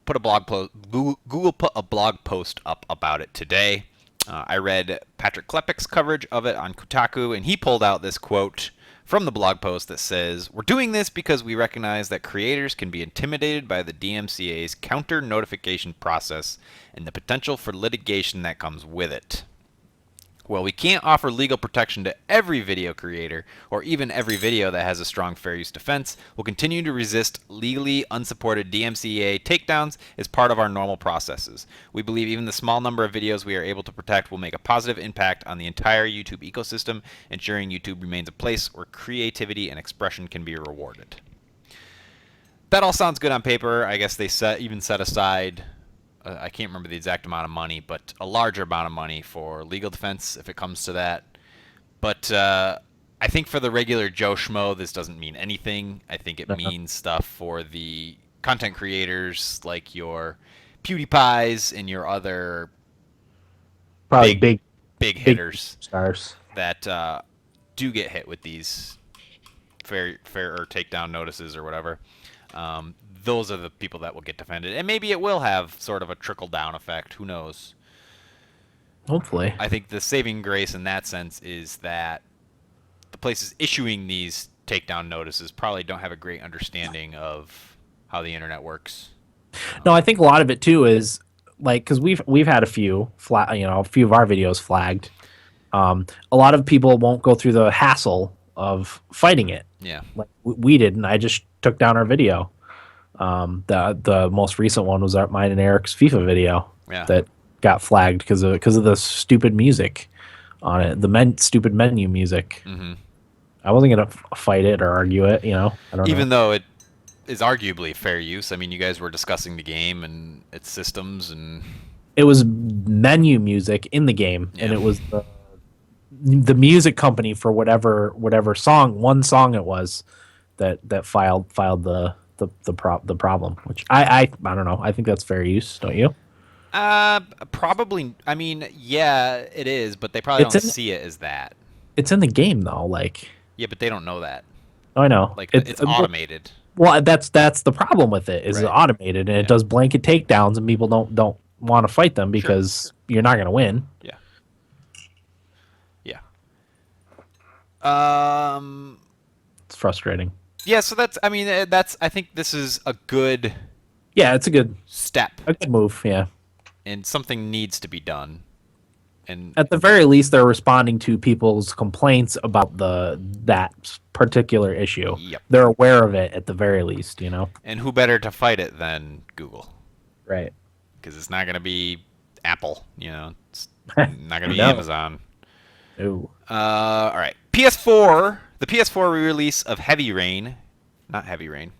put a blog post. Google put a blog post up about it today. I read Patrick Klepek's coverage of it on Kotaku, and he pulled out this quote from the blog post that says, "We're doing this because we recognize that creators can be intimidated by the DMCA's counter notification process and the potential for litigation that comes with it. While we can't offer legal protection to every video creator, or even every video that has a strong fair use defense, we'll continue to resist legally unsupported DMCA takedowns as part of our normal processes. We believe even the small number of videos we are able to protect will make a positive impact on the entire YouTube ecosystem, ensuring YouTube remains a place where creativity and expression can be rewarded." That all sounds good on paper. I guess they even set aside I can't remember the exact amount of money, but a larger amount of money for legal defense if it comes to that. But I think for the regular Joe Schmo, this doesn't mean anything. I think it means stuff for the content creators like your PewDiePies and your other Probably big hitters stars that do get hit with these fair or takedown notices or whatever. Those are the people that will get defended, and maybe it will have sort of a trickle down effect. Who knows? Hopefully. I think the saving grace in that sense is that the places issuing these takedown notices probably don't have a great understanding of how the internet works. No, I think a lot of it too is like because we've had a few a few of our videos flagged. A lot of people won't go through the hassle of fighting it. Yeah, like we did, and I just took down our video. The most recent one was mine and Eric's FIFA video that got flagged because of the stupid music on it, the stupid menu music. Mm-hmm. I wasn't gonna fight it or argue it, I don't Even know. though it is arguably fair use. I mean, you guys were discussing the game and its systems, and It was menu music in the game, and it was the music company for whatever one song it was that filed the problem, which I don't know. I think that's fair use, don't you? probably. I mean, yeah, it is, but they probably don't see it as that. It's in the game though, like. Yeah, but they don't know that. Oh, I know. Like it's automated. Well, that's the problem with it is it's automated, and it does blanket takedowns, and people don't want to fight them because you're not going to win. Yeah. Yeah. It's frustrating. Yeah, so I think this is a good it's a good step. A good move, yeah. And something needs to be done. And at the very least, they're responding to people's complaints about that particular issue. Yep. They're aware of it at the very least, And who better to fight it than Google? Right. Because it's not going to be Apple, It's not going to be Amazon. Ooh. All right. PS4, the PS4 re-release of Heavy Rain, not Heavy Rain.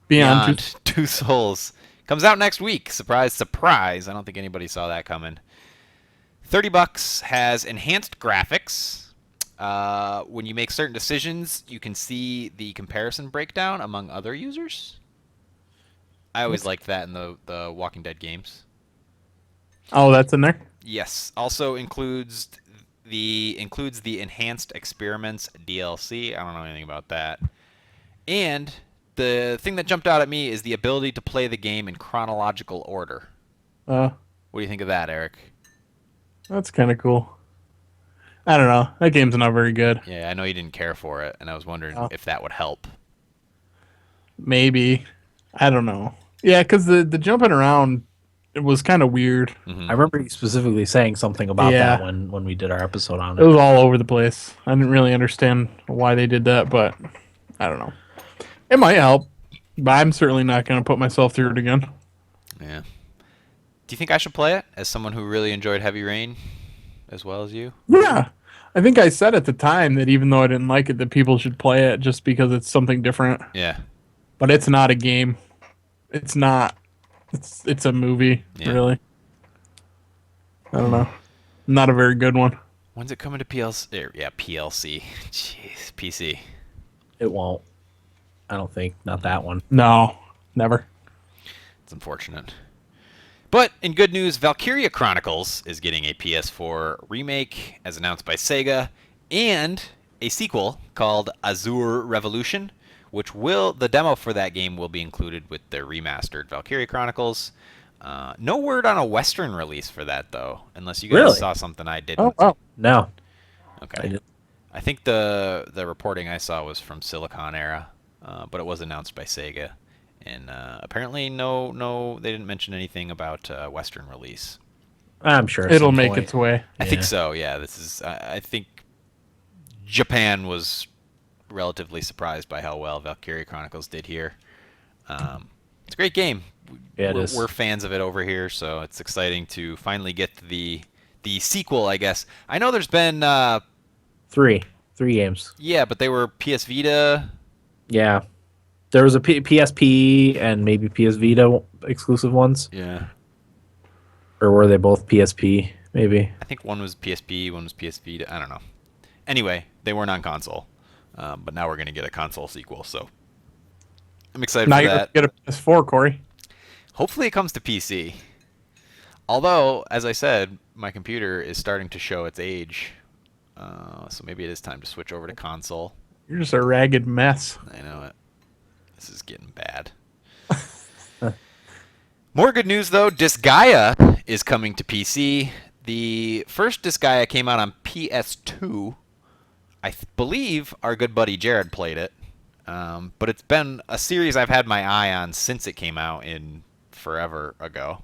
Beyond Two Souls comes out next week. Surprise, surprise. I don't think anybody saw that coming. $30, has enhanced graphics. When you make certain decisions, you can see the comparison breakdown among other users. I always liked that in the Walking Dead games. Oh, that's in there? Yes. Also includes the Enhanced Experiments DLC. I don't know anything about that. And the thing that jumped out at me is the ability to play the game in chronological order. What do you think of that, Eric? That's kind of cool. I don't know. That game's not very good. Yeah, I know you didn't care for it, and I was wondering if that would help. Maybe. I don't know. Yeah, because the jumping around, it was kind of weird. Mm-hmm. I remember you specifically saying something about that when we did our episode on it. It was all over the place. I didn't really understand why they did that, but I don't know. It might help, but I'm certainly not going to put myself through it again. Yeah. Do you think I should play it as someone who really enjoyed Heavy Rain as well as you? Yeah. I think I said at the time that even though I didn't like it, that people should play it just because it's something different. Yeah. But it's not a game. It's not. It's a movie, really. I don't know. Not a very good one. When's it coming to PLC? Yeah, PLC. Jeez, PC. It won't. I don't think. Not that one. No, never. It's unfortunate. But in good news, Valkyria Chronicles is getting a PS4 remake, as announced by Sega, and a sequel called Azure Revolution, which the demo for that game will be included with the remastered Valkyria Chronicles. No word on a Western release for that, though, unless you guys saw something I didn't. Oh, no. Okay. I think the reporting I saw was from Silicon Era, but it was announced by Sega. And apparently, no, they didn't mention anything about Western release. I'm sure it'll make its way. I think so. Yeah, I think Japan was relatively surprised by how well Valkyria Chronicles did here. It's a great game. Yeah, it is. We're fans of it over here, so it's exciting to finally get the sequel, I guess. I know there's been three games. Yeah, but they were PS Vita. Yeah. There was a PSP and maybe PS Vita exclusive ones, Yeah. or were they both PSP? Maybe. I think one was PSP, one was PS Vita. I don't know. Anyway, they weren't on console, but now we're gonna get a console sequel. So I'm excited Now for you're that. going to get a PS4, Corey. Hopefully, it comes to PC. Although, as I said, my computer is starting to show its age, so maybe it is time to switch over to console. You're just a ragged mess. I know it. This is getting bad. More good news, though. Disgaea is coming to PC. The first Disgaea came out on PS2. I believe our good buddy Jared played it. But it's been a series I've had my eye on since it came out in forever ago.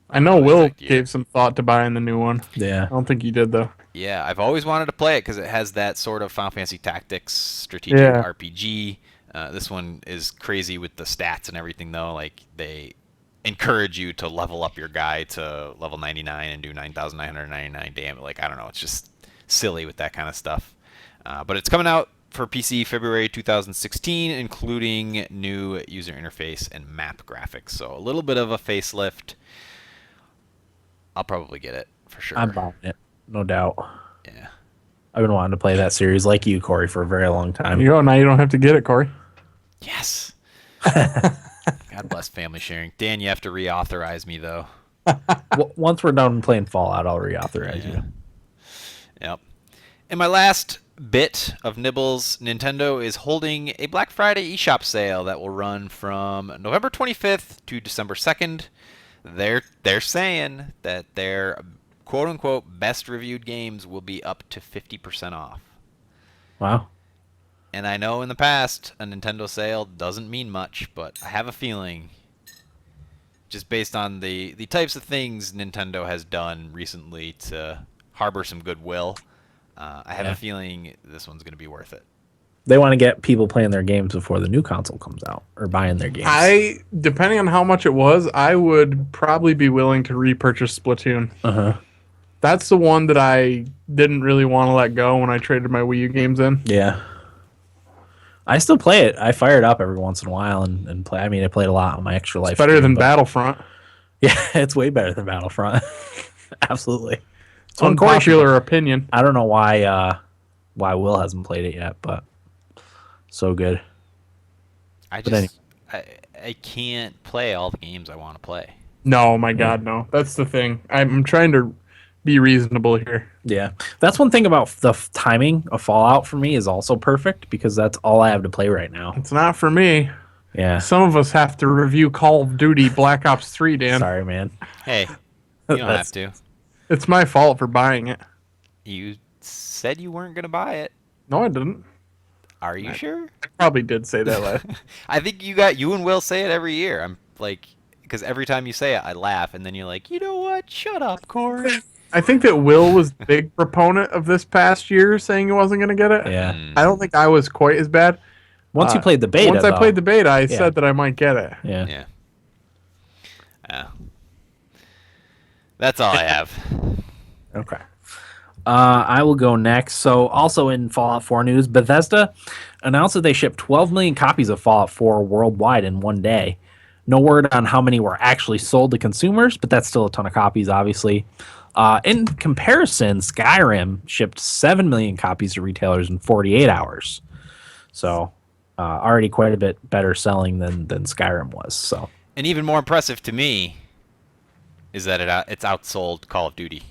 I know Will Exact year. gave some thought to buying the new one. Yeah. I don't think he did, though. Yeah, I've always wanted to play it because it has that sort of Final Fantasy Tactics strategic Yeah. RPG. This one is crazy with the stats and everything, though. Like, they encourage you to level up your guy to level 99 and do 9,999 damage. Like, I don't know. It's just silly with that kind of stuff. But it's coming out for PC February 2016, including new user interface and map graphics. So a little bit of a facelift. I'll probably get it for sure. I'm buying it, no doubt. Yeah. I've been wanting to play that series like you, Corey, for a very long time. You go, now you don't have to get it, Corey. Yes. God bless family sharing. Dan, you have to reauthorize me, though. Once we're done playing Fallout, I'll reauthorize you. Yep. And my last bit of nibbles, Nintendo is holding a Black Friday eShop sale that will run from November 25th to December 2nd. They're saying that their quote-unquote best reviewed games will be up to 50% off. Wow. And I know in the past a Nintendo sale doesn't mean much, but I have a feeling, just based on the types of things Nintendo has done recently to harbor some goodwill, I have a feeling this one's going to be worth it. They want to get people playing their games before the new console comes out, or buying their games. Depending on how much it was, I would probably be willing to repurchase Splatoon. Uh-huh. That's the one that I didn't really want to let go when I traded my Wii U games in. Yeah. I still play it. I fire it up every once in a while and play. I mean, I played a lot on my Extra Life. It's better stream, than but- Battlefront. Yeah, it's way better than Battlefront. Absolutely. It's unpopular opinion. I don't know why Will hasn't played it yet, but so good. I But just I can't play all the games I want to play. No, my God, no. That's the thing. I'm trying to be reasonable here. Yeah, that's one thing about the timing of Fallout for me is also perfect because that's all I have to play right now. It's not for me. Yeah. Some of us have to review Call of Duty Black Ops 3, Dan. Sorry, man. Hey, you don't have That's- to. It's my fault for buying it. You said you weren't going to buy it. No, I didn't. Are you sure? I probably did say that last. I think you and Will say it every year. I'm like, because every time you say it, I laugh, and then you're like, you know what? Shut up, Corey. I think that Will was the big proponent of this past year saying he wasn't going to get it. Yeah. Mm. I don't think I was quite as bad. Once you played the beta, Once I though, played the beta, I Yeah. said that I might get it. yeah. Yeah. Yeah. That's all I have. Okay. I will go next. So, also in Fallout 4 news, Bethesda announced that they shipped 12 million copies of Fallout 4 worldwide in one day. No word on how many were actually sold to consumers, but that's still a ton of copies, obviously. In comparison, Skyrim shipped 7 million copies to retailers in 48 hours. So, already quite a bit better selling than Skyrim was. So, And even more impressive to me is that it's outsold Call of Duty.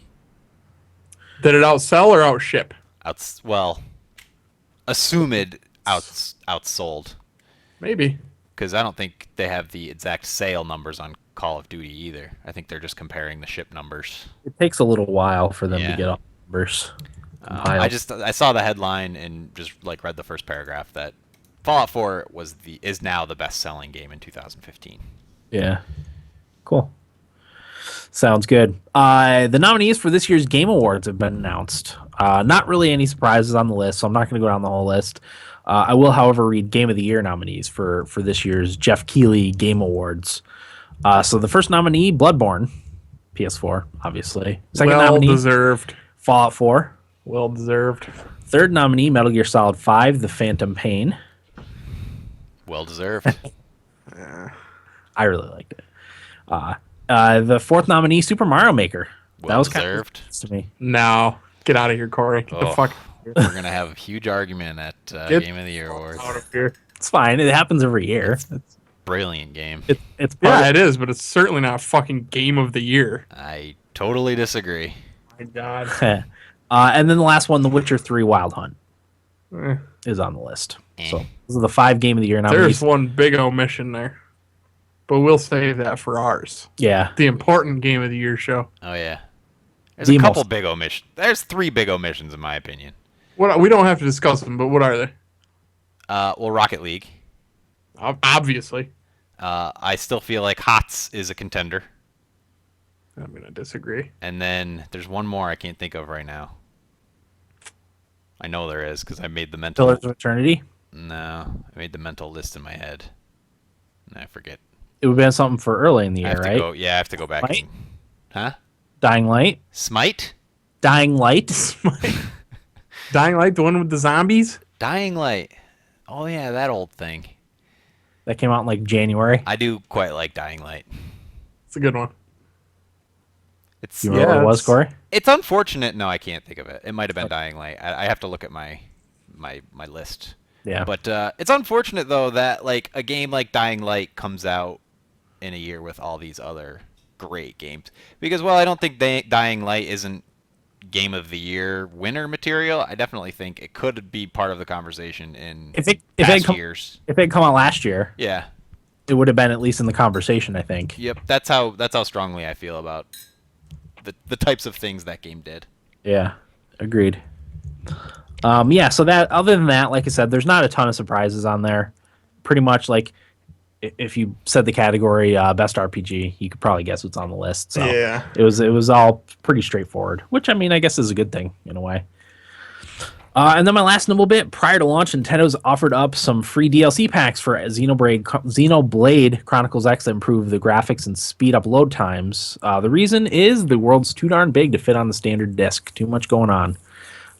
Did it outsell or outship? Assumed outsold. Maybe. Because I don't think they have the exact sale numbers on Call of Duty either. I think they're just comparing the ship numbers. it takes a little while for them Yeah. to get all the numbers. I saw the headline and just like read the first paragraph that Fallout 4 is now the best-selling game in 2015. Yeah. Cool. Sounds good. The nominees for this year's Game Awards have been announced. Not really any surprises on the list, so I'm not going to go down the whole list. I will, however, read Game of the Year nominees for this year's Jeff Keighley Game Awards. So the first nominee, Bloodborne, PS4, obviously. Second Well nominee, deserved. Fallout 4. Well deserved. Third nominee, Metal Gear Solid 5, The Phantom Pain. Well deserved. I really liked it. The fourth nominee, Super Mario Maker. That Well was kind deserved. of to me. No, get out of here, Corey. Get the Oh. fuck We're gonna have a huge argument at Get Game of the Year awards. out of here. It's fine. It happens every year. Brilliant game. It's part Yeah, of, it is, but it's certainly not fucking game of the year. I totally disagree. My God. and then the last one, The Witcher 3 Wild Hunt, Eh. is on the list. Eh. So those are the 5 Game of the Year There's nominees. one big omission there, but we'll save that for ours. Yeah. The important game of the year show. Oh yeah. There's The a couple most- big omissions. There's 3 big omissions in my opinion. What we don't have to discuss them, but what are they? Well, Rocket League. Obviously, I still feel like HOTS is a contender. I'm gonna disagree. And then there's one more I can't think of right now. I know there is because I made the mental. Pillars of Eternity. No, I made the mental list in my head, and I forget. It would have been something for early in the I year, have to right? go. Yeah, I have to go back. Smite? And, huh? Dying Light. Smite? Dying Light. Dying Light, the one with the zombies. Dying Light. Oh yeah, that old thing. That came out in like January. I do quite like Dying Light. It's a good one. It's You remember what it was, it's- Corey? it's unfortunate. No, I can't think of it. It might have been Dying Light. I have to look at my list. Yeah. But it's unfortunate though that like a game like Dying Light comes out in a year with all these other great games. Because while I don't think Dying Light isn't Game of the Year winner material, I definitely think it could be part of the conversation in If it past come- years. If it had come out last year, Yeah. it would have been at least in the conversation, I think. Yep. That's how strongly I feel about the types of things that game did. Yeah, agreed. Yeah, so that other than that, like I said, there's not a ton of surprises on there. Pretty much like if you said the category best RPG, you could probably guess what's on the list. So Yeah. it was all pretty straightforward, which I mean I guess is a good thing in a way. And then my last nibble bit, prior to launch, Nintendo's offered up some free DLC packs for Xenoblade Chronicles X that improve the graphics and speed up load times. The reason is the world's too darn big to fit on the standard disc. Too much going on.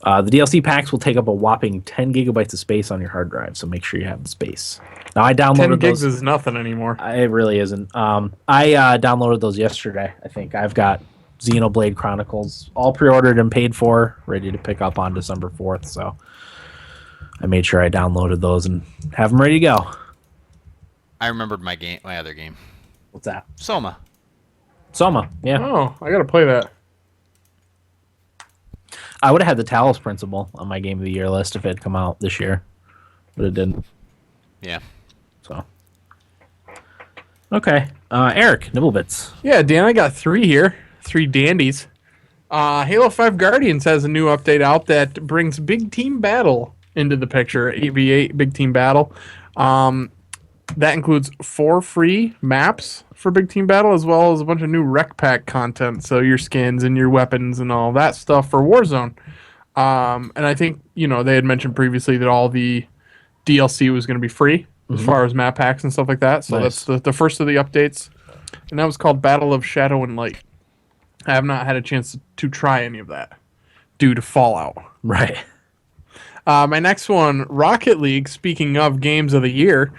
The DLC packs will take up a whopping 10 gigabytes of space on your hard drive, so make sure you have the space. Now, I 10 downloaded gigs those. is nothing anymore. It really isn't. I downloaded those yesterday. I think I've got Xenoblade Chronicles all pre-ordered and paid for, ready to pick up on December 4th. So I made sure I downloaded those and have them ready to go. I remembered my other game. What's that? Soma. Soma. Yeah, Oh, I gotta play that. I would have had the Talos Principle on my Game of the Year list if it had come out this year, but it didn't. Yeah. So okay, Eric Nibblebits. Yeah, Dan, I got 3 here. 3 dandies. Halo 5 Guardians has a new update out that brings Big Team Battle into the picture. 8v8 Big Team Battle. That includes 4 free maps for Big Team Battle, as well as a bunch of new rec pack content. So your skins and your weapons and all that stuff for Warzone. And I think, they had mentioned previously that all the DLC was going to be free as far as map packs and stuff like that. So Nice. that's the first of the updates. And that was called Battle of Shadow and Light. I have not had a chance to try any of that due to Fallout. Right. My next one, Rocket League, speaking of games of the year,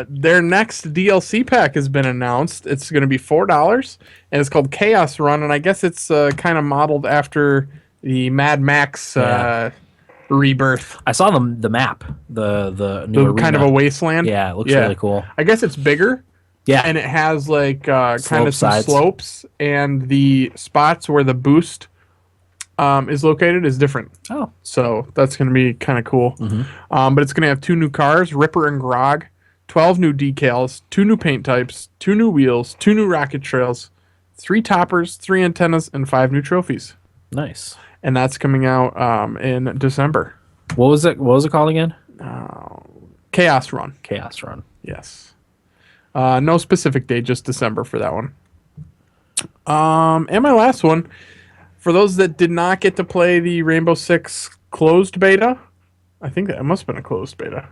their next DLC pack has been announced. It's going to be $4, and it's called Chaos Run, and I guess it's kind of modeled after the Mad Max Yeah. Rebirth. I saw the map, the new The kind of a arena. wasteland. Yeah, it looks really cool. I guess it's bigger, Yeah, and it has like kind Slope of some sides. slopes, and the spots where the boost is located is different. oh, So that's going to be kind of cool. Mm-hmm. But it's going to have 2 new cars, Ripper and Grog, 12 new decals, 2 new paint types, 2 new wheels, 2 new rocket trails, 3 toppers, 3 antennas, and 5 new trophies. nice. And that's coming out in December. What was it? What was it called again? Chaos Run. Chaos Run. Yes. No specific date, just December for that one. And my last one, for those that did not get to play the Rainbow Six closed beta, I think that it must have been a closed beta.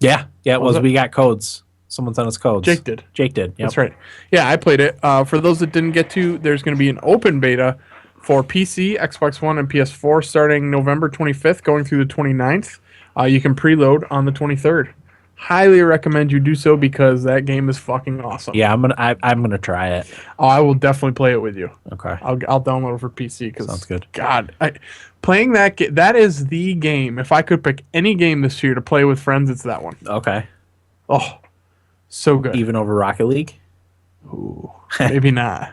Yeah, it was was. it? We got codes. Someone sent us codes. Jake did. Jake did. Yep. That's right. Yeah, I played it. For those that didn't get to, there's going to be an open beta for PC, Xbox One, and PS4 starting November 25th, going through the 29th. You can preload on the 23rd. highly recommend you do so because that game is fucking awesome. Yeah, I'm gonna try it. Oh, I will definitely play it with you. Okay. I'll download it for PC because Sounds good. God, playing that is the game. If I could pick any game this year to play with friends, it's that one. Okay. Oh, so good. Even over Rocket League? Ooh, maybe not.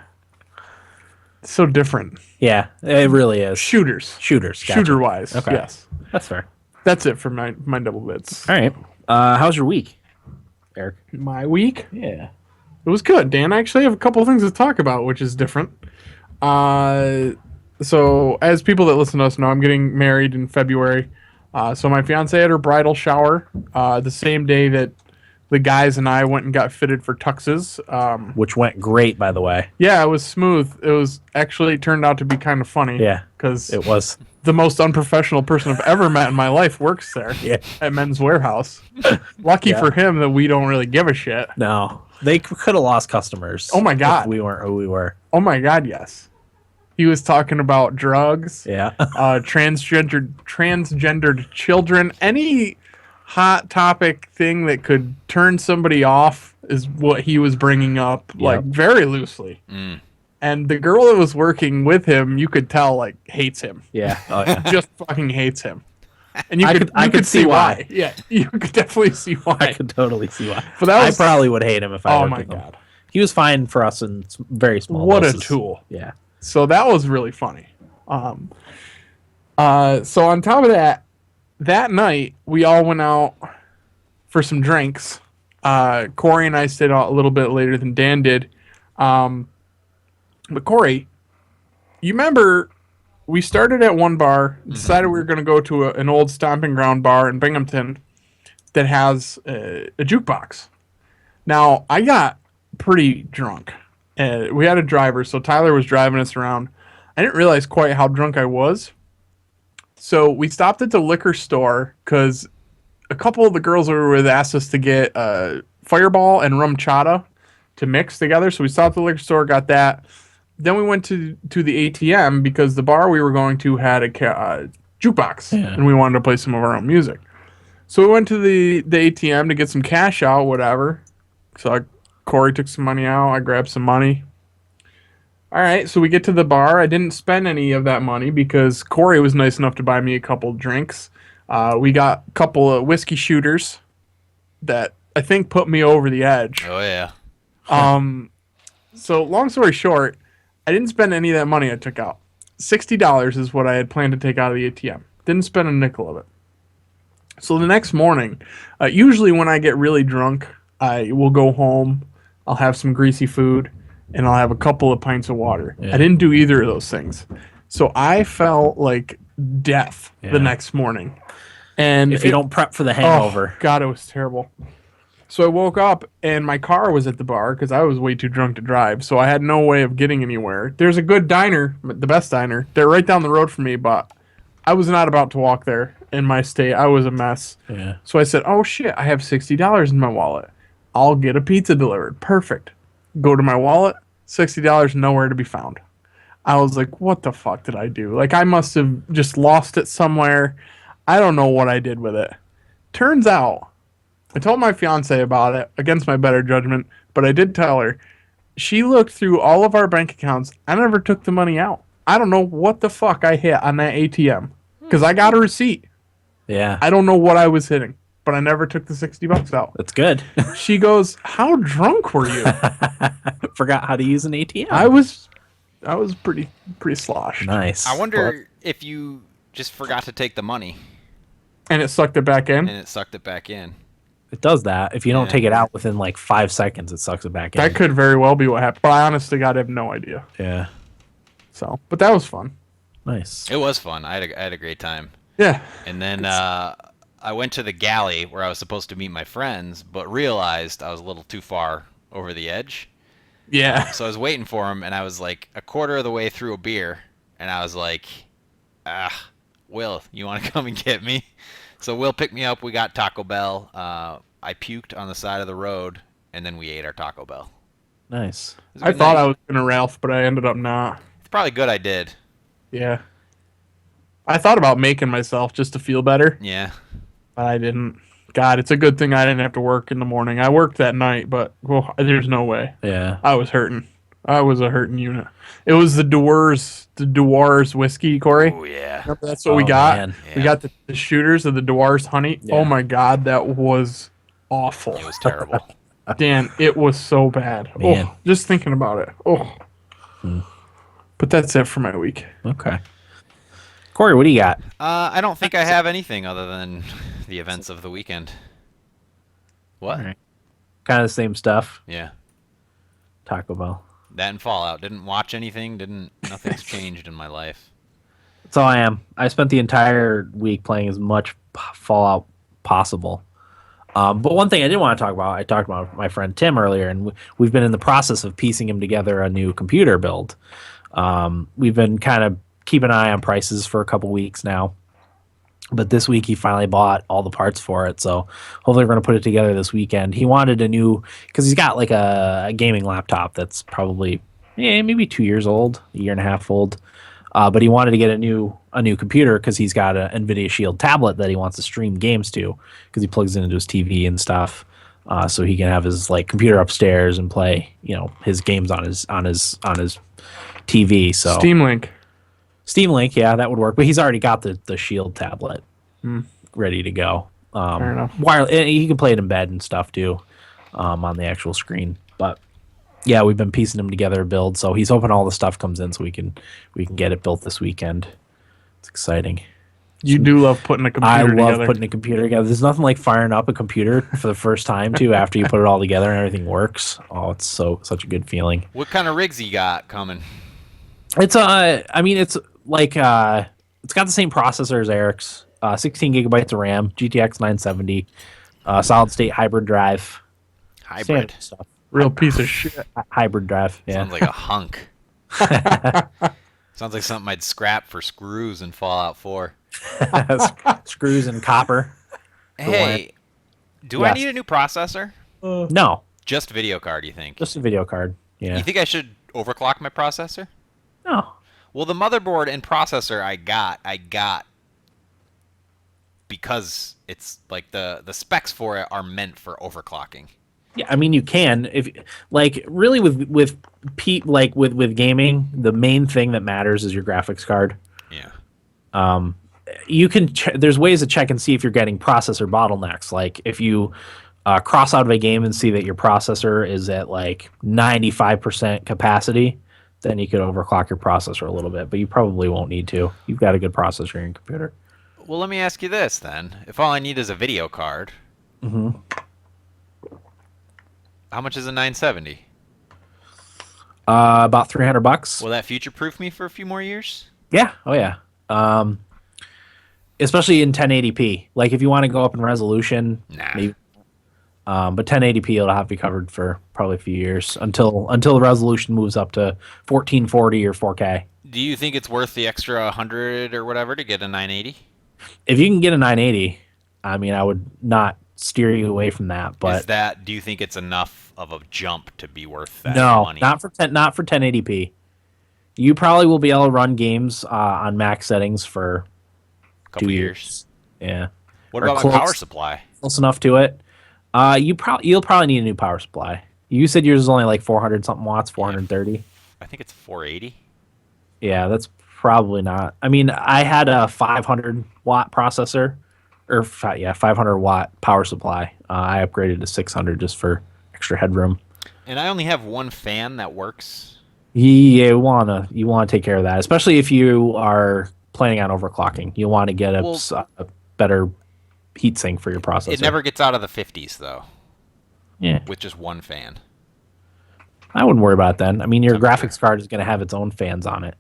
It's so different. Yeah, it really is. Shooters. Shooters. Gotcha. Shooter wise. Okay. Yes. That's fair. That's it for my double bits. All right. How's your week, Eric? My week? Yeah. It was good, Dan. I actually have a couple of things to talk about, which is different. So as people that listen to us know, I'm getting married in February. So my fiance had her bridal shower the same day that the guys and I went and got fitted for tuxes. Which went great, by the way. Yeah, it was smooth. It was actually turned out to be kind of funny. Yeah, because it was. The most unprofessional person I've ever met in my life works there. Yeah. At Men's Warehouse. Lucky for him that we don't really give a shit. No, they could have lost customers. Oh my God. If we weren't who we were. Oh my God, yes. He was talking about drugs. Yeah. Transgendered children. Any hot topic thing that could turn somebody off is what he was bringing up, like very loosely. Mm. And the girl that was working with him, you could tell, like, hates him. Yeah. Oh, yeah. Just fucking hates him. And I could see why. Yeah, you could definitely see why. I could totally see why. But that was, I probably would hate him if I oh worked my with him. God. He was fine for us in very small What doses. a tool. Yeah. So that was really funny. So on top of that, that night we all went out for some drinks. Corey and I stayed out a little bit later than Dan did. But Corey, you remember we started at one bar, decided we were going to go to an old stomping ground bar in Binghamton that has a jukebox. Now, I got pretty drunk. We had a driver, so Tyler was driving us around. I didn't realize quite how drunk I was. So we stopped at the liquor store because a couple of the girls we were with asked us to get Fireball and rum chata to mix together. So we stopped at the liquor store, got that. Then we went to the ATM because the bar we were going to had a jukebox, and we wanted to play some of our own music. So we went to the ATM to get some cash out, whatever. So Corey took some money out. I grabbed some money. All right, so we get to the bar. I didn't spend any of that money because Corey was nice enough to buy me a couple drinks. We got a couple of whiskey shooters that I think put me over the edge. Oh, yeah. So long story short, I didn't spend any of that money I took out. $60 is what I had planned to take out of the ATM. Didn't spend a nickel of it. So the next morning, usually when I get really drunk, I will go home, I'll have some greasy food, and I'll have a couple of pints of water. Yeah. I didn't do either of those things. So I felt like death the next morning. And if you don't prep for the hangover. Oh, God, it was terrible. So I woke up, and my car was at the bar because I was way too drunk to drive, so I had no way of getting anywhere. There's a good diner, the best diner. They're right down the road from me, but I was not about to walk there in my state. I was a mess. Yeah. So I said, oh, shit, I have $60 in my wallet. I'll get a pizza delivered. Perfect. Go to my wallet, $60 nowhere to be found. I was like, what the fuck did I do? Like, I must have just lost it somewhere. I don't know what I did with it. Turns out, I told my fiance about it against my better judgment, but I did tell her. She looked through all of our bank accounts. I never took the money out. I don't know what the fuck I hit on that ATM because I got a receipt. Yeah. I don't know what I was hitting, but I never took the $60 out. That's good. She goes, how drunk were you? Forgot how to use an ATM. I was pretty sloshed. Nice. I wonder if you just forgot to take the money And it sucked it back in? and it sucked it back in. It does that. If you don't Yeah. take it out within like 5 seconds, it sucks it back in. That could very well be what happened. But I honestly God, I have no idea. Yeah. So, but that was fun. Nice. It was fun. I had a great time. Yeah. And then I went to the galley where I was supposed to meet my friends, but realized I was a little too far over the edge. Yeah. So I was waiting for him, and I was like a quarter of the way through a beer, and I was like, Will, you want to come and get me? So Will picked me up. We got Taco Bell. I puked on the side of the road, and then we ate our Taco Bell. Nice. It was a I good thought night. I was going to Ralph, but I ended up not. It's probably good I did. Yeah. I thought about making myself just to feel better, Yeah. but I didn't. God, it's a good thing I didn't have to work in the morning. I worked that night, but well, there's no way. Yeah. I was hurting. I was a hurting unit. It was the Dewar's whiskey, Corey. Oh yeah. Remember, that's what we got. Man. We Yeah. got the shooters of the Dewar's honey. Yeah. Oh my God, that was awful. It was terrible. Dan, it was so bad. Man. Oh, just thinking about it. Oh. But that's it for my week. Okay. Corey, what do you got? I don't think I have anything other than the events of the weekend. What? All right. Kind of the same stuff. Yeah. Taco Bell. That and Fallout. Didn't watch anything. Nothing's changed in my life. That's all I am. I spent the entire week playing as much Fallout possible. But one thing I did want to talk about, I talked about my friend Tim earlier, and we've been in the process of piecing him together a new computer build. We've been kind of keeping an eye on prices for a couple weeks now. But this week he finally bought all the parts for it, so hopefully we're going to put it together this weekend. He wanted a new, because he's got like a gaming laptop that's probably maybe 2 years old, a year and a half old. But he wanted to get a new computer because he's got an NVIDIA Shield tablet that he wants to stream games to, because he plugs it into his TV and stuff, so he can have his like computer upstairs and play his games on his TV. So Steam Link, yeah, that would work. But he's already got the Shield tablet ready to go. Fair enough. He can play it in bed and stuff too, on the actual screen. But yeah, we've been piecing them together a build. So he's hoping all the stuff comes in so we can get it built this weekend. It's exciting. You do love putting a computer together. I love putting a computer together. There's nothing like firing up a computer for the first time too after you put it all together and everything works. Oh, it's such a good feeling. What kind of rigs you got coming? It's it's like it's got the same processor as Eric's, 16 gigabytes of RAM, GTX 970, solid state hybrid drive. Hybrid. Standard stuff. Real piece of shit. Hybrid drive. Yeah. Sounds like a hunk. Sounds like something I'd scrap for screws in Fallout 4. Screws and copper. Hey, do I Yes. need a new processor? No, Just video card, you think? just a video card. Yeah. You think I should overclock my processor? No. Well, the motherboard and processor I got because it's like the specs for it are meant for overclocking. Yeah, I mean you can if like really with gaming, the main thing that matters is your graphics card. Yeah. You can there's ways to check and see if you're getting processor bottlenecks. Like if you cross out of a game and see that your processor is at like 95% capacity, then you could overclock your processor a little bit, but you probably won't need to. You've got a good processor in your computer. Well, let me ask you this then. If all I need is a video card, how much is a 970? About $300. Will that future-proof me for a few more years? Yeah. Oh yeah. Especially in 1080p. Like if you want to go up in resolution, Nah. maybe. But 1080p it'll have to be covered for probably a few years until the resolution moves up to 1440 or 4K. Do you think it's worth the extra 100 or whatever to get a 980? If you can get a 980, I mean, I would not steer you away from that. But Do you think it's enough of a jump to be worth that no, money? not for 1080p. You probably will be able to run games on max settings for a couple 2 years. Yeah, What Or about close. my power supply? close enough to it. You'll probably need a new power supply. You said yours is only like 400 something watts, 430. I think it's 480. Yeah, that's probably not. I mean, I had a 500 watt processor, 500 watt power supply. I upgraded to 600 just for extra headroom. And I only have one fan that works. Yeah, you wanna take care of that, especially if you are planning on overclocking. You want to get a better heatsink for your processor. It never gets out of the 50s though, Yeah, with just one fan. I wouldn't worry about it then. I mean, your Okay. graphics card is going to have its own fans on it.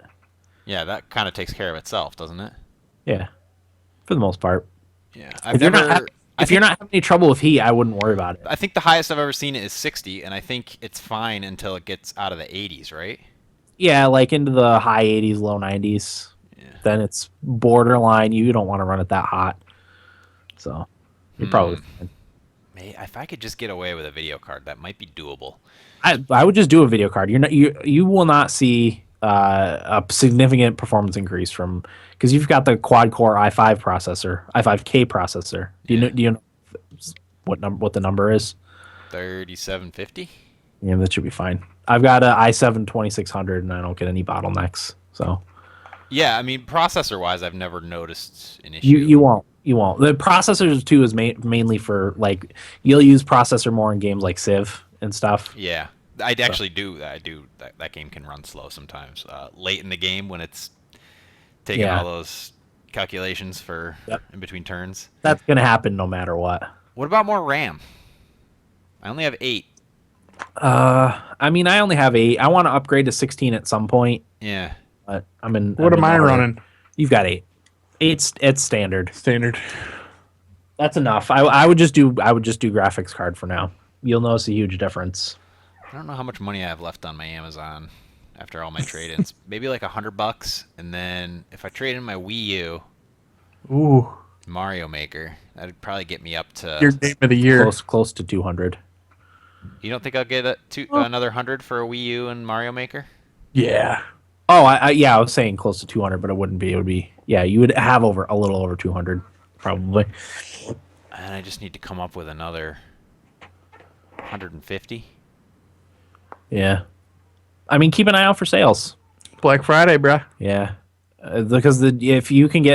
Yeah, that kind of takes care of itself, doesn't it? Yeah, for the most part. Yeah. If you're not having any trouble with heat, I wouldn't worry about it. I think the highest I've ever seen it is 60, and I think it's fine until it gets out of the 80s, right? Yeah, like into the high 80s, low 90s. Yeah. Then it's borderline. You don't want to run it that hot. So you're probably fine. If I could just get away with a video card, that might be doable. I would just do a video card. You will not see a significant performance increase from because you've got the quad core i5 processor, i5K processor. Do you know what the number is. 3750. Yeah, that should be fine. I've got an i7 2600 and I don't get any bottlenecks. So Yeah, I mean, processor-wise, I've never noticed an issue. you won't. The processors too is mainly for like you'll use processor more in games like Civ and stuff. Yeah, I actually do. That game can run slow sometimes. Late in the game when it's taking all those calculations for in between turns. That's gonna happen no matter what. What about more RAM? I only have 8. I mean, I only have 8. I want to upgrade to 16 at some point. Yeah. But I'm in. What am I running? You've got 8. It's standard. Standard. That's enough. I would just do graphics card for now. You'll notice a huge difference. I don't know how much money I have left on my Amazon after all my trade-ins. Maybe like $100, and then if I trade in my Wii U, Ooh, Mario Maker, that'd probably get me up to your game of the year. Close to 200. You don't think I'll get another 100 for a Wii U and Mario Maker? Yeah. Oh, I was saying close to 200, but it wouldn't be. It would be, you would have a little over 200, probably. And I just need to come up with another 150. Yeah. I mean, keep an eye out for sales. Black Friday, bruh. Yeah. Because if you can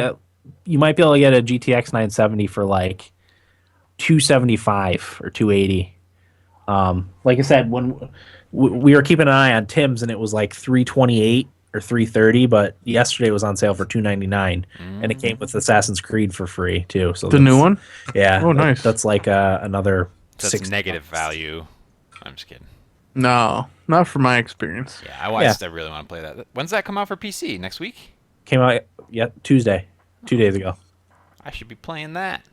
you might be able to get a GTX 970 for like 275 or 280. Like I said, when we were keeping an eye on Tim's and it was like 328 or 330, but yesterday it was on sale for 299, and it came with Assassin's Creed for free too. So the new one. Yeah. Oh, nice. That's like another. So that's negative value. I'm just kidding. No, not from my experience. Yeah, I really want to play that. When's that come out for PC? Next week? Came out Tuesday, 2 days ago. I should be playing that.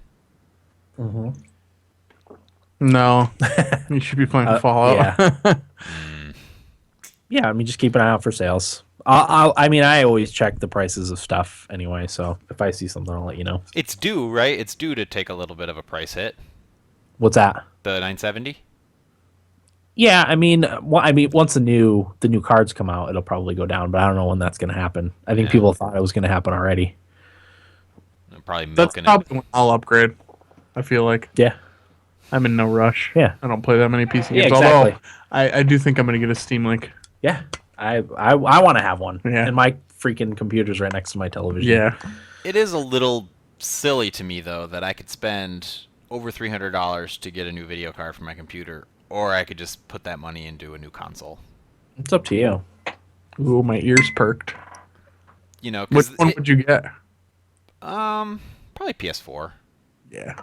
No, you should be playing Fallout. Yeah. Yeah, I mean, just keep an eye out for sales. I always check the prices of stuff anyway, so if I see something, I'll let you know. It's due, right? It's due to take a little bit of a price hit. What's that? The 970? Yeah, I mean, once the new cards come out, it'll probably go down, but I don't know when that's going to happen. I think people thought it was going to happen already. I'm probably That's milking probably when I'll upgrade. I feel like. Yeah. I'm in no rush. Yeah. I don't play that many PC games. Yeah, exactly. Although I do think I'm going to get a Steam Link. Yeah, I want to have one. Yeah. And my freaking computer's right next to my television. Yeah. It is a little silly to me, though, that I could spend over $300 to get a new video card for my computer, or I could just put that money into a new console. It's up to you. Ooh, my ears perked. You know, Which one would you get? Probably PS4. Yeah.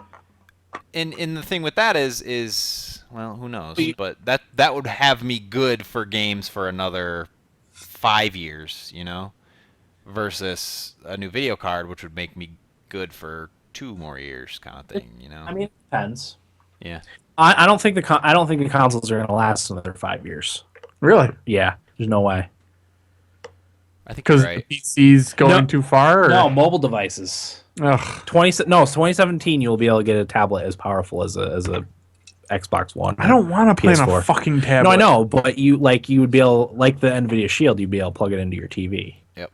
And the thing with that is well, who knows? But that would have me good for games for another 5 years, you know, versus a new video card, which would make me good for 2 more years, kind of thing, you know. I mean, it depends. Yeah. I don't think the consoles are going to last another 5 years. Really? Yeah, there's no way. I think you're Because right. the PC's going too far? Or? No, mobile devices. Ugh. 2017 you'll be able to get a tablet as powerful as a Xbox One. I don't want to play on a PS4. fucking tablet. No, I know, but you would be able, like the Nvidia Shield, you'd be able to plug it into your TV. Yep.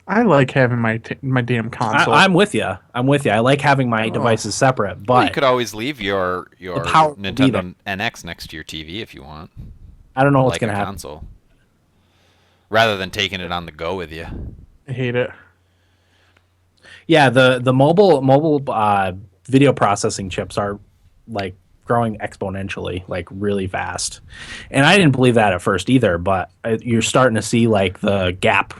I like having my damn console. I'm with you. I like having my devices separate, but Well, you could always leave your power will be Nintendo NX next to your TV if you want. I don't know what's Like going a to happen. console. Rather than taking it on the go with you. I hate it. Yeah, the mobile video processing chips are like growing exponentially, like really fast. And I didn't believe that at first either, but you're starting to see like the gap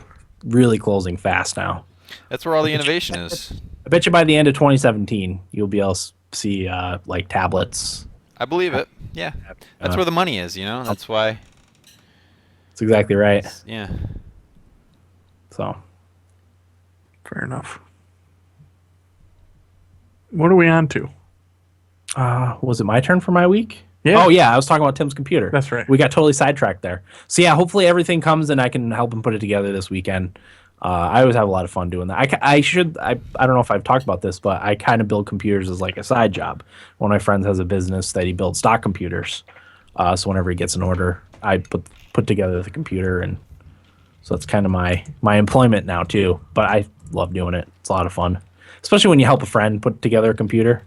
really closing fast now. That's where all the innovation is. I bet you by the end of 2017 you'll be able to see like tablets. I believe it. Yeah. That's where the money is, you know? That's why. That's exactly right. Yeah. So, Fair enough. What are we on to? was it my turn for my week? Yeah. Oh yeah, I was talking about Tim's computer. That's right. We got totally sidetracked there. So yeah, hopefully everything comes and I can help him put it together this weekend. I always have a lot of fun doing that. I don't know if I've talked about this, but I kind of build computers as like a side job. One of my friends has a business that he builds stock computers. So whenever he gets an order, I put together the computer, and so that's kind of my employment now too. But I love doing it. It's a lot of fun, especially when you help a friend put together a computer.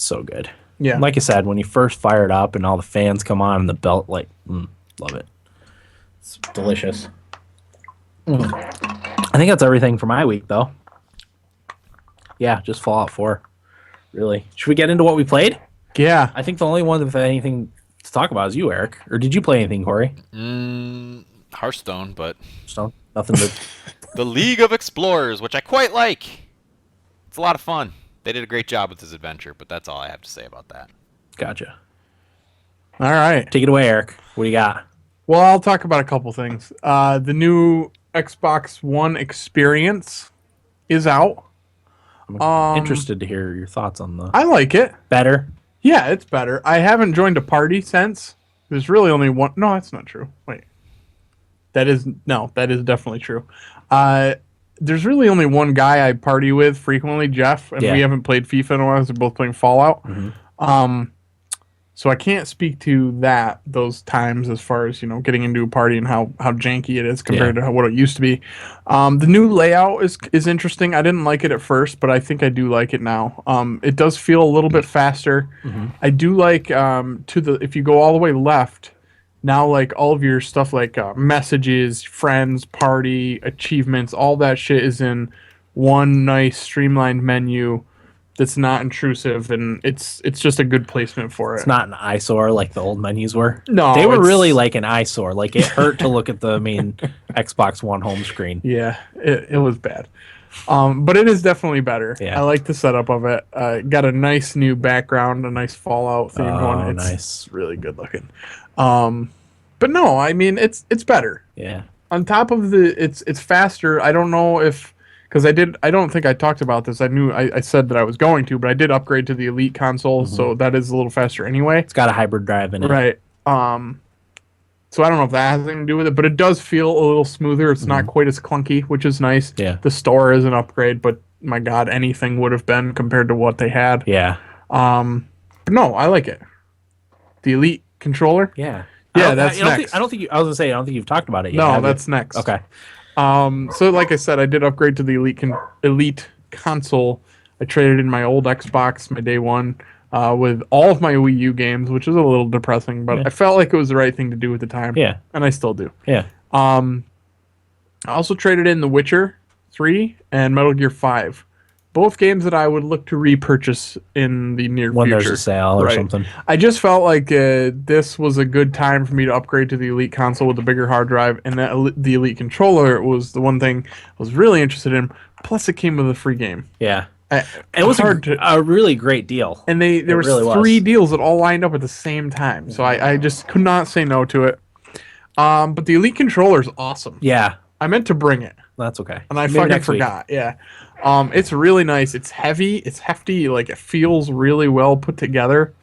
So good. Yeah. Like I said, when you first fire it up and all the fans come on and the belt, like, love it. It's delicious. I think that's everything for my week, though. Yeah, just Fallout 4. Really. Should we get into what we played? Yeah. I think the only one with anything to talk about is you, Eric. Or did you play anything, Corey? Hearthstone, but Stone? Nothing to... the League of Explorers, which I quite like. It's a lot of fun. They did a great job with this adventure, but that's all I have to say about that. Gotcha. All right. Take it away, Eric. What do you got? Well, I'll talk about a couple things. The new Xbox One experience is out. I'm interested to hear your thoughts on the... I like it. Better? Yeah, it's better. I haven't joined a party since. There's really only one. No, that's not true. Wait. That is definitely true. There's really only one guy I party with frequently, Jeff, and we haven't played FIFA in a while. We're both playing Fallout. So I can't speak to those times as far as, getting into a party and how janky it is compared to what it used to be. The new layout is interesting. I didn't like it at first, but I think I do like it now. It does feel a little bit faster. I do like if you go all the way left, now like all of your stuff like messages, friends, party, achievements, all that shit is in one nice streamlined menu that's not intrusive, and it's just a good placement for it. It's not an eyesore like the old menus were. No, they were really like an eyesore. Like it hurt to look at the main Xbox One home screen. Yeah, it was bad. But it is definitely better. Yeah. I like the setup of it. Got a nice new background, a nice Fallout themed one. It's nice. really good looking. But no, I mean it's better. Yeah. On top of it's faster. I don't know if because I don't think I talked about this. I said that I was going to, but I did upgrade to the Elite console, so that is a little faster anyway. It's got a hybrid drive in it. Right. So I don't know if that has anything to do with it, but it does feel a little smoother. It's not quite as clunky, which is nice. Yeah. The store is an upgrade, but my God, anything would have been compared to what they had. Yeah. But no, I like it. The Elite controller. Yeah. That's next. I don't think I was gonna say I don't think you've talked about it yet. No, have you? that's next. Okay. So like I said, I did upgrade to the Elite console. I traded in my old Xbox, my day one, with all of my Wii U games, which is a little depressing, but I felt like it was the right thing to do at the time. Yeah. And I still do. Yeah. I also traded in The Witcher 3 and Metal Gear 5. Both games that I would look to repurchase in the near When future. there's a sale or something. I just felt like this was a good time for me to upgrade to the Elite console with a bigger hard drive, and the Elite controller was the one thing I was really interested in. Plus, it came with a free game. Yeah. It was a really great deal. And there was really three deals that all lined up at the same time, so I just could not say no to it. But the Elite controller is awesome. Yeah. I meant to bring it. That's okay. And I Maybe fucking next week. forgot. Yeah. It's really nice. It's heavy. It's hefty. Like it feels really well put together.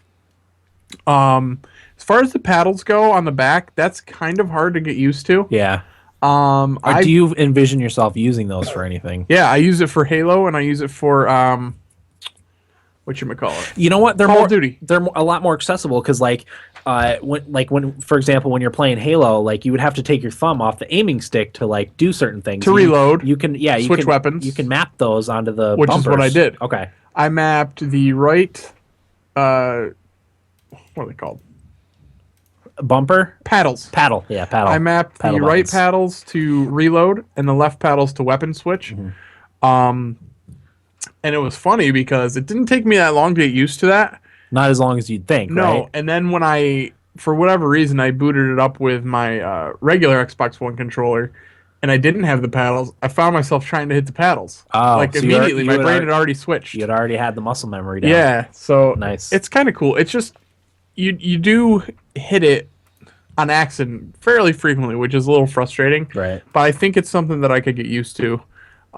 As far as the paddles go on the back, that's kind of hard to get used to. Yeah. Do you envision yourself using those for anything? Yeah, I use it for Halo and I use it for whatchamacallit. You know what? Call of Duty. They're a lot more accessible because when for example when you're playing Halo, like you would have to take your thumb off the aiming stick to like do certain things. To reload. You can switch weapons. You can map those onto the which bumpers. is what I did. Okay. I mapped the right what are they called? Bumper? Paddles. Paddle. Yeah, paddle. I mapped paddle the right buttons. paddles to reload and the left paddles to weapon switch. And it was funny because it didn't take me that long to get used to that. Not as long as you'd think, No, right? and then when for whatever reason, I booted it up with my regular Xbox One controller, and I didn't have the paddles, I found myself trying to hit the paddles. Oh, like so immediately, my you brain had already switched. You had already had the muscle memory down. Yeah, so Nice. It's kind of cool. It's just you do hit it on accident fairly frequently, which is a little frustrating. Right. But I think it's something that I could get used to.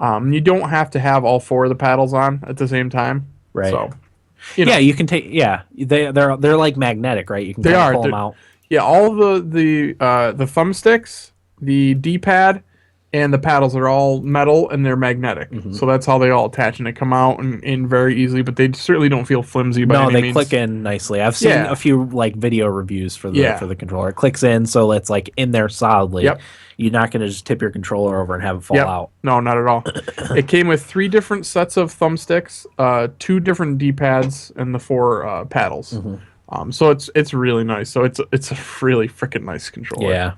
You don't have to have all four of the paddles on at the same time. Right. So, Yeah, you can take. Yeah, they're like magnetic, right? You can They are. pull them out. yeah, all the thumbsticks, the D-pad, and the paddles are all metal and they're magnetic. So that's how they all attach, and they come out in very easily. But they certainly don't feel flimsy by No, any they means. click in nicely. I've seen Yeah. a few like video reviews for the Yeah. for the controller. It clicks in, so it's like in there solidly. Yep. You're not going to just tip your controller over and have it fall Yep. out. No, not at all. It came with 3 different sets of thumbsticks, 2 different D-pads, and the 4 paddles. So it's really nice. So it's a really freaking nice controller. Yeah.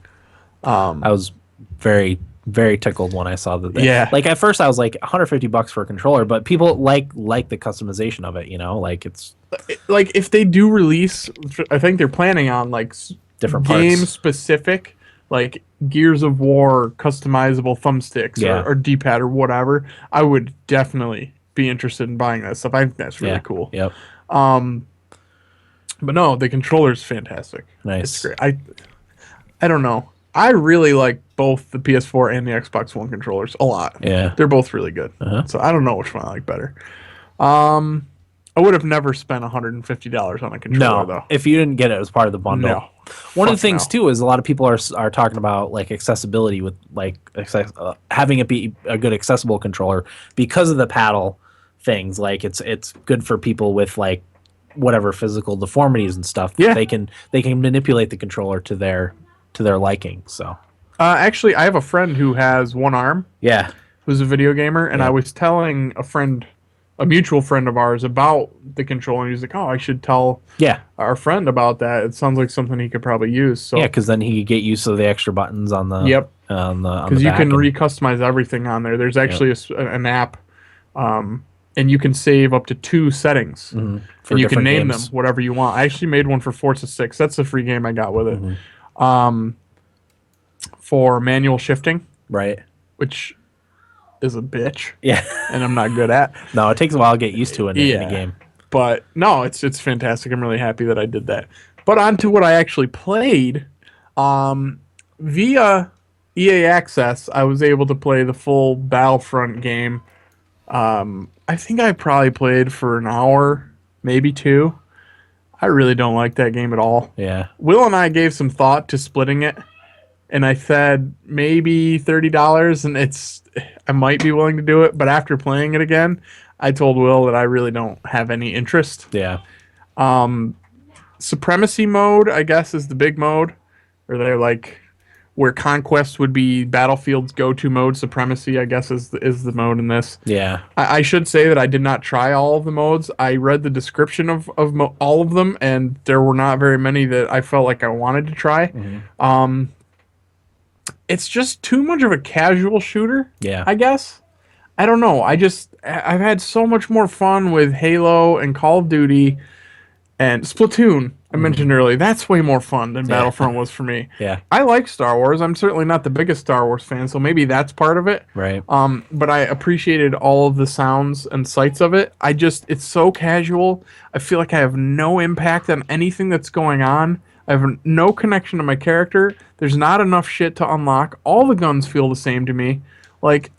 I was very very tickled when I saw that. Yeah. Like at first I was like $150 for a controller, but people like the customization of it. You know, like it's Like if they do release, I think they're planning on like different parts. game specific, like Gears of War customizable thumbsticks Yeah. or D-pad or whatever. I would definitely be interested in buying that stuff. I think that's really cool. Yep. But no, the controller's fantastic. Nice. It's great. I don't know. I really like both the PS4 and the Xbox One controllers a lot. Yeah. They're both really good. So I don't know which one I like better. I would have never spent $150 on a controller No, though. if you didn't get it as part of the bundle. No. One of the Fuck things no. too is a lot of people are talking about like accessibility with like having it be a good accessible controller because of the paddle things. Like it's good for people with like whatever physical deformities and stuff. Yeah. They can manipulate the controller to their liking. So Actually, I have a friend who has one arm, yeah, who's a video gamer, and I was telling a mutual friend of ours about the controller, and he's like, "Oh, I should tell yeah, our friend about that. It sounds like something he could probably use." So yeah, because then he could get used to the extra buttons on the Yep. on the because you back can and- re-customize everything on there. There's actually an app, and you can save up to 2 settings, for and you can different name games. them whatever you want. I actually made one for Forza 6. That's the free game I got with it. For manual shifting, right. which is a bitch, Yeah. and I'm not good at. No, it takes a while to get used to it in Yeah. a game. But no, it's fantastic. I'm really happy that I did that. But on to what I actually played. Via EA Access, I was able to play the full Battlefront game. I think I probably played for an hour, maybe 2. I really don't like that game at all. Yeah. Will and I gave some thought to splitting it, and I said maybe $30, and I might be willing to do it. But after playing it again, I told Will that I really don't have any interest. Yeah. Supremacy mode, I guess, is the big mode, or they're like where Conquest would be Battlefield's go-to mode. Supremacy, I guess, is the mode in this. Yeah. I should say that I did not try all of the modes. I read the description of all of them, and there were not very many that I felt like I wanted to try. It's just too much of a casual shooter, Yeah. I guess. I don't know. I've had so much more fun with Halo and Call of Duty and Splatoon. I mentioned earlier. That's way more fun than Battlefront was for me. Yeah. I like Star Wars. I'm certainly not the biggest Star Wars fan, so maybe that's part of it. Right. But I appreciated all of the sounds and sights of it. It's so casual. I feel like I have no impact on anything that's going on. I have no connection to my character. There's not enough shit to unlock. All the guns feel the same to me. Like,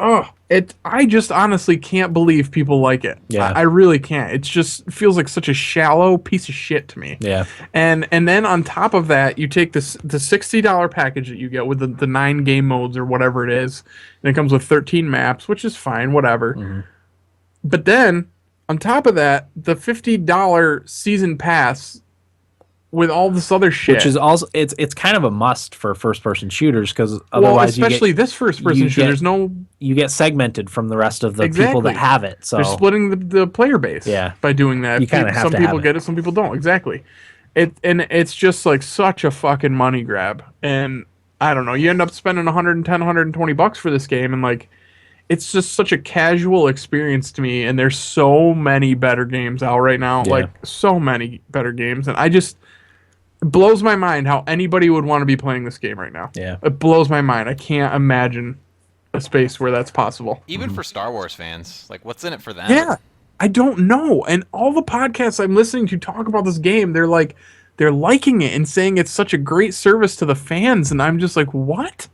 I just honestly can't believe people like it. Yeah. I really can't. It just feels like such a shallow piece of shit to me. Yeah. And then on top of that, you take the $60 package that you get with the 9 game modes or whatever it is, and it comes with 13 maps, which is fine, whatever. But then on top of that, the $50 season pass with all this other shit, Which is also it's kind of a must for first person shooters because well, otherwise especially this first person you shooter. get- There's no you get segmented from the rest of the people Exactly. that have it. So They're splitting the player base. Yeah. By doing that. You kinda have some to people have it. get it, some people don't. Exactly. It's just like such a fucking money grab. And I don't know, you end up spending $110, $120 for this game, and like it's just such a casual experience to me, and there's so many better games out right now. Yeah. Like so many better games. And it blows my mind how anybody would want to be playing this game right now. Yeah. It blows my mind. I can't imagine a space where that's possible. Even for Star Wars fans, like, what's in it for them? Yeah, I don't know. And all the podcasts I'm listening to talk about this game, they're liking it and saying it's such a great service to the fans, and I'm just like, what?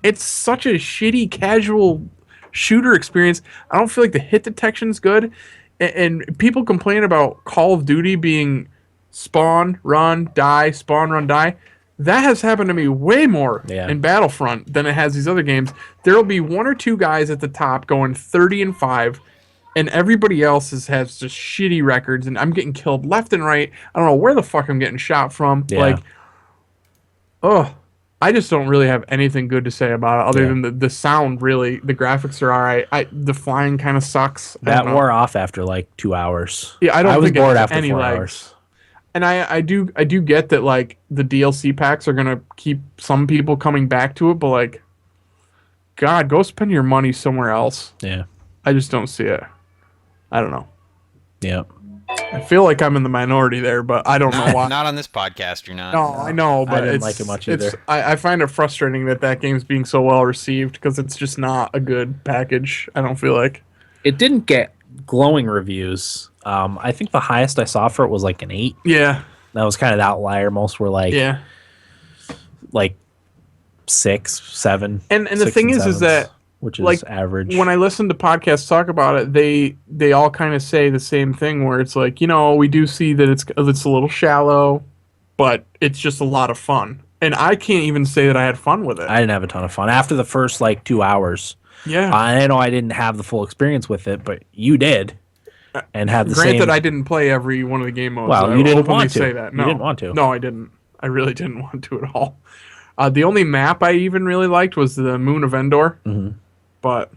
It's such a shitty casual shooter experience. I don't feel like the hit detection's good, and people complain about Call of Duty being spawn, run, die, spawn, run, die. That has happened to me way more Yeah. in Battlefront than it has these other games. There will be 1 or 2 guys at the top going 30-5, and everybody else has just shitty records, and I'm getting killed left and right. I don't know where the fuck I'm getting shot from. Yeah. Like, oh, I just don't really have anything good to say about it other Yeah. than the sound. Really, the graphics are all right. The flying kind of sucks. I That don't know. wore off after like 2 hours. Yeah, I don't was think it bored has after any 4 legs. hours. And I do get that like the DLC packs are gonna keep some people coming back to it, but like, God, go spend your money somewhere else. Yeah. I just don't see it. I don't know. Yeah. I feel like I'm in the minority there, but I don't know why. Not on this podcast, you're not. No, I know, but didn't it's, like it much it's either. I find it frustrating that game's being so well received because it's just not a good package. I don't feel like. It didn't get glowing reviews. I think the highest I saw for it was like an 8. Yeah, That was kind of the outlier. Most were like yeah. like 6, 7. And the 6 thing and is 7s, that which is like, average. when I listen to podcasts talk about it, they all kind of say the same thing where it's like, we do see that it's a little shallow, but it's just a lot of fun. And I can't even say that I had fun with it. I didn't have a ton of fun after the first like 2 hours. Yeah. I know I didn't have the full experience with it, but you did, and had the Granted, same. I didn't play every one of the game modes. Well, I you didn't openly want to. say that. You No. didn't want to. No, I didn't. I really didn't want to at all. The only map I even really liked was the Moon of Endor. Mm-hmm. But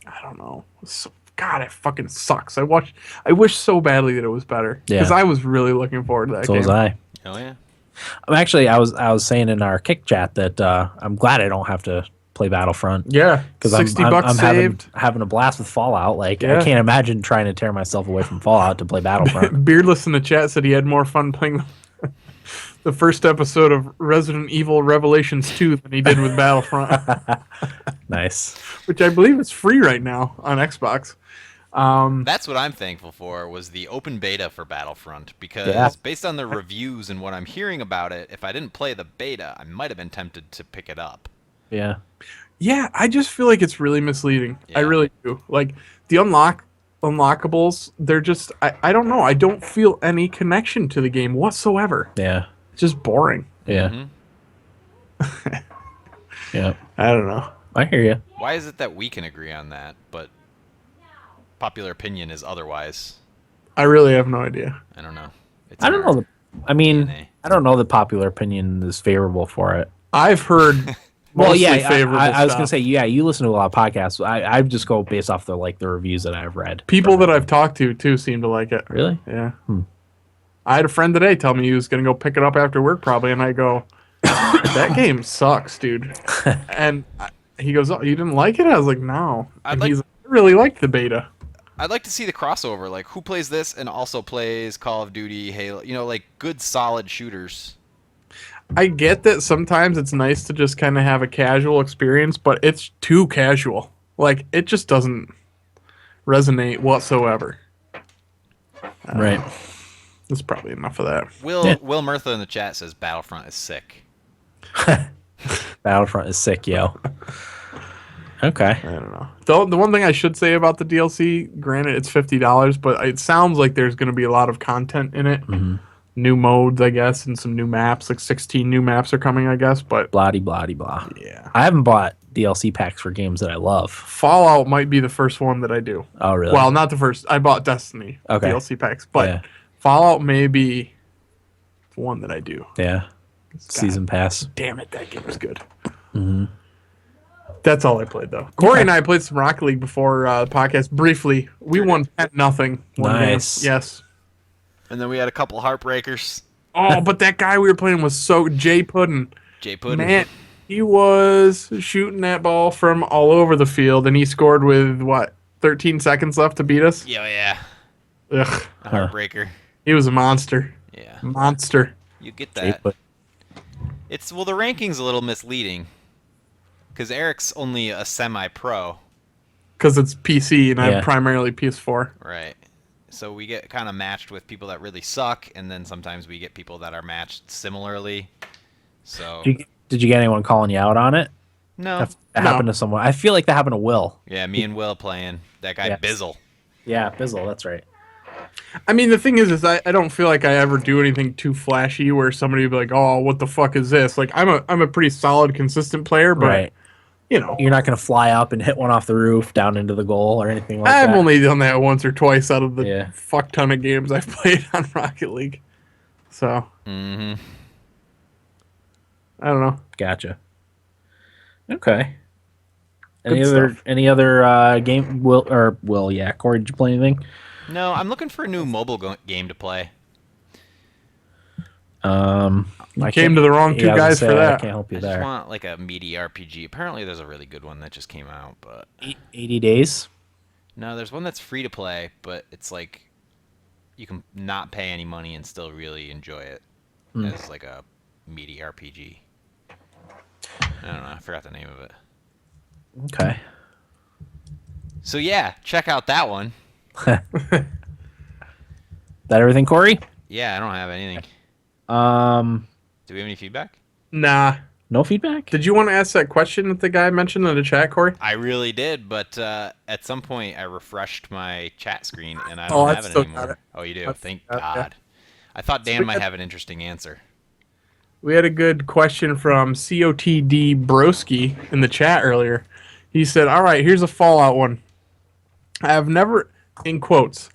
I don't know. God, it fucking sucks. I wish so badly that it was better because Yeah. I was really looking forward to that So game. was I. Oh yeah. I was saying in our kick chat that I'm glad I don't have to play Battlefront. Yeah, Because $60 I'm saved. having a blast with Fallout. Like Yeah. I can't imagine trying to tear myself away from Fallout to play Battlefront. Beardless in the chat said he had more fun playing the first episode of Resident Evil Revelations 2 than he did with Battlefront, Nice. which I believe is free right now on Xbox. That's what I'm thankful for was the open beta for Battlefront because Yeah. based on the reviews and what I'm hearing about it, if I didn't play the beta, I might have been tempted to pick it up. Yeah. Yeah, I just feel like it's really misleading. Yeah. I really do. Like the unlockables, they're just I don't know. I don't feel any connection to the game whatsoever. Yeah. It's just boring. Yeah. Mhm. Yeah. I don't know. I hear you. Why is it that we can agree on that, but popular opinion is otherwise? I really have no idea. I don't know. It's I don't know. I mean, DNA. I don't know that popular opinion is favorable for it. I've heard mostly favorable I was stuff. gonna say, yeah, you listen to a lot of podcasts. I just go based off the reviews that I've read. People that I've talked to too seem to like it. Really? Yeah. I had a friend today tell me he was gonna go pick it up after work probably, and I go, "That game sucks, dude." And he goes, "Oh, you didn't like it?" I was like, "No." And he's like, "I really liked the beta." I'd like to see the crossover, like who plays this and also plays Call of Duty, Halo, like good solid shooters. I get that sometimes it's nice to just kind of have a casual experience, but it's too casual. Like it just doesn't resonate whatsoever. Right. That's probably enough of that. Will Murtha in the chat says Battlefront is sick. Battlefront is sick, yo. Okay. I don't know. The one thing I should say about the DLC, granted it's $50, but it sounds like there's going to be a lot of content in it. Mm-hmm. New modes, I guess, and some new maps. Like 16 new maps are coming, I guess. But Blah blah blah. yeah, I haven't bought DLC packs for games that I love. Fallout might be the first one that I do. Oh, really? Well, not the first. I bought Destiny DLC packs, but Yeah. Fallout may be the one that I do. Yeah. Season pass. Damn it, that game was good. Mm-hmm. That's all I played though. Corey and I played some Rocket League before the podcast briefly. We won 10-0. Nice. Yes. And then we had a couple heartbreakers. Oh, but that guy we were playing was so Jay Puddin. Jay Puddin. Man, he was shooting that ball from all over the field, and he scored with 13 seconds left to beat us. Yeah. Ugh, A heartbreaker. he was a monster. Yeah. Monster. You get Jay that. Put- The ranking's a little misleading. Because Eric's only a semi-pro. Because it's PC and Yeah. I'm primarily PS4. Right. So we get kind of matched with people that really suck, and then sometimes we get people that are matched similarly. So Did you get anyone calling you out on it? no. That happened to someone. I feel like that happened to Will. Yeah, me and Will playing. That guy Yes. Bizzle. Yeah, Bizzle. That's right. I mean, the thing is I don't feel like I ever do anything too flashy where somebody would be like, "Oh, what the fuck is this?" Like, I'm a pretty solid, consistent player, but Right. you know, You're not going to fly up and hit one off the roof down into the goal or anything like I've that. only done that once or twice out of the Yeah. fuck ton of games I've played on Rocket League. So Mm-hmm. I don't know. Gotcha. Okay. Good Any other game? Yeah. Corey, did you play anything? No, I'm looking for a new mobile game to play. You came to the wrong two guys for I that. can't help you I just there. want like a meaty RPG. Apparently, there's a really good one that just came out, but 80 days. no, there's one that's free to play, but it's like you can not pay any money and still really enjoy it as like a meaty RPG. I don't know. I forgot the name of it. Okay. So yeah, check out that one. That everything, Corey? Yeah, I don't have anything. Do we have any feedback? Nah. No feedback? Did you want to ask that question that the guy mentioned in the chat, Corey? I really did, but at some point I refreshed my chat screen and I Oh, don't I've have it still got anymore. it. Oh, you do? I've Thank got it, yeah. God. I thought Dan might have an interesting answer. We had a good question from COTD Broski in the chat earlier. He said, "All right, here's a Fallout one. I have never, in quotes,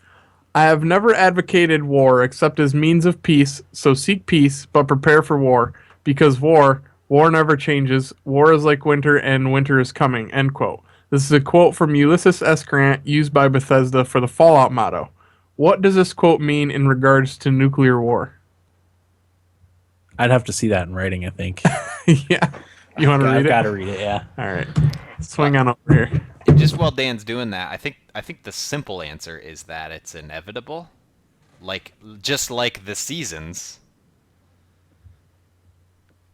I have never advocated war except as means of peace, so seek peace, but prepare for war. Because war never changes. War is like winter, and winter is coming." End quote. This is a quote from Ulysses S. Grant, used by Bethesda for the Fallout motto. What does this quote mean in regards to nuclear war? I'd have to see that in writing, I think. Yeah. You want to read I've it? got to read it, yeah. All right. Swing on over here. Just while Dan's doing that, I think the simple answer is that it's inevitable. Just like the seasons.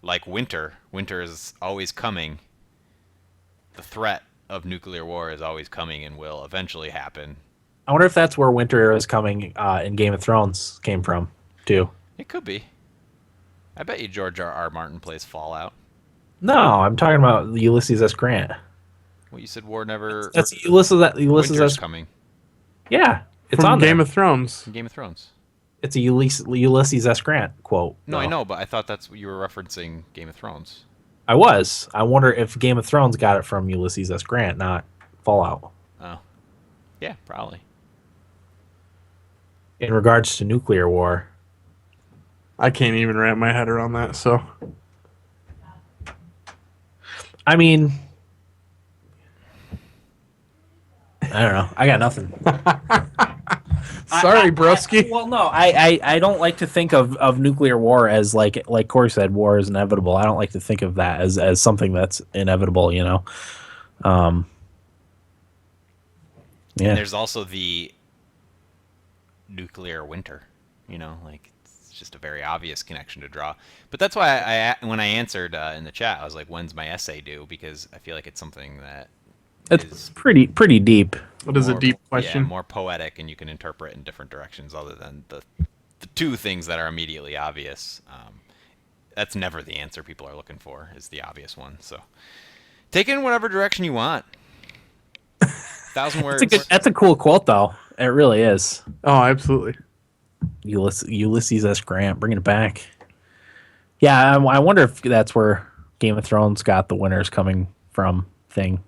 Like winter. Winter is always coming. The threat of nuclear war is always coming and will eventually happen. I wonder if that's where winter is coming in Game of Thrones came from, too. It could be. I bet you George R.R. Martin plays Fallout. No, I'm talking about Ulysses S. Grant. Well, you said war never... That's Ulysses Winter's S. coming. Yeah, it's From on Game there. of Thrones. In Game of Thrones. It's a Ulysses S. Grant quote. No, though. I know, but I thought that's what you were referencing Game of Thrones. I was. I wonder if Game of Thrones got it from Ulysses S. Grant, not Fallout. Oh. Yeah, probably. In regards to nuclear war, I can't even wrap my head around that, so. I mean, I don't know. I got nothing. Sorry, broski. Well, no, I don't like to think of nuclear war as like Corey said, war is inevitable. I don't like to think of that as something that's inevitable, you know. Yeah. And there's also the nuclear winter, you know, like it's just a very obvious connection to draw. But that's why when I answered in the chat, I was like, when's my essay due? Because I feel like it's something that It's is pretty deep. What is a more- deep question? Yeah, more poetic, and you can interpret in different directions other than the two things that are immediately obvious. That's never the answer people are looking for, is the obvious one. So take it in whatever direction you want. 1,000 words. That's a cool quote, though. It really is. Oh, absolutely. Ulysses S. Grant, bringing it back. Yeah, I wonder if that's where Game of Thrones got the winners coming from thing.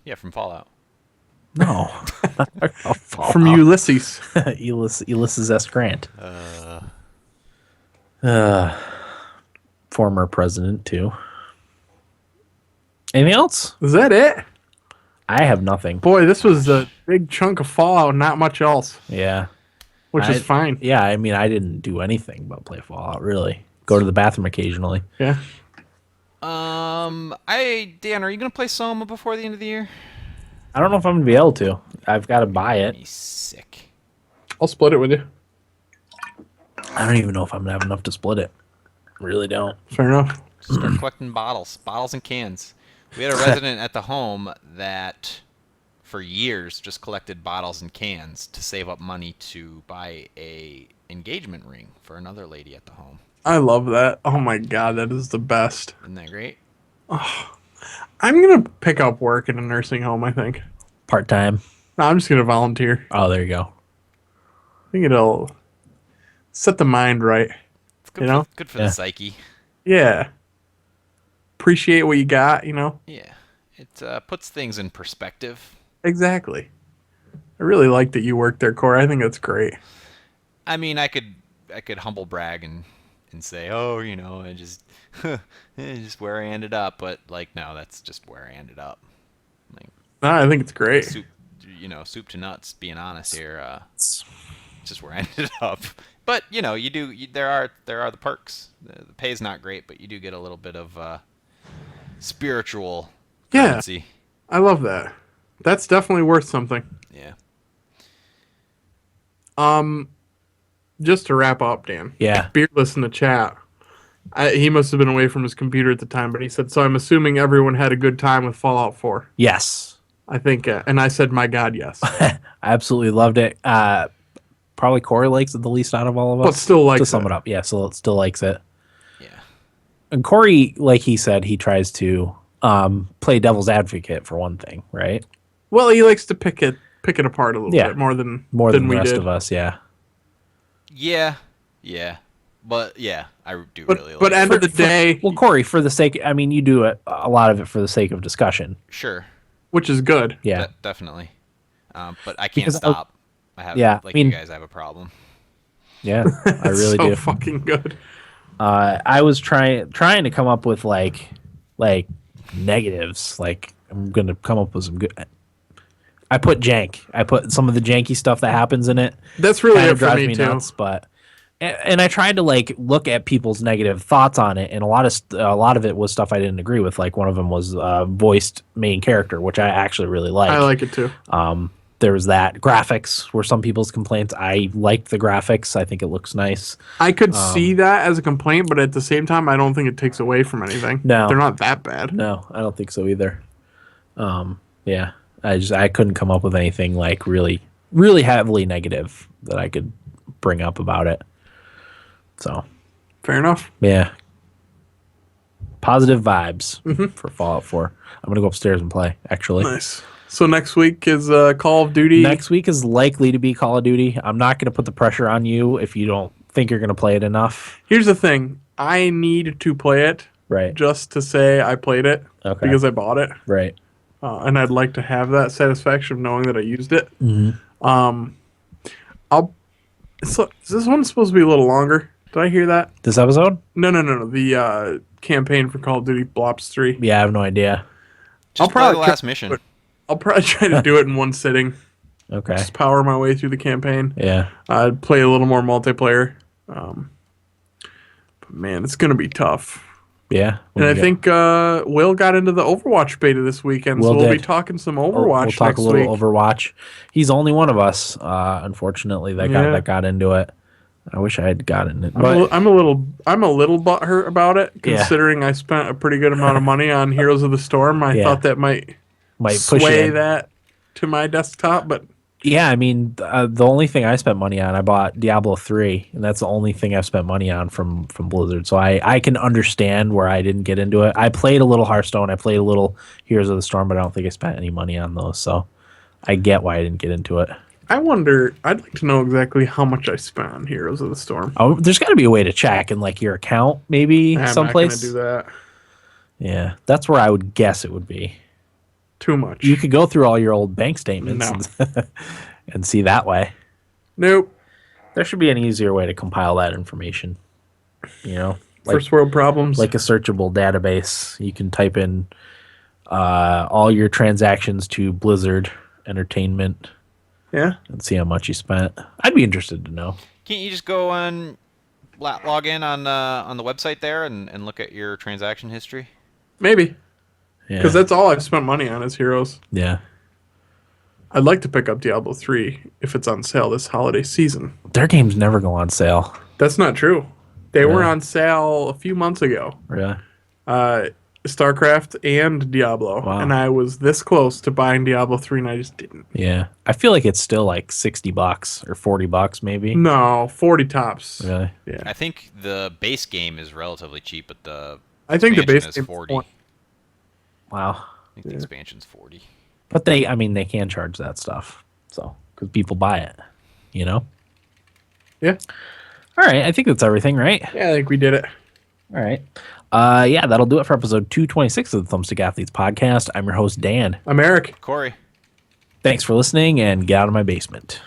Yeah, from Fallout. No. From Ulysses. Ulysses S. Grant. Former president, too. Anything else? Is that it? I have nothing. Boy, this was a big chunk of Fallout, not much else, Yeah. which is fine. Yeah, I mean, I didn't do anything but play Fallout, really. Go to the bathroom occasionally. Yeah. Dan, are you gonna play Soma before the end of the year? I don't know if I'm going to be able to. I've got to buy it. He's sick. I'll split it with you. I don't even know if I'm going to have enough to split it. Really don't. Fair enough. Start collecting bottles and cans. We had a resident at the home that, for years, just collected bottles and cans to save up money to buy a engagement ring for another lady at the home. I love that. Oh my god, that is the best. Isn't that great? I'm going to pick up work in a nursing home, I think. Part-time. No, I'm just going to volunteer. Oh, there you go. think it'll set the mind right. It's good You know? good for Yeah. the psyche. Yeah. Appreciate what you got, Yeah. It puts things in perspective. Exactly. I really like that you worked there, Corey. I think that's great. I mean, I could humble brag and say, oh, I just just where I ended up, but like no, that's just where I ended up. Like No, I think it's great. soup to nuts. Being honest here, it's just where I ended up. But there are the perks. The pay's not great, but you do get a little bit of spiritual Yeah. currency. I love that. That's definitely worth something. Yeah. Just to wrap up, Dan. Yeah. Beardless in the chat. He must have been away from his computer at the time, but he said, so I'm assuming everyone had a good time with Fallout 4. Yes. I think, and I said, my God, yes. I absolutely loved it. Probably Corey likes it the least out of all of us. But still likes to sum it. it up. Yeah, so still likes it. Yeah. And Corey, like he said, he tries to play devil's advocate for one thing, right? Well, he likes to pick it apart a little bit more than the we rest did. of us. Yeah. Yeah. But yeah, I do But, really like but it. end of the day, Well, Corey, for the sake, I mean, you do it a lot of it for the sake of discussion. Sure. which is good. Yeah. Definitely. But I can't Because stop. I have you guys have a problem. Yeah, I really so do. fucking good. I was trying to come up with like negatives. Like I'm gonna come up with some good. I put jank. I put some of the janky stuff that happens in it. That's really Kind it of for drives me me too. nuts, but and I tried to like look at people's negative thoughts on it, and a lot of it was stuff I didn't agree with. Like one of them was voiced main character, which I actually really like. I like it too. There was that graphics were some people's complaints. I liked the graphics. I think it looks nice. I could see that as a complaint, but at the same time, I don't think it takes away from anything. No. They're not that bad. No, I don't think so either. Yeah, I couldn't come up with anything like really heavily negative that I could bring up about it. So Fair enough. yeah, positive vibes for Fallout 4. I'm gonna go upstairs and play. Actually, Nice. So next week is Call of Duty. next week is likely to be Call of Duty. I'm not gonna put the pressure on you if you don't think you're gonna play it enough. Here's the thing. I need to play it Right. just to say I played it Okay. because I bought it. Right. And I'd like to have that satisfaction of knowing that I used it. So is this one supposed to be a little longer? Did I hear that? This episode? No. The campaign for Call of Duty Black Ops 3. Yeah, I have no idea. Just play the last mission. I'll probably try to do it in one sitting. Okay. Just power my way through the campaign. Yeah. I'd play a little more multiplayer. But man, it's going to be tough. Yeah. And I think Will got into the Overwatch beta this weekend, Will so we'll be did. talking some We'll Overwatch talk next a little week. Overwatch. He's the only one of us, unfortunately, that got into it. I wish I had gotten it, but I'm a little butthurt about it, Yeah. considering I spent a pretty good amount of money on Heroes of the Storm. I Yeah. thought that might push you sway in. that to my desktop, but Yeah, I mean, the only thing I spent money on, I bought Diablo 3, and that's the only thing I've spent money on from Blizzard. So I can understand where I didn't get into it. I played a little Hearthstone, I played a little Heroes of the Storm, but I don't think I spent any money on those. So I get why I didn't get into it. I wonder. I'd like to know exactly how much I spent on Heroes of the Storm. Oh, there's got to be a way to check in like your account, maybe I'm someplace. not gonna do that. Yeah, that's where I would guess it would be. Too much. You could go through all your old bank statements and see that way. Nope. There should be an easier way to compile that information. You know, First world problems. like a searchable database. You can type in all your transactions to Blizzard Entertainment yeah. and see how much you spent. I'd be interested to know. Can't you just go and log in on the website there and look at your transaction history? Maybe. Yeah. Because that's all I've spent money on is Heroes. Yeah. I'd like to pick up Diablo 3 if it's on sale this holiday season. Their games never go on sale. That's not true. They were Really? on sale a few months ago. Really? StarCraft and Diablo. Wow. And I was this close to buying Diablo 3 and I just didn't. Yeah. I feel like it's still like $60 or $40 maybe. No, 40 tops. Really? Yeah. I think the base game is relatively cheap, but the I think the expansion base is game is 40. 20. Wow. I think the expansion's 40. But they can charge that stuff. So, because people buy it, you know? Yeah. All right, I think that's everything, right? Yeah, I think we did it. All right. Yeah, that'll do it for episode 226 of the Thumbstick Athletes podcast. I'm your host, Dan. I'm Eric. Corey. Thanks for listening, and get out of my basement.